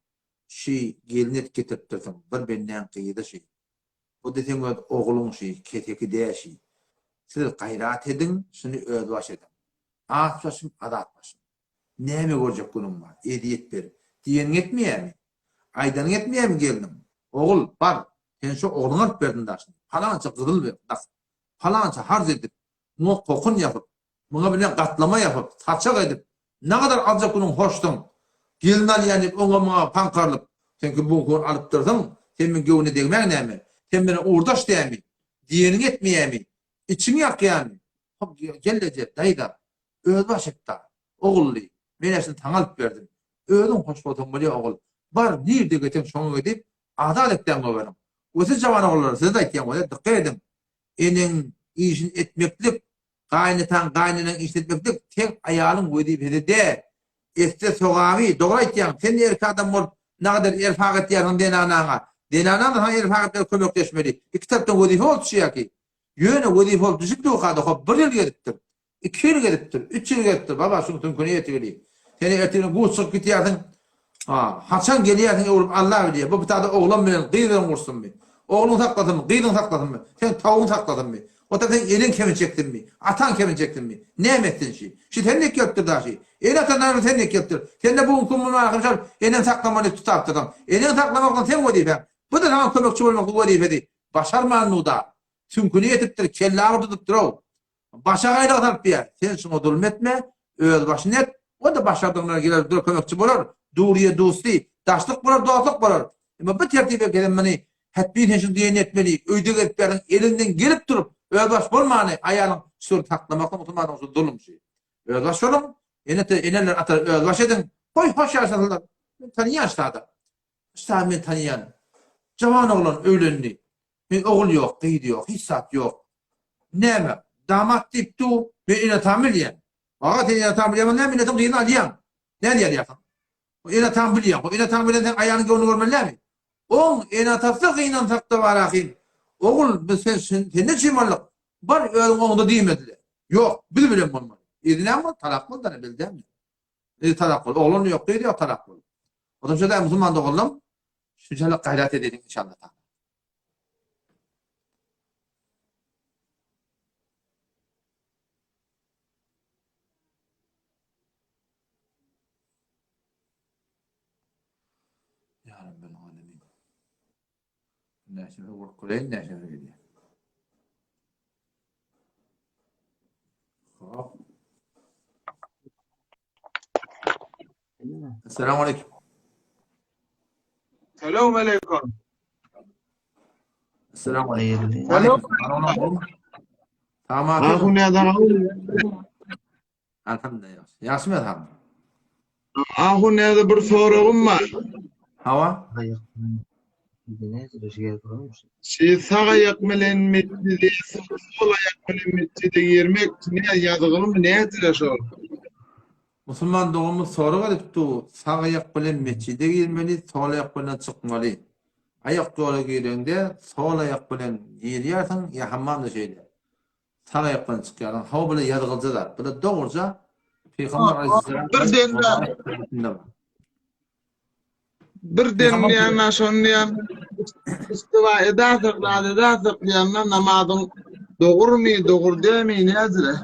Gelinet getirttirsin, bir benden kıyıda Bu desem oğlun keteki diye Siz gayrat edin, şunu ödbaş edin. Ağaçlaşın, adatlaşın. Neyme görecek günüm var? Ediyet verin. Diyen etmeye mi? Aydan etmeye mi geldim? Oğul var. Sen şu oğlunu alıp verdin daşın. Falanca kızıl ver. Falanca harz edip, bunu kokun yapıp, buna bile katlama yapıp, saçak edip, ne kadar alacak bunun hoştun. Gelin al yani ona pankarlıp, sen ki bu konu alıp durdun, sen mi gövne değmek ne mi? Sen beni uğurdaş diye mi? Diyenin etmeye mi? İçini yak yani. Gelecek dayıda, ödbaş etti. Oğullu, ben eşini tanıp verdim. Ödün hoş foton böyle oğul. Var nerede geçen şonu edip, adaletten kovarım. Ötü cavan oğulları size de etken koyar, dikkat edin. Enin işin etmeklik, kaynının işin etmeklik, tek ayağının koyduğu bir de, etse soğavi, doğru etken, sen de erkek adam ol, ne kadar erfak etken denanana. Denanana da erfaketler kömekleşmeli. Kitaptan koyduğu oldu şey ki. Yöne koyduğu oldu, düşüklü o kadar, bir yıl geliptir. 2 yıl geliptir, 3 yıl geliptir. Baba şunu tümkünü yetkili. Seni erteğine kutsuk gitiyordun. Haçan geliyordun oğlum Allah biliyor. Bu bir tane oğlan benim kıyıdan kursun mu? Oğlunu sakladın mı? Kıyıdan sakladın mı? Sen tavuğunu sakladın mı? O da sen elin kemin çektin mi? Atan kemin çektin mi? Ne emettin şey? Sen ne yaptır daha şey? El atanlarını sen ne yaptır? Sen de bu hukumun arkadaşlar elin saklamanı tutaptırdın. Elin saklamakla sen vadife. Bu da tamam kömekçi olmak bu vadife değil. Başarmanı da. Tümkünü yetiptir. Kellağı tutup o. Başa gayda atarıp bir yer. Sen şunu zulmetme. Öz başın et. O da başardığına gelir. Dur kömekçi olur. Duriye dosti. Daşlık bulur, doğatlık bulur. Ama bu tertibe gelen beni hep bir heşin diyen etmeli. Öydük etmenin elinden gelip durup özbaş bulmanı ayağının sürü taklamakla mutlaka olsun dolum şey. Özbaş olun. Eneler atar özbaş edin. Hoş yaşadılar. Ben tanıyan şahada. İşte ben tanıyan. Cavan oğlan öğlendi. Ben oğul yok, kıydı yok, hissat yok. Ne mi? Damat deyip du. Ben ina tamir yiyen. Ağa ten ina tamir yiyen. Ne milletin kıyını aliyan. Ne diye yakın? Ina tamir yiyen. Ina tamir yiyen ayağını gönlü görmeliler mi? On ina tafta kıyınan takta var akin. Oğul sen ne çimarlık? Var öğün onda değmediler. Yok. Bil bilem olmalı. İdine mi? Talak mı? Da ne bildi mi? Talak ol. Oğlun yok dedi ya talak ol. O da şöyle Müslüman da oğlum. Şuncalık gayret edelim inşallah. Ya Rabbil alemin. Neşefe vurkulayın neşefe gidiyor. Esselamu aleyküm. Selamun aleyküm. Esselamu aleyküm. Selam. Tamam. Ahun ne adam? Elhamdülillah. Yaşım elhamdülillah. Ahun ne de bir sorum var. Hava? Sağa yakmelen metcidi, sola yakmelen metcidi girmek ne yazılır mı? Ne edilir? Müslüman doğumu soru ediptu. Sağ ayak bilen meçide girmeli, sol ayak bilen çıkmalı. Ayak yola girende sol ayak bilen giriyorsan ya hammamda şeyde. Sağ ayak bilen çıkıyorsan hava bile yargılcılar. Bile doğruca Peygamber Aleyhisselam bir denleyen şonlayan istiva edersek yanına namazın doğru mu doğru değil mi ne edilir?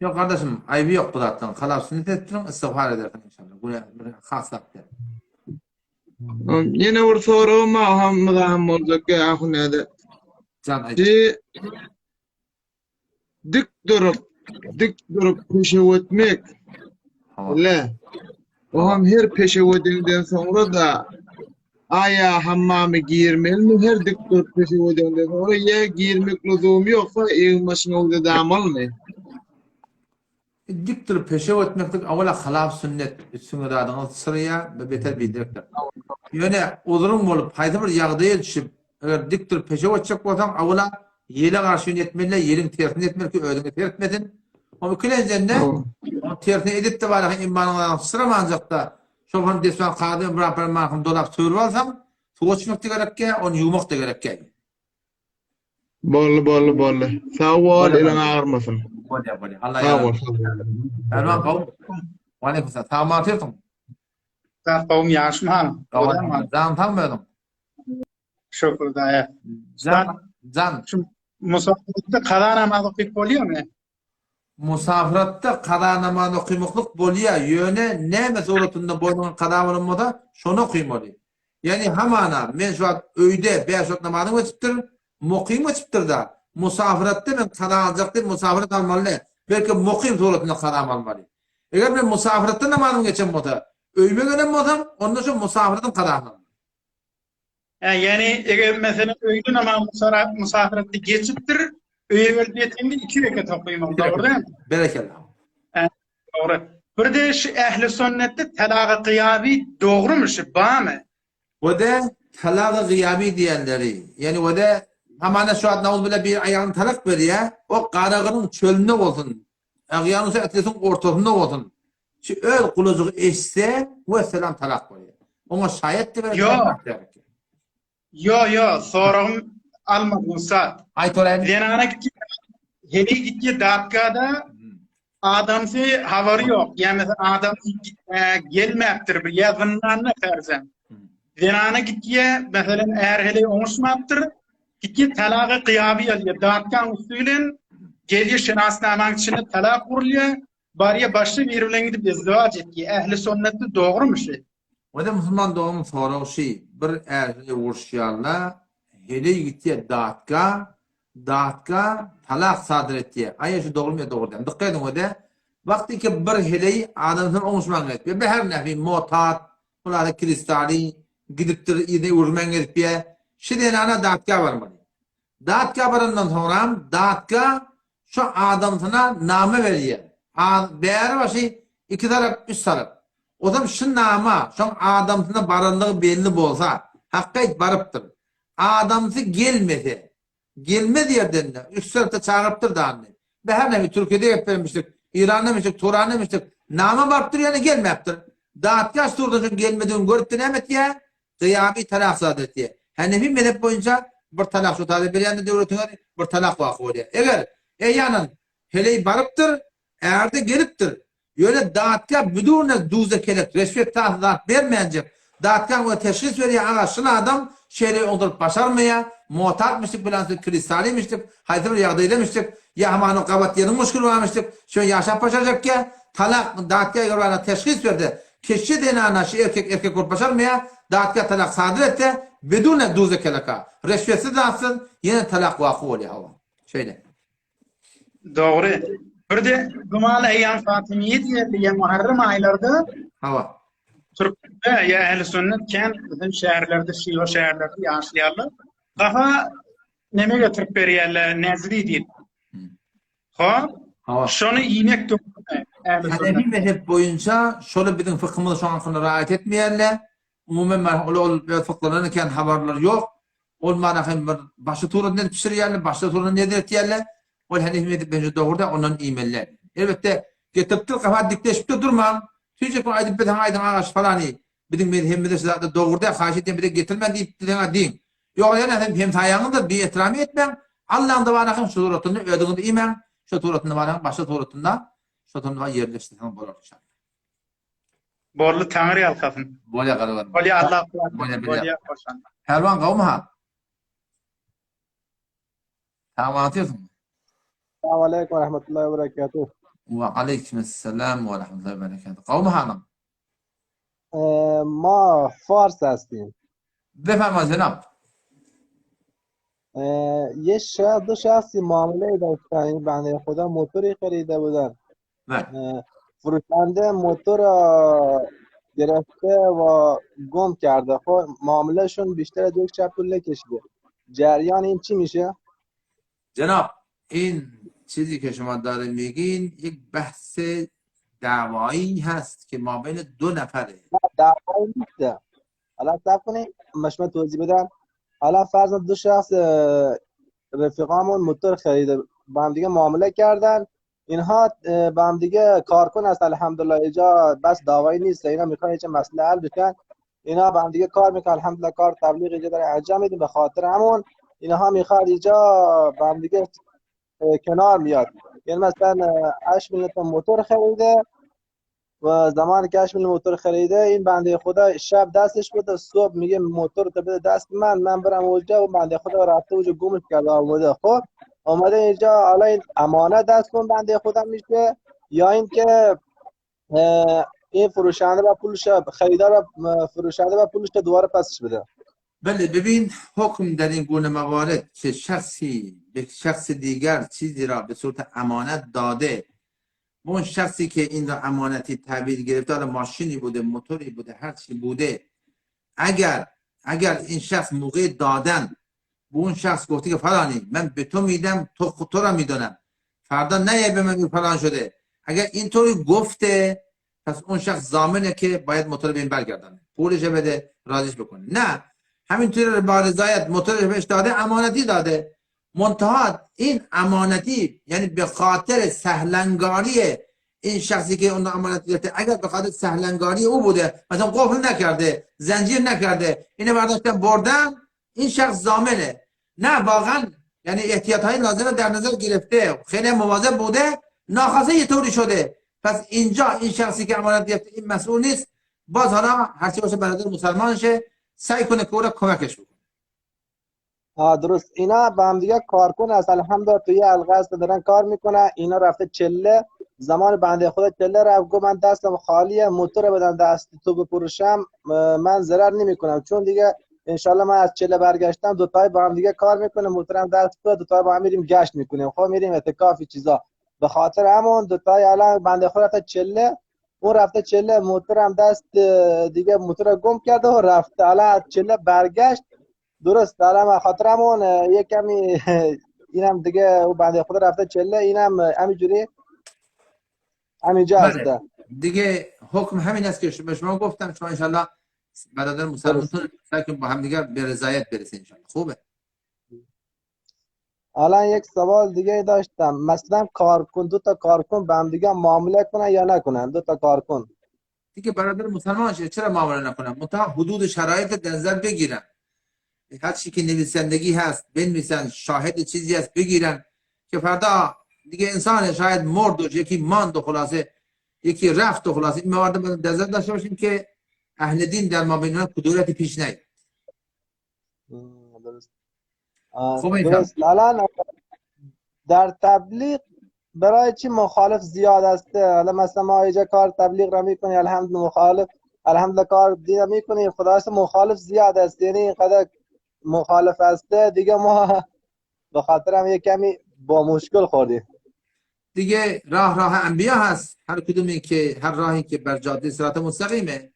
Yok kardeşim, ayıbı yok bu zaten. Kalaf sünnet ettirin, istiğfar edersin inşallah. Bu ne? Haslat der. Yine bir sorum var. Hem olacak ki ahun ne de. Dik durup peşe etmek. Le. O hem her peşe ettiğinden sonra da aya hammamı giyirmeli mi? Her dik durup peşe ettiğinden sonra ya giyirmek lüzumu yoksa evin başına oldu da amal mı? Dik durup peşe etmeklik avvala halaf sünnet üstüne adına sıraya ve beter bildirekler. Yani uzun olup haydi bir yağdaya düşüp eğer dik durup peşe etecek olsan avvala yele karşı yönetmeliler, yerin tersini etmeli ki ödünü tersmedin. Ama külenzende o tersini edip de var imanına sıramayacak da şofan desman kadim bırakır marhum dolap sığırı alsam su açmak da gerek ki onu yumak da gerek ki. Bolly. Sağ ol, elin ağırmasın. Bolya. Allah Sağ ol. Erman kavum. Aleyküm selam. Tamam atıyorsun. Kavum yaşmam. Kavum. Can tanmıyordum. Şükür da. Can. Musafirlikte kaza namazı okuyup oluyor mu? Musafiratta qada namazı okuymoqlik bolya. Yöne ne mesuliyetinde boynuna qada bulunmada şonu okuymalı. Yani hamana men şu an öyde 5 vakit namazını geçiptir, muqim geçiptir da. Musafiratta men qada alacaktır, musafirat almalı. Belki muqim suretinde qada almalı. Eğer ben musafiratta namazını geçen moda, öyme gelen moda, ondan sonra musafiratın qada almalı. Yani eğer mesela öğle namazı musafirette geçiptir, öğle vardiyetinde 2 rekat okuymalı. Doğru değil mi? Berekallah. Doğru. Bir de şu ehl-i sünnette talaq-ı gıyabi doğru mu şu? Bağ mı? O da talaq-ı gıyabi diyenleri. Yani o da hamana şu an navuz bile bir ayağını talak veriyor. O qarağının çölünde olsun. Ayağını etlesin ortasında olsun. Şu öl kulucuğu eşse ve selam talak veriyor. Ona şayet de verir. Yo. Sorum almadın saat. Aytolayın. Zenana gitti. Heli gitti dakikada adamsı havarı yok. Yani mesela adamsı gelmektir bir yazınlarına terzen. Zenana gitti mesela eğer heli oluşmaktır. Gitti talaq-ı gıyabi alıyor. Dakikan usulün geliyor şenasnamanın içinde talaq vuruluyor. Bariye başlı bir evlen gidip izdivac etti. Ehl-i sünnette doğru mu şey? O da Müslüman doğumun soruğu şey. Bir erhli vuruşyarla heli gitti datka talaq sadır etti. Ayya şu doğru mu ya doğru değil. Dikkat edin o da. Vakti ki bir heli adamın oluşman etti. Bir her nefi motat, bunlarda kristali, gidiptir yine urmen edip şimdi ana datka var mı? Datka varından sonra datka şu adamına name veriyor. Değeri başı 2 taraf 3 taraf. O zaman şu nama, şu adamına barınlığı belli bolsa, hakkayet barıptır. Adamsı gelmedi. Gelmedi yerden de, 3 tarafta çağırıptır da anne. Ve her nevi Türkiye'de hep vermiştik, İran'da demiştik, Turan'da demiştik. Nama barıptır yani gelmeyaptır. Dağıtkaç turduğun gelmediğin görüp denemet ya, gıyabi talak sadet diye. Hanefi mezhep boyunca bir talak şu tabi bir yanında devletin bir talak vakı oluyor. Eğer yanın hele barıptır, eğer de geliptir. Öyle dağıtka büdûne dûze kelek, reşvet tahzat vermeyecek. Dağıtkan o teşhis veriyor, ağa şuna adam şeyleri olduğup başarmaya, muhtatmıştık, bilansı kristaliymiştik, hayatımı yağdıylamıştık, yahmanın kavat yerin muşkul varmıştık, şöyle yaşap başaracak ya, talak dağıtka yorana teşhis verdi. Kişi denana şey erkek olup başarmaya, dağıtka talak sadır etti, büdûne dûze keleka. Reşvetsiz dağıtsın, yine talak vakı oluyor hava. Şöyle. Doğru. Bir de Cumal Eyyam Fatimiye diye Muharrem aylarda Hava. Türk'te ya ehl-i sünnetken bizim şehirlerde, Şii şehirlerde yaşayanlar kafa neme götürüp veriyorlar, nezri değil. Şunu iğnek doktor. Hanefi mezhep boyunca şöyle bizim fıkhımızda şu an hakkında riayet etmeyenler, umumen ol fıkhlarınken haberler yok. Olmayan hem başı turundan pişiriyorlar, başı turundan nedir ettiyorlar. O Hanefi mezhep bence doğru da ondan imeller. Elbette getirip kafa dikleşip de durmam. Çünkü bu aydı bir aydın ağaç falan iyi. Bizim mezhebimizde zaten doğru da karşıdan bir de getirmen deyip din. Yok yani hem sayağında bir etrami etmem. Allah'ın da var akım suretinde ödüğünde iman. Şu suretinde var başka suretinde var yerleştirsen bolar inşallah. Borlu Tanrı yalkasın. Bolya kadar. Bolya Allah. Bolya. Hervan kavmi ha. Tamam anlatıyorsun. Selamun Aleyküm ve Rahmetullahi ve Berekatuhu. Ve Aleykümselam ve Rahmetullahi ve Berekatuhu. Kavmi hanım. ما فارس هستیم. بفرمایید جناب. یه دو شخصی معامله داشتن. این بنده خدا موتوری خریده بودن. فروشنده موتور گرفته و گم کرده. خب معاملهشون بیشتر از 1 شب طول کشیده. جریان این چی میشه؟ جناب این چیزی که شما داره میگین یک بحث دعوایی هست که ما بین 2 نفره. دعوایی نیست. حالا صبر کنید من توضیح بدم. حالا فرض 2 شخص رفیقامون موتور خریده با هم دیگه معامله کردن. اینها با هم دیگه کارکن هست الحمدلله اینجا بس دعوایی نیست. اینا میخوان چه مسئله حل بشن. اینا با هم دیگه کار میکنن الحمدلله کار تبلیغ اینجا داره انجام میدیم به خاطر همون اینها میخواد اینجا با هم دیگه کنار میاد. یعنی مثلا 8 میلیون تا موتور خریده و زمانی که 8 میلیون موتور خریده این بنده خدا شب دستش بود، صبح میگه موتور تو بده دست من برم اونجا و بنده خدا رفته اونجا گمش کرده آمده. خب آمده اینجا حالا این امانت دست کن بنده خدا میشه یا اینکه این فروشنده و پولش خریدار فروشنده و پولش دوباره پسش بده. بله ببین حکم در این گونه موارد که شخصی به شخص دیگر چیزی را به صورت امانت داده، اون شخصی که این را امانتی تحویل گرفته، حالا ماشینی بوده، موتوری بوده، هر چی بوده، اگر این شخص موقع دادن به اون شخص گفته که فلانی من به تو میدم، تو را میدونم، فردا نه به من فلان شده، اگر اینطوری گفته پس اون شخص ضامنه که باید موتور به این برگردانه، پولش بده، راضیش بکنه. نه همینطوری با رضایت موتورش بهش داده، امانتی داده، منتها این امانتی یعنی به خاطر سهلنگاری این شخصی که اون امانت گرفته، اگر به خاطر سهلنگاری او بوده، مثلا قفل نکرده، زنجیر نکرده، اینو برداشتن بردن، این شخص ضامنه. نه واقعا یعنی احتیاط های لازم در نظر گرفته، خیلی مواظب بوده، ناخواسته یه طوری شده، پس اینجا این شخصی که امانت گرفته این مسئول نیست. باز حالا هر چی باشه برادر مسلمان شه، سعی کنه که او را کمکش بکنه. درست. اینا با هم دیگه کارکن هست، الحمدلله توی الغاز دارن کار میکنه. اینا رفته چله، زمان بنده خدا چله رفت گفت من دستم خالیه، موتور بدن دست تو بپروشم من ضرر نمیکنم، چون دیگه انشالله من از چله برگشتم دوتای با هم دیگه کار میکنه، موتورم دست تو دوتای با هم میریم گشت میکنیم، خب میریم اعتکافی چیزا. به خاطر همون دوتای الان بنده خدا رفته چله، اون رفته چله، موتورم دست دیگه موتور گم کرده و رفته الان چله برگشت. درست. الان خاطر همون یه کمی اینم دیگه او بنده خدا رفته چله، اینم همینجوری همینجا هسته دیگه. حکم همین است که به شما گفتم، شما انشالله برادر مسلمانتون سعی کنید با هم دیگر به رضایت برسید انشالله. خوبه. الان یک سوال دیگه داشتم، مثلا کارکن، دو تا کارکن با هم دیگه معامله کنن یا نکنن؟ دو تا کارکن دیگه برادر مسلمان شه، چرا معامله نکنن؟ منتها حدود شرایط در نظر بگیرن، هر چی که نویسندگی هست بنویسن، شاهد چیزی هست بگیرن که فردا دیگه انسان شاید مرد و یکی ماند و خلاصه یکی رفت و خلاصه این موارد در نظر داشته باشیم که اهل دین در ما بیننا کدورتی پیش نیاد. درست. خب درست. الان در تبلیغ برای چی مخالف زیاد است؟ حالا مثلا ما اینجا کار تبلیغ را میکنیم، الحمدلله مخالف، الحمدلله کار دیگه میکنیم، خدا مخالف زیاد است، یعنی اینقدر مخالف است دیگه ما به خاطر هم یک کمی با مشکل خوردیم. دیگه راه انبیا هست، هر کدومی که هر راهی که بر جاده صراط مستقیمه،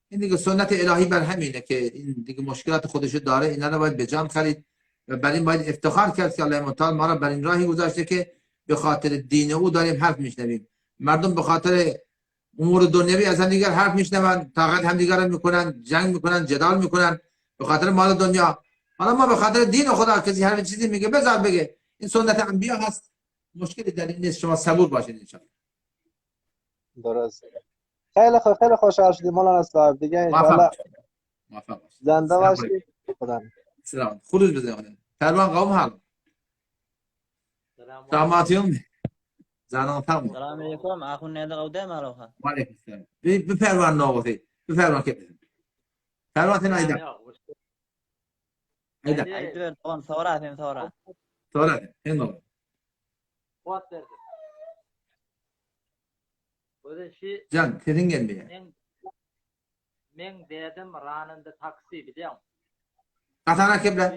این دیگه سنت الهی بر همینه که این دیگه مشکلات خودشو داره، اینا رو باید به جان خرید و بر این باید افتخار کرد که الله متعال ما را بر این راهی گذاشته که به خاطر دین او داریم حرف میشنویم. مردم به خاطر امور دنیوی از هم دیگر حرف میشنون، طاقت هم دیگر میکنن، جنگ میکنن، جدال میکنن به خاطر مال دنیا. حالا ما به خاطر دین خدا کسی هر چیزی میگه بذار بگه، این سنت انبیا هست، مشکلی در این نیست، شما صبور باشید انشاءالله. درست. خیلی خوشحال شدیم مولانا صاحب، دیگه انشاءالله زنده باشید. خدا سلام. خروج بزنید. تربان قوم حال. سلام علیکم. زنان تام. سلام علیکم. اخون نده قوده مروخه. و علیکم السلام. بفرمان نوبتی. بفرمان که. فرمان ایدا. ایدا. ایدا طبعا ثورة ثورة. ثورة. هنو. Can, senin gelmeye. Men dedim ranında taksi biliyorum. Katana kebla.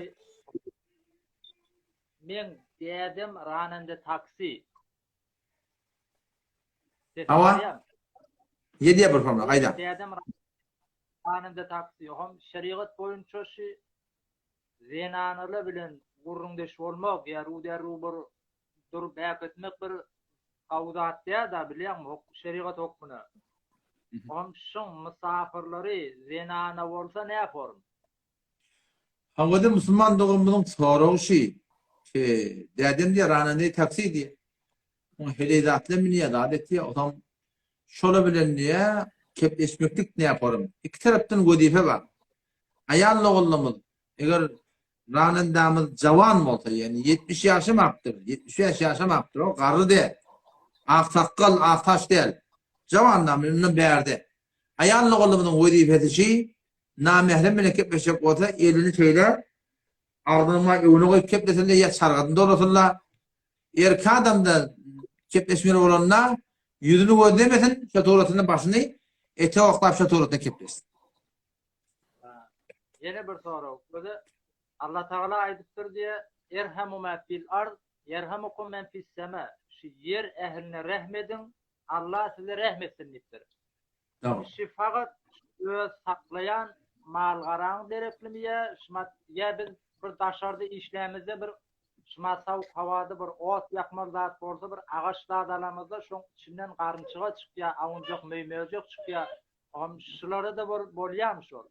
Men dedim ranında taksi. Hava? Yediye bir formla, ayda. Dedim ranında taksi. Yokum şeriat boyunca şu zinanılı bilen gurrundeş olmak, yaru deru bir durup etmek bir kavdat ya da biliyorum şeriat hukmunu. Şun misafirleri zinana olsa ne yaparım? Havada Müslüman doğumunun sarhoşi ki dedim diye ranende taksi diye. O helizatlı mı niye adet diye adam şöyle bilen diye kepleşmeklik ne yaparım? İki taraftan vadife var. Ayağınla oğlumuz eğer ranındamız cavan bolsa, yani 70 yaşamaptır, 75 yaşamaptır, o qarı değil. Aqsaqqal, aqtaş değil. Cavandan memnun berdi. Ayallı olumunun vazifesi şey, namehrem bilen kepleşip olsa elini söyler, ardına evine koyup keplesinler ya sargadın dolasınlar. Erki adamda kepleşmeli olanlar yüzünü gözlemesin, şatoratının başını ete oqlap şatoratına keplesin. Yine bir soru. Bu Allah Teala aydıptır diye erhamu ma fil ard yerhamukum men fis sema. Şu yer ehline rahmedin, Allah size rahmetsin diptir. Tamam. Şu fakat öz saklayan malgaran dereklimiye şmat ya biz bir daşarda işlemizde bir şma savuk havada bir ot yakmaz zat bolsa bir ağaç dağdalamızda şoň içinden garınçıga çıkýar, awyncak meýmejek çıkýar. Şulara da bolýarmy şol.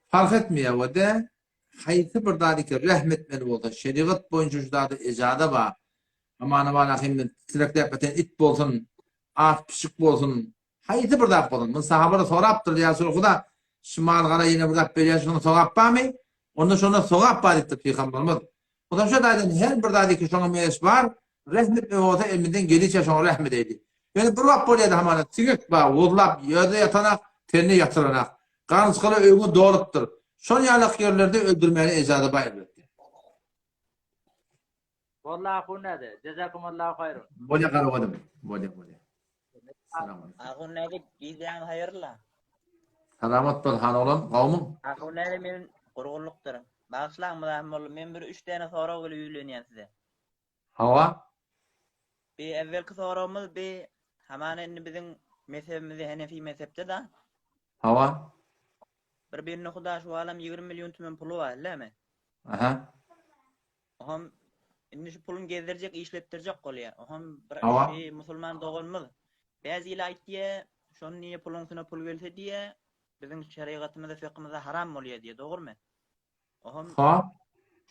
Fark etmiyor o da hayti bir dadiki rahmetmeli olsa şeriat boyunca juda da ecada var. Amana bana hem tilekde yapatan it bolsun, at pişik bolsun. Hayti bir da bolsun. Men sahabara sorapdyr ya Rasulullah şmal gara yine bir da berýär şonu sorapmy? Onda şonu sorapmy diýdi Peygamberimiz. O da şu daýdan her bir dadiki şoňa meýes bar, rahmet olsa elminden geliçe şoňa rahmet eýdi. Yani bir wagt bolýardy hamana tigek bar, wurlap ýerde ýatanak, tenne ýatyranak. Qarınçqala öňü doğrupdyr. Şol ýalak ýerlerde öldürmäni ejady bar elbetde. Wallahi hunada. Jazakumullahu hayran. Bolýa garawadım. Bolýa. Salamat. Ahunnaga giýdiň hayırla. Salamat bol hanolun gawmum. Ahunnaga men gurgunlukdyr. Bagşlaň bilen men bir 3 tane sorak bilen ýülenýän size. Hawa? Bir evvelki soramyz bir hamana indi biziň mezhebimiz Hanefi mezhepde da. Hawa? Bir Huda şu alam 20 milyon tümen pulu var, mi? Aha. Oham indi şu pulun gezdirecek, işlettirecek bolýar. Oham Hawa? bir musulman doğulmaz. Bazılar aýtdy, şonu niye pulun üstüne pul gelse diye biziň şeriatymyzda, fiqhymyzda haram bolýar diye, dogrymy? Oham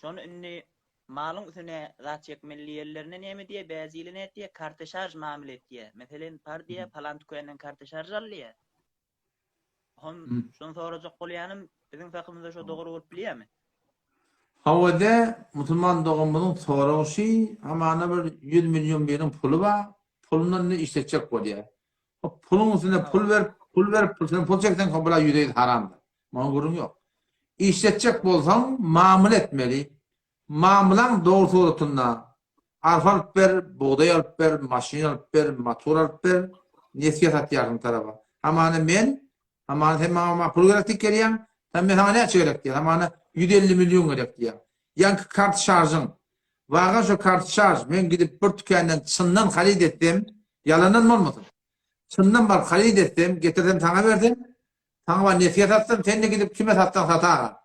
şonu indi malyň üstüne zat çekmeli ýerlerine näme diye, bazılar näme karteşaj mamule etdiye. Meselen par diye falan tükenden karteşaj alýar. Oham şonu sorajak bolýanym, biziň fiqhymyzda şo dogry bolup bilýärmi? Hawada musulman doğumynyň soraşy amana bir 100 milyon berin pulu bar. Pulundan ne işletecek bolýar. O pulun üstüne pul ver, pul çeksen kabula yüreği haramdır. Mağurun yok. İşletecek bolsan mamul etmeli. Mamulan doğru suratında arf alıp ver, buğday alıp ver, maşin alıp ver, motor alıp ver, nesiyat at yardım tarafa. Amana men, amana hem pul gerektik gelýän, hem men ne açık diýär. Amana 150 milyon gerek diýär. Yankı kart şarjın. Vaga şu kart şarj, men gidip bir tükenden çyndan halid etdim. Yalandan mı olmasın? Çyndan bar halid etdim, getirdim taňa berdim. Taňa nesiyat attım, sen de gidip kime satsan satar.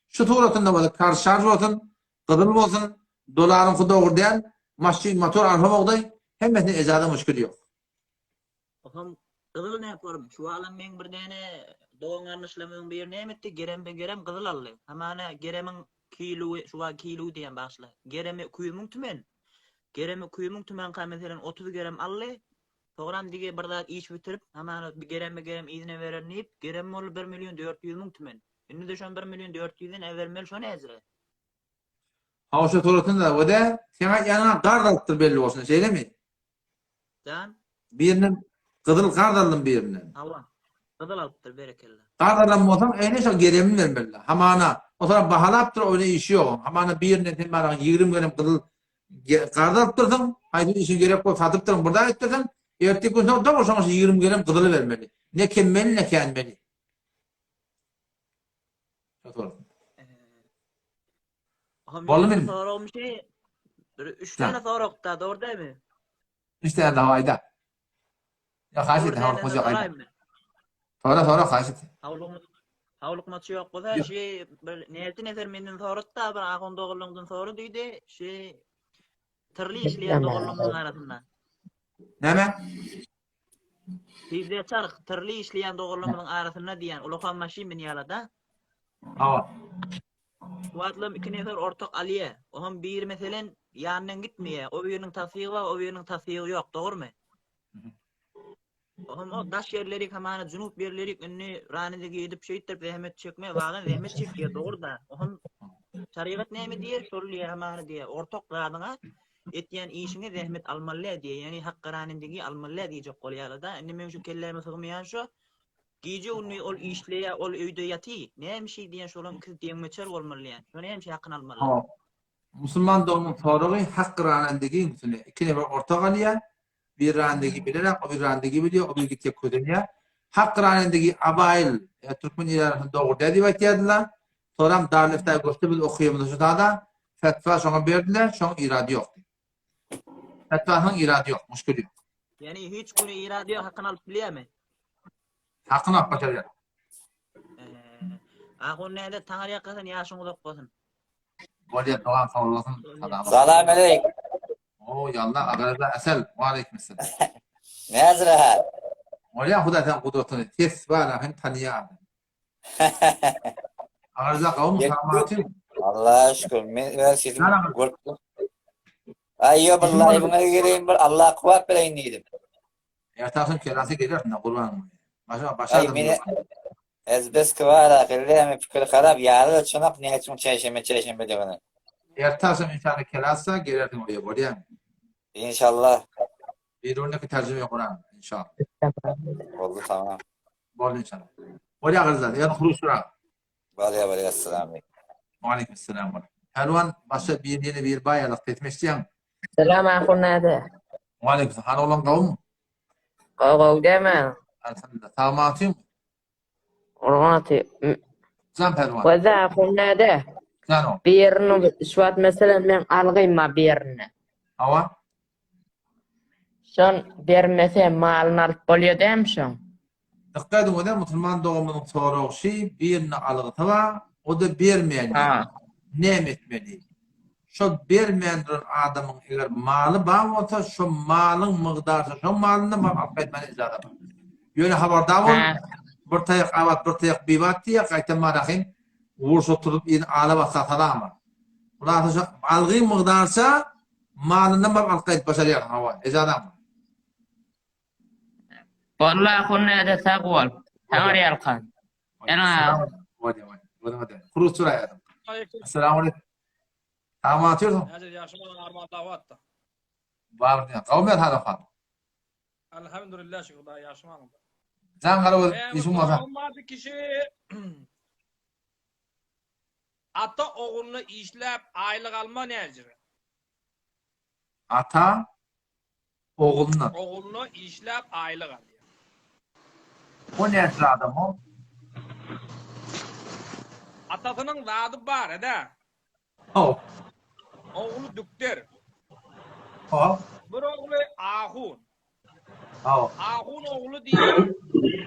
Şu turatında bol kart şarj bolsun, gyzyl bolsun, dolaryň huda gurdan, maşin motor arfa bogday, hemmesini ejada müşkil ýok. Oham gyzyl ne yaparım? Şu alam men bir dene doğun anlaşılamyň bir nämetdi, gerem gyzyl aldy. Hamana geremiň kilo, şuwa kilo diýen başla. Geremi 200.000 tümen. Geremi 200.000 tümen mesela 30 gerem aldy. Togram dige bir zat iş bitirip hamana bir gerem izine berernip, gerem bol 1.400.000 tümen. Indi de şon 1.400.000 evermel şonu ezre. Hawşa turatında wada seňa ýanyna gardalypdyr belli bolsun, şeýlemi? Tan? Birinin gyzyl gardalym birinden. Hawa. Gyzyl alypdyr berekella. Gardalan bolsaň eýne şo geremi bermeli. Hamana o sonra bahalapdyr öyle işi ýok. Hamana birine temara 20 gerem gyzyl gardalyp dursaň, haýdy işin gerek bol satyp durun, burda etdirsen, erteki gün da boşaňyş 20 gerem gyzyl bermeli. Ne kemmeli ne kenmeli. Bolmy? Sorum şey, 3 tane sorokda, doğru değil mi? 3 tane havayda. Ya haşit, havlu koca ayda. Sonra haşit. Havluk maçı yok bolsa, şey, näçe nefer menden sorutda, bir ahon dogullygydan soru diýdi, şey, türli işleýän dogullygyň arasynda. Näme? Bizde çark, türli işleýän dogullygyň arasynda diýen, ulaqan maşin bilen ýalada. Hawa. Watlym 2 nefer ortak alýa. Oham bir meselen ýanyndan gitmeýär. O biriniň tasygy bar, o biriniň tasygy ýok, dogrymy? Oham o daş ýerleri hamana junup berleri inni ranyda gidip şeýtdir zähmet çekme, wagan zähmet çekýär, dogry da. Oham Şeriat näme diýer? Şol ýamany diýer. Ortak gadyňa etýän işiňe zähmet almaly diýer. Ýani hak garandygy almaly diýjek bolýar-da. Indi men şu kelläme sygmaýan şu. Gije ony ol işleýär, ol öýde ýaty. Näme şey diýen şolan kız diýmeçer bolmaly ýani. Şonu hem şey hakyn almaly. Ha. Müslüman doğumun soruğu hak ranandigi mesela iki nefer ortak alýar. Bir ranandigi bilerek, o bir ranandigi biliyor, o bir gitke ködenýär. Hak ranandigi abail Türkmen ilarasında doğru dedi bakýardylar. Soram darlifta göstü biz okuyamız şu da fetva şoňa berdiler, şoň irady ýok. Fetwahyň irady ýok, müşkil ýok. Yani hiç bunu irade yok, hakkını alıp bilýärmi? Hakkını alıp başarýar. Ahun näde taňar ýakasyn ýaşyň uzak bolsun. Bolýar dogan sag bolasyn. Salam aleyk. O yallah agarazda asal. Wa aleykumselam. Näzirahat? Bolýar Huda sen gudratyny tes bana hem tanýar. Agarazda gawum samaty. Allah'a şükür. Men sizin görüp. Ayyo billahi buna gireyim bir Allah kuvvet bereyin dedim. Ertasın kelası gelir ne kurban. Başa Ay meni ezbes kıvara kırlığım fikir harap yarı çınak ne için çeşme diyorlar. Ertasın inşallah kelasa gelirdim oraya bolýar. İnşallah. Bir örnek tercüme Kur'an inşallah. Oldu tamam. Bolýar inşallah. Bolýar agarazda ýa hurusura. Bolýar assalamu aleykum. Wa aleykumselam. Helwan başa bir ýene bir baýalyk etmişdiň. Selam ahun näde? Wa aleykumselam. Han olan gawum. Gaw deme. Alhamdulillah. Tamatym. Organati. Zan Helwan. Wada ahun näde? Zano. Birini şuat mesela men algyma birini. Awa. Şon bermese malyny alyp bolýar dämşoň. Dikkat edin, Müslüman doğumunun soruğu birini alıgıtıva, o da bermeyen ne etmeli? Şu bermeyen adamın eğer malı bağ olsa, şu malın mıqdarı, şu malını mağaf etmeni izah edin. Yöne habardar ol, bir tayak avat, bir tayak bivat diye, kaytan marahim, uğurs oturup in alıva satalama. Ulan şu algı mıqdarsa, malını mağaf et başarıya hava, izah edin. Vallahi ahun näde sagwal. Taňar ýalkan. Ena. Wadi. Kurus suraya. Assalamu aleykum. Tamatyrdyň. Näzir ýaşyman armanda wagtda. Bardy. Gawmer halafat. Alhamdulillah şuňda ýaşyman. Zan garaw işim wasa. Olmady kişi ata oğlunu işläp aýlyk alma näzir? Ata oğlunu. Oğlunu işläp aýlyk alýar. O näçe adam o? Atasynyň zady bar eda. O. Oğlu dükter. O. Bir oğlu ahun. O. Ahun oğlu diýe,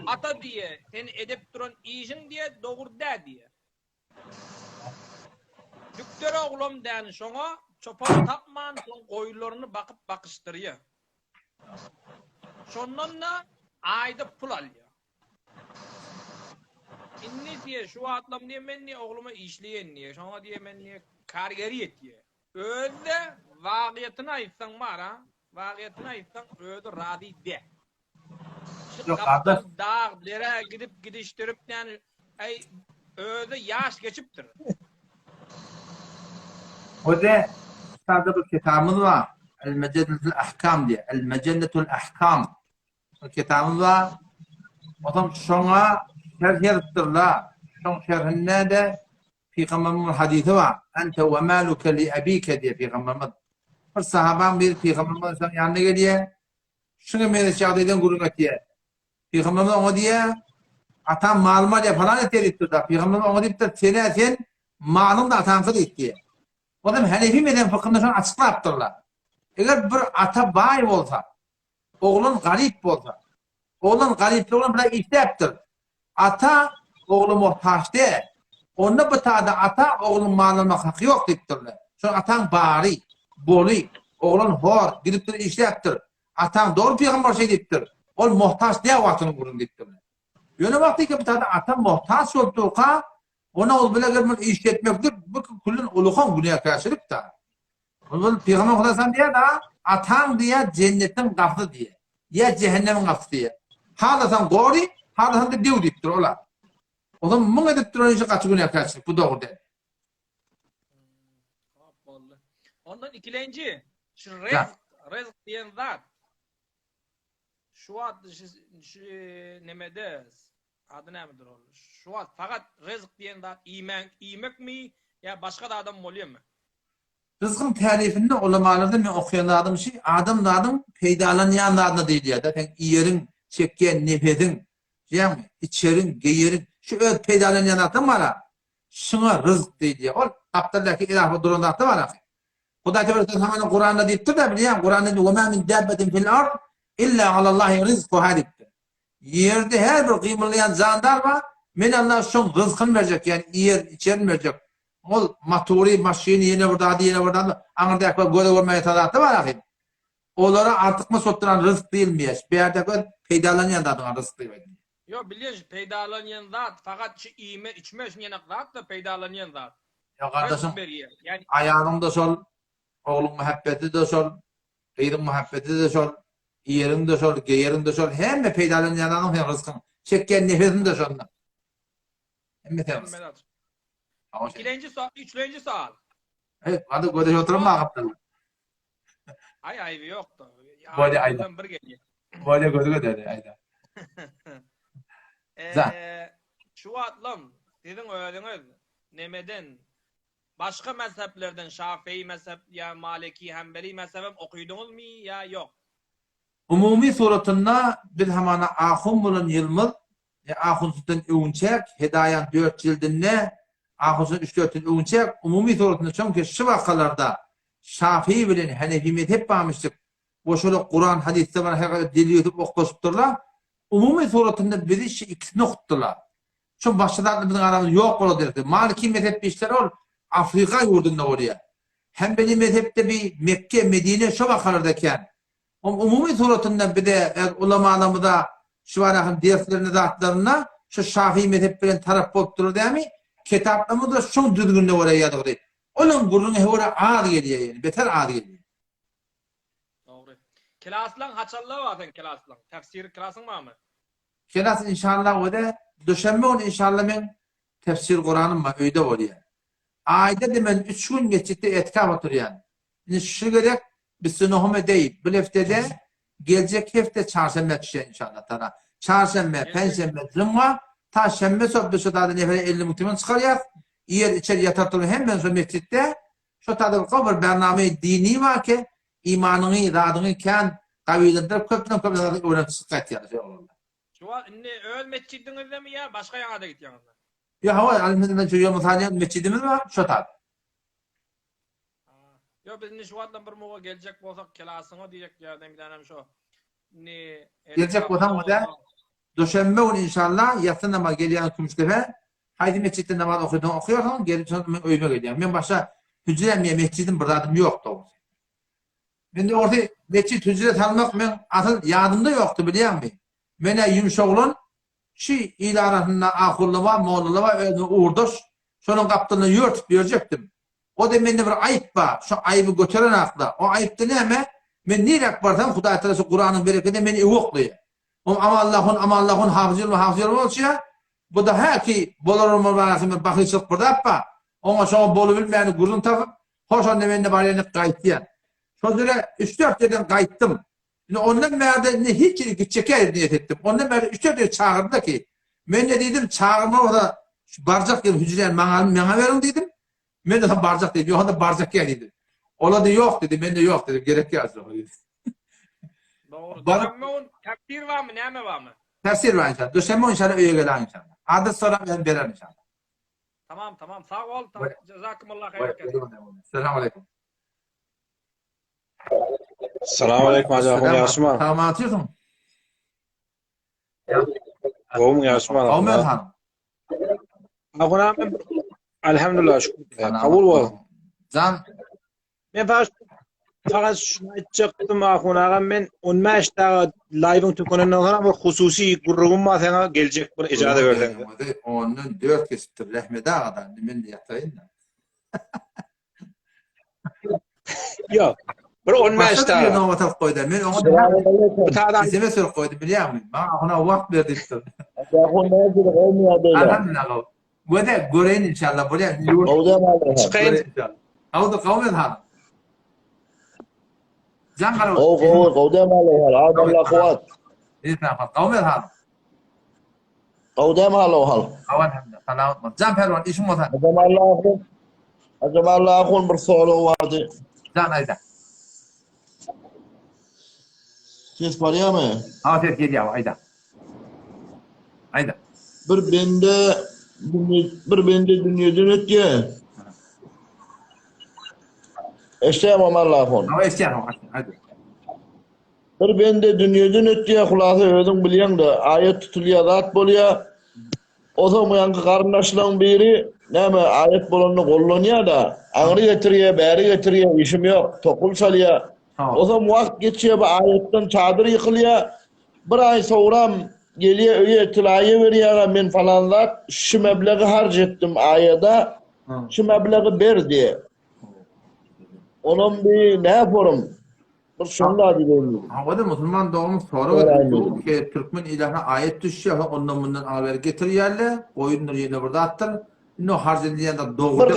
ata diýe, sen edep duran işiň diýe, dogurda diýe. Dükter oğlum däň şoňa çopan tapman, şoň goýularyny bakyp bakışdyrýar. Şondan da aýda pul alýar. İnni diye şu atlam diye men niye oğluma işleyen niye, şoňa diye men niye kargeri et diye. Öde wagyatını aýtsaň bar ha, wagyatını aýtsaň öde rady de. Yok kardeş. Dağ lere gidip gidiştirip yani ay öde yaş geçipdir. O da sadece bir kitabımız var. El-Mecennetul Ahkam diye. El-Mecennetul Ahkam. O kitabımız var. O zaman şoňa şerh etdirler. Şoň şerhinde de Peygamberimiz hadisi var. Ente ve maluke li abike diye Peygamberimiz. Bir sahaban bir Peygamberimizin yanına geliyor. Şunu mene şahideden gurur etiyor. Peygamberimiz ona diye atan malıma diye falan ettirdi. Peygamberimiz ona diye sen malın da atankı etti. O da Hanefi mezhep fıkhında şunu açıklayıptırlar. Eğer bir ata bay olsa, oğlun garip olsa, oğlun garipli olan bir ihtiyaptır. Ata oğlu muhtaç değil. Onda bu taada ata oğlun malına hakkı yok deyiptirler. Şu atan bari, boli, oğlun hor, gidiptir işleyiptir. Atan doğru peygamber şey deyiptir. O muhtaç diye vaktini kurun deyiptirler. Yöne vakti ki bu taada ata muhtaç olduğu ona ol bile gelmek işletmektir. Bu kullun ulukan güneye karşılık da. Onun Peygamber Hudasan diye da atan diye cennetin kapısı diye. Ya cehennemin kapısı diye. Halasan gori, halasan da diyor deyiptir ola. O zaman mung ediptir onun için kaçı güneye karşılık. Bu doğru değil. oldu. Ondan ikilenci, şu Ya. rezk diyen zat, şu adı şu nemede, adı nedir o? Şu adı fakat rezk diyen zat imek mi ya başka da adam oluyor mu? Rızkın tarifinde ulamalarda men okuyanlardım şey adam peydalanayan adına değil ya. Zaten yerin, çekken, nefedin, yani içerin, geyerin, şu öz peydalanayan adam var ha. Şuna rızk değil ya. O aptardaki ilahı durumda da var ha. Huda Teala hemen Kur'an'da deyiptir da biliyan Kur'an'da diyor وَمَا مِنْ دَابَّةٍ فِي الْأَرْضِ اِلَّا عَلَى اللّٰهِ رِزْقُهَا deyiptir. Yerde her bir kıymırlayan zandar var. Men Allah şun rızkını verecek yani yer, içerini verecek. Ol maturi, maşini yine burada, anırda göre görmeye tadatı var akım. Olara artık mı sotturan rızk değil mi yaş? Bir yerde gör peydalanan adına rızk değil mi? Yok biliyorsun peydalanan zat fakat şu içme için yanak zat da peydalanan zat. Ya kardeşim yani ayağın da sol, oğlun muhabbeti de sol, kıydın muhabbeti de sol, yerin de sol, geyerin de sol, hem peydalanan adamın hem rızkın. Çekken nefesin de sol. Hem temiz. İkilenci sual, üçlenci sual. Evet, hadi göde oturma akıptırlar. Ay yok da. Böyle ayda. Bir geliyor. Böyle göde ayda. Şu atlım, dedin öğrenir, nemeden, başka mezheplerden Şafii mezhep ya Maliki, Hanbeli mezhebim okuydunuz mu ya yok? Umumi suratında bir hamana ahun bulun yılmıl, ahun sütün övünçek, Hedayan 4 cildinne, ahun sütün 3-4 övünçek, umumi suratında çünkü şu vakalarda Şafii bilen Hanefi mezhep bağmıştık. Boşuluk Kur'an hadiste var her kadar dili yutup okutturlar. Umumi suratında bizi şu ikisini okuttular. Çünkü başladıklarında bizim aramız yok olur derdi. Maliki mezhep bir işler ol, Afrika yurdunda oraya. Hanbeli mezhepte bir Mekke, Medine şu vakalardayken, umumi suratında bir de ulamalarımı da şu var derslerine dağıtlarına şu Şafii mezheplerin taraf bolup durur değil mi? Kitaplarımız da şu düzgünde oraya yadığı. Onun gurrunu oraya ağır geliyor yani. Beter ağır geliyor. Doğru. Klaslan haçallığı var sen klaslan. Tefsir klasın var mı? Kelas inşallah o da düşenme onu inşallah ben tefsir Kur'an'ım var öyde oluyor. Ayda demen 3 gün geçitte etkaf oturuyor. Yani şu gerek bir sınuhume değil. Bu heftede gelecek hafta çarşamba düşüyor inşallah. Çarşamba, perşembe, cuma, ta şembe sohbeti da nefere 50 muhtemelen çıkarıyor. Yer içeri yatartılır hemen sonra mescitte. Şu tadı kabul bername dini var ki imanını, iradını kan kavilendirip köpten öğrenip sıkıntı yani. Şu an öl mescidinizde mi ya? Başka yana da git yanında. Ya hava alimlerden çocuğa mutaliyat mescidimiz var. Şu tadı. Yo biz şu anda bir muğa gelecek olsak kelasına diyecek yerden bir tanem şu. Gelecek olsam o da Döşembe onu inşallah yatsı namaz geliyen kümüştefe haydi mescitte namaz okuyorsan geri sonra öyme geliyorum. Ben başka hücremeye mescidin buradadım yoktu. Ben de orada mescid hücre tanımak ben asıl yadımda yoktu biliyor musun? Mene yumuşoğlun şu ilarasında ahurlama, moğlullama, uğurduş sonun kaptığını yurt diyecektim. O da bende bir ayıp var. Şu ayıbı götüren akla. O ayıpta ne hemen? Ben nirek barsam Huda Teala Kur'an'ın bereketi beni evokluyor. Ama Allah'ın hafızı olsa bu da her ki bolurum mübarekim bakışık burada yapma. Ona sonra bolu bilmeyeni gurun takıp hoş anne ben de bari kayıtlayan. Sonra 3-4 yerden kayıttım. Yani ondan beri hiç çeker niyet ettim. Ondan beri 3-4 yer çağırdı ki ben de dedim çağırma orada barcak yer hücreyen bana verin dedim. Ben de barcak dedim. Yok da barcak yer dedim. Ola da yok dedi. Ben de yok dedim. Gerek yazdı. Doğru. Döşemmeğin tefsir var mı? Ne var mı? Tefsir var inşallah. Döşemmeğin inşallah öyle gelen inşallah. Adı sonra ben veririm inşallah. Tamam. Sağ ol. Cezakumullah hayır. Selamun aleyküm. Selamun aleyküm hacı. Yaşma. Tamam atıyorsun. Oğlum yaşma. Oğlum hanım. Akuna elhamdülillah şükür. Kabul var. Can. Ben fakat şunu açacaktım akuna ben 15 daha live'ın tükününden sonra bir hususi grubum var sana gelecek bir icade verdim. Onun 4 kesittir rahmete kadar. Ben de yatayım da. Yok. Bir 15 daha. Ben ona koydum. Ben ona izime sor koydum biliyor musun? Bana ona vakt verdim. Elhamdülillah. Bu da göreyim inşallah. Buraya çıkayım. Avda kavmet ha. Can karo. قودام هلو عاد الله قوات İnsan kavmet ha. قودام هلو هل Awan hamda. Salamat. Can perwan işim olsa. أجمع الله أخون برسولة وادي Can ayda. Ses parayamı Ha ses geliyor ayda. Ayda. bir bende dünyadan ötke eşeğim Allah أخون Ama eşyan hadi. bir bende dünyadan ötke hulası ödün bilyen de ayet tutuluyor zat boluyor o zaman yankı karındaşların biri neme ayet bolanını kollanıyor da ağrı getiriyor, beri getiriyor, işim yok, tokul salıyor. O zaman vakt geçiyor, bu ayetten çadır yıkılıyor. Bir ay sonra geliyor, öyle tilayı veriyor, ben falan zat, şu meblağı harcettim ayada, şu meblağı ber diye. Onun bir ne yaparım? Bir şunda diyeyim. Havada Müslüman doğmuş sonra ki Türkmen ilahına ayet düşüyor, ondan bundan haber getiriyorlar, oyunları yine burada attır. No harcediyen de doğru. Bir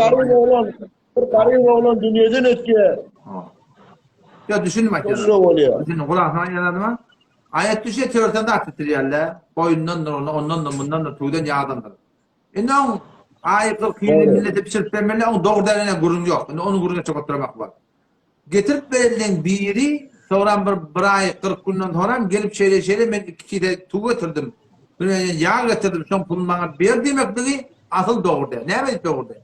garip oğlan dünyadan ötüyor. Ya düşünün bak ya. Düşünün kulağına yanadı mı? Ayet düşüyor teoriden de attırıyorlar. Oyundan da ondan da bundan da tuğdan yağdandır. İnan ayet kıyını millete pişirip vermeli, onun doğru derine gurun yok. Onun guruna çok oturmak var. Getirip verilen biri sonra bir ay 40 günden sonra gelip şeyle ben iki de tuğ getirdim. Yağ getirdim, son pulunu bana ver demekliği asıl doğru der. Ne demek doğru der?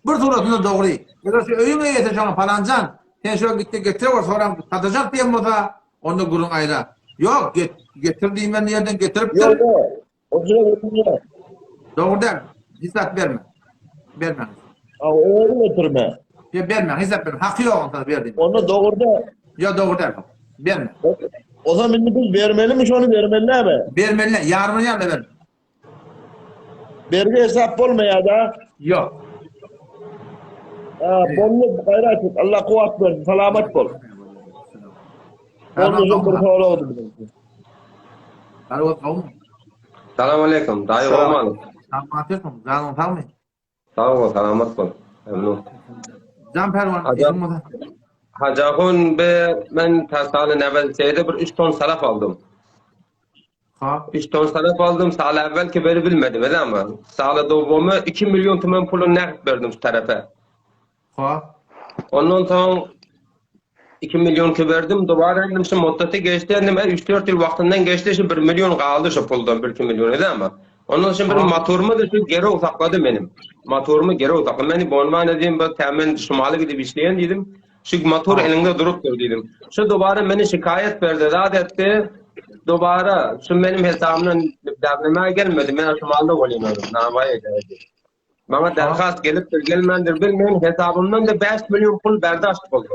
Bir suratında doğru. Eğer öğüne yeteceğim falancan, sen şöyle gitti getiriyor sonra satacak diyeyim o da onda gurun ayrı. Yok getirdiğim ben yerden getirip de. O zaman doğru der. Hesap verme. Verme. Öyle getirme. Ya verme, hesap verme. Hakkı yok ondan verdiğim. Onu doğru der. Ya doğru der. Verme. O zaman biz vermeli mi şunu vermeli mi? Vermeli. Yarın yanına ver. Vergi hesap olmaya da. Yok. Bollu gayret et. Allah kuvvet versin. Selamet bol. Bollu bir soru oldu. Selamun aleyküm. Dayı olmalı. Selamun canım tamam mı? Sağ ol, selamet bol. Memnun. Can pervan. Hacahun be ben tasalı evvel şeyde bir 3 ton salaf aldım. 3 ton salaf aldım. Sağ evvelki beri bilmedim ama sağ doğumu 2 milyon tümen pulun nakit verdim şu tarafa. Ondan sonra 2 milyon ki verdim. Duvara indim şu muddeti geçti. 3-4 yıl vaktinden geçti. Şimdi 1 milyon kaldı şu puldan 1-2 milyon edin ama. Ondan sonra benim motorumu da şu geri uzakladı benim. Motorumu geri uzakladı. Ben bu anlamda dedim bu temin şumali gidip işleyen dedim. Şu motor elinde durup dur dedim. Şu duvara beni şikayet verdi. Rahat etti. Duvara şu benim hesabımdan devneme gelmedi. Ben şumalda olayım öyle. Navaya geldi. Bana derhast gelip gelmendir bilmiyorum. Hesabımdan da 5 milyon pul berdاشت oldu.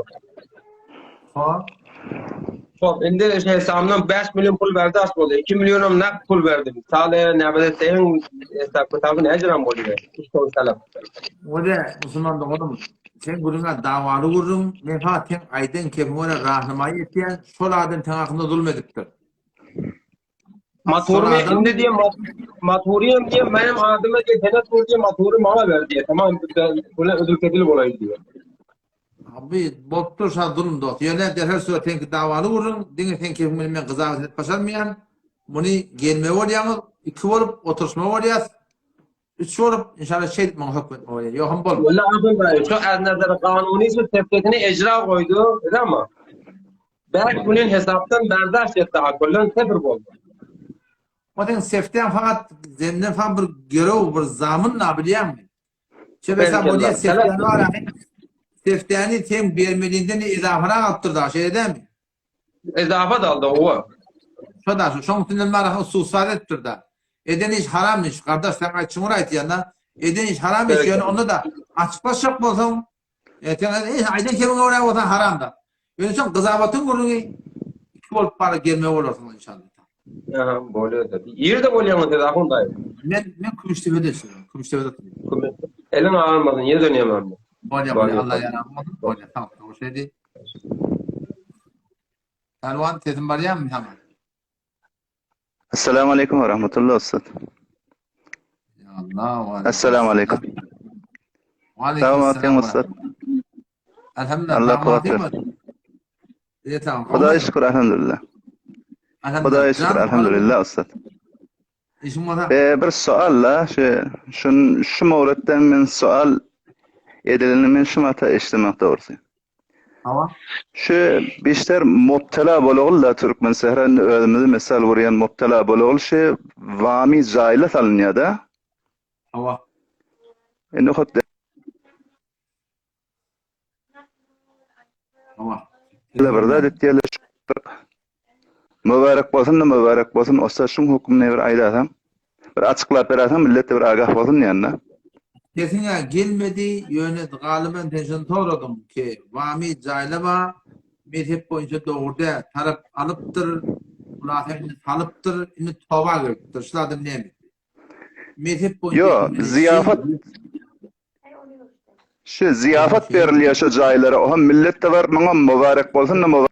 Şimdi hesabımdan 5 milyon pul berdاشت oldu. 2 milyonum nakit pul verdim. Sağlaya nebede senin hesap kitabı ne ecram oluyor? İşte o salaf. O da Müslüman doğru. Sen guruna davalı vururum. Mefaten aydan kefimine rahnumayı etiyen sol adın tanakında zulmediptir. Maturiye şimdi diye maturiyem diye benim adıma diye senet diye maturi bana ver diye tamam böyle ödül kedil olayım diyor. Abi bottur şan zulüm dost. Yöne derhal sonra tenki davalı vururum. Dine tenki kefimine kızavet et başarmayan. Bunu gelme olayamız. 2 olup oturuşma olayaz. 3 olup inşallah şey etmem hükmet olayaz. Yokum bol. Valla abim ben şu az nazar kanuni şu tepketini icra koydu değil mi? Ben bunun hesaptan berdاشت etti. Akıllan sıfır oldu. Zaten seften fakat zenden falan bir görev, bir zamın ne biliyor musun? Mesela bu diye sefteni var ya, sefteni tem vermeliğinden izafına kaptırdı, şey değil mi? İzafa da aldı o. Şu da şu, şu muhtemelen var ya, hususat ettirdi. Eden iş harammış, kardeş sen açın orayet yanına. Eden iş harammış, yani onu da açıklaşacak olsam, aydan kemin oraya olsan haram da. Yani şu kızavatın kurunu, 2 olup para gelmeye olursun inşallah. Aha, böyle de. Yerde oluyor mu telefon dayı? Ben Kümüştepe'de yaşıyorum. Kümüştepe'de oturuyorum. Elin ağırmadın, yere dönüyorum ben. Böyle Allah yaranmadım. Böyle tamam. O şey değil. Elvan sesin var ya mı hemen? Esselamu Aleyküm ve Rahmetullah Ustad. Ya Allah. Esselamu Aleyküm. Aleyküm selam. Ustad. Elhamdülillah. Allah Tamam, kuvvet değil mi? versin. İyi, tamam. Hudaýa şükür elhamdülillah. Hudaýa şükür elhamdülillah ustad. İşim var. Bir sualla şu mawratdan men sual edileni men şu mata eşlemek doğrusu. Tamam. Şu beşler mubtala bolug'la Türkmen sehran özümüzi misal vuryan mubtala bolug'l şu vami jayla salınýa-da. Tamam. Indi hotda Tamam. birde detýärler. Mübarek bolsun, usta şu hukmyny bir aýdasam, bir açyklap berasam, millet bir agah bolsun ýa-da. Kesine gelmedi yönet galiben teşen toradım ki vami caylaba mezhep boyunca doğurda taraf alıptır, ulahemini salıptır, ini tova göktür. Şuladım ne mi? Mezhep boyunca... Yo, ziyafat... Şu ziyafat berilýär şu jaýlara, o hem millet de var, maňa mübarek bolsun, mübarek.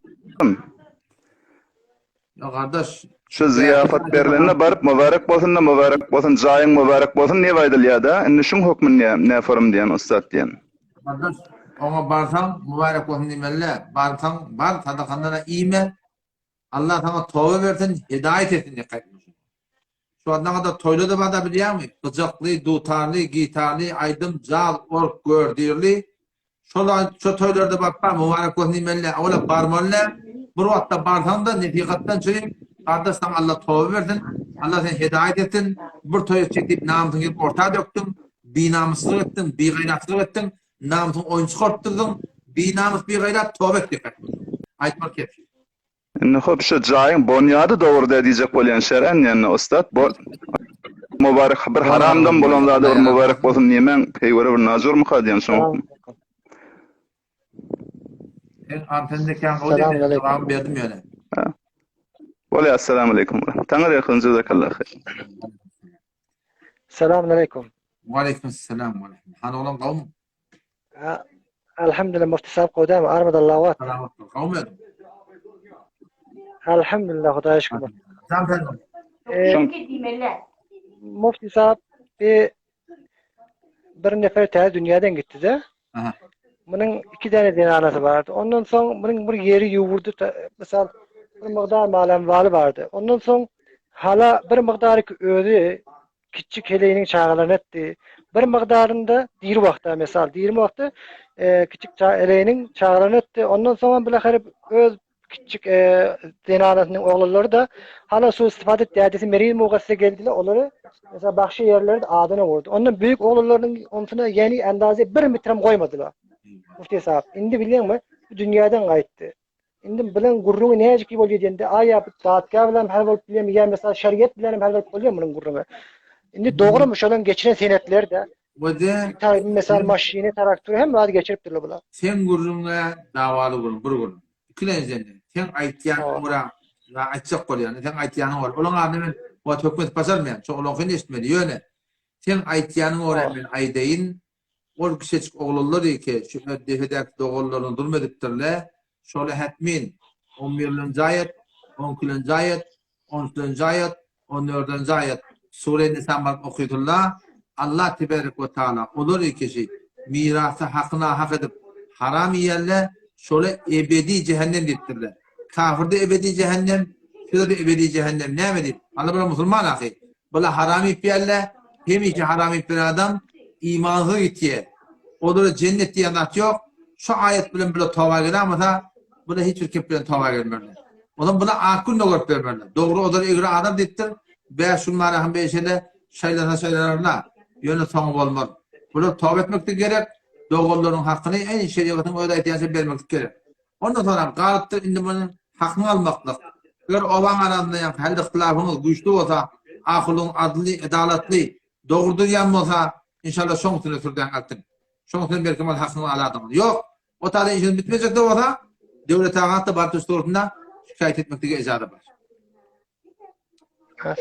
Ya kardeş... Şu ziyafat berilene barıp mübarek bolsun, jaýyň mübarek bolsun ne aýdylýar-da? Indi şuň hukmyny ne forum diýen ustad diýen. Kardeş, ona barsan mübarek olsun demelle, barsan bar sadakandana iyime, Allah sana tövbe versin, hidayet etsin diye kaybetmiş. Şu anda kadar toylu da bana biliyor musun? Bıcaklı, dutarlı, gitarlı, aydın, cal, ork, gördürlü. Şu toylarda bakma, mübarek olsun demelle, ola barmalle, bu vakitte barsan da nefikattan çürüyüm, kardeş sana Allah tövbe versin, Allah seni hidayet etsin, bir toyu çekip namusunu gelip ortaya döktün, binamusluq ettin, bigayratsızlık ettin, namusunu oyun çıkarttırdın, bir namus bir gayrat tövbe ettik. Aytmak et. Indi hop şu jaýyň bonyady dogurda diýjek bolýan şerän ýani ustad, bu mübarek bir haramdan bolan zady bir mübarek bolsun diýmen peýgore bir nazur mu diýen şoň. Antendeki o dedi, cevap verdim yani. Bolýar, assalamu aleykum. Taňa ýakyn jazakallah hayr. Selamünaleyküm. Ve aleykümselam. Han olan kavm. Elhamdülillah muhtisab kodam armadallah wat. Kavm. Elhamdülillah Hudaýa şükür. Muhtisab bir nefer täze dünýäden gitdi-de. Bunun 2 tane dinanası vardı. Ondan soň bunun bir yeri ýuwurdy. Mesela bir mıqdar malem valy bardy. Ondan soň hala bir mıqdary özü kiçik heleýiniň çağalaryny etdi. Bir mıqdarynda dir wagtda mesela dir wagtda kiçik heleýiniň çağalaryny etdi. Ondan soň bilahare öz kiçik dinanasynyň oglary da hala şu istifade etdi. Meryem ogasy geldiler. Olary mesela başga ýerlerde adyny gordy. Ondan büyük oglalarynyň onsyna ýeni endazy 1 metrim goýmadylar. Mufti sahab, indi bilýärmi? Dünýäden gaýtdy. Indi bilen gurruňy näjik bolýar diýende, aýa zatga bilen hal bolup bilýärmi? Ýa mesela şeriat bilen hal bolup bolýarmy bunyň gurruňy? Indi dogrymy şolan geçiren senetler de. Wede mesela maşyny, traktör hem wadi geçiripdirler bular. Sen gurruňa dawaly gurrun, bir gurrun. Kilenjende, sen aýtýan ora, ya aýtjak bolýar, sen aýtýanyň ora. Olaň adamyn o hökmet basarmaýan, çok olany eşitmedi ýöne. Sen aýtýanyň ora men aýdaýyn. Ol kiçik oğulları ki şu defedek doğullarını durmadıptırlar. Şöyle hetmin 11. ayet, 12. ayet, 13. ayet, 14. ayet Sure-i Nisa'dan okuyutullah. Allah tebarek ve taala olur ki mirası hakkına hak edip haram yiyenler şöyle ebedi cehennem diptirler. Kafirde ebedi cehennem, şurada da ebedi cehennem. Ne mi deyip? Allah bana Müslüman ahi. Bula haram ipiyerler, hem iki haram ipiyerler adam imanı itiye. Odur cennet diye anlat yok. Şu ayet bilen bile tova gelir ama da buna hiçbir kim bilen tova gelmezler. Odan buna akıl ne görüp vermezler. Doğru odur egri adam dittir. Be şunlara hem beşele şeylerle yönü sonu olmaz. Bunu tövbe etmek de gerek. Doğulların hakkını en şeriatın öyle ihtiyaçı vermek gerek. Ondan sonra galıptır indi bunun hakkını almaklık. Eğer olan arasında yani her ihtilafınız güçlü olsa akılın adli, adaletli doğrudur yanmasa inşallah son sene türden attın. Son sene belki mal hakkını aladınız. Yok. O tarzda işiniz bitmeyecek de olsa devlet ağaçta bartuş doğrultusunda şikayet etmekte icazı var.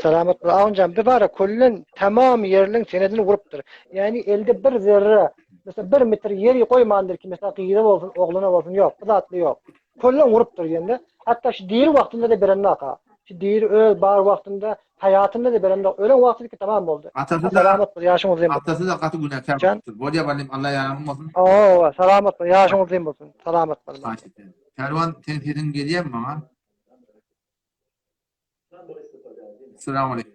Selamet hocam bir bara kullun tamam yerlerin senedini vurupdur. Yani elde bir zerre mesela 1 metre yeri koymandır ki mesela qiyide olsun, oğluna olsun yok. Zatlı yok. Kullun vurupdur yende. Hatta şu değil vaktinde de birini aka. Değil öl bar vaktinde hayatında da benim de ölen vakti ki tamam oldu. Selamet ol yaşın uzun olsun. Atası da katı günahkar oldu. Boya balim Allah yardım olsun. Oo selamet ol yaşın uzun olsun. Selamet ol. Kervan tenfidin geliyor mu bana? Selamun aleyküm.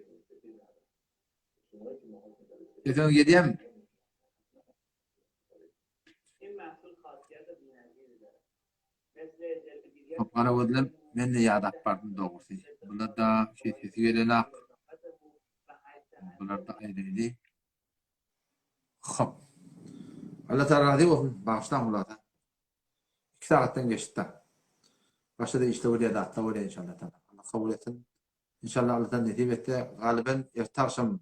Sesin geliyor mu? Qara odlam men de yadap bardım doğrusu. Bular da sesi gelenak. Bular da ayrıydı. Hop. Allah Teala razı olsun. Bağışlan ularda. 2 saatten geçti. Başta da işte oraya da hatta oraya inşallah. Allah kabul etsin. İnşallah Allah'tan nasip etti. Galiben ertaşım.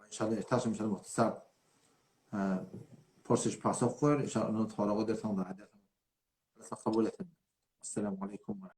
İnşallah ertaşım inşallah muhtasar. Porsiş pasok koyur. İnşallah onu tuğrağı dersen da hadi. Allah kabul etsin. Esselamu aleyküm.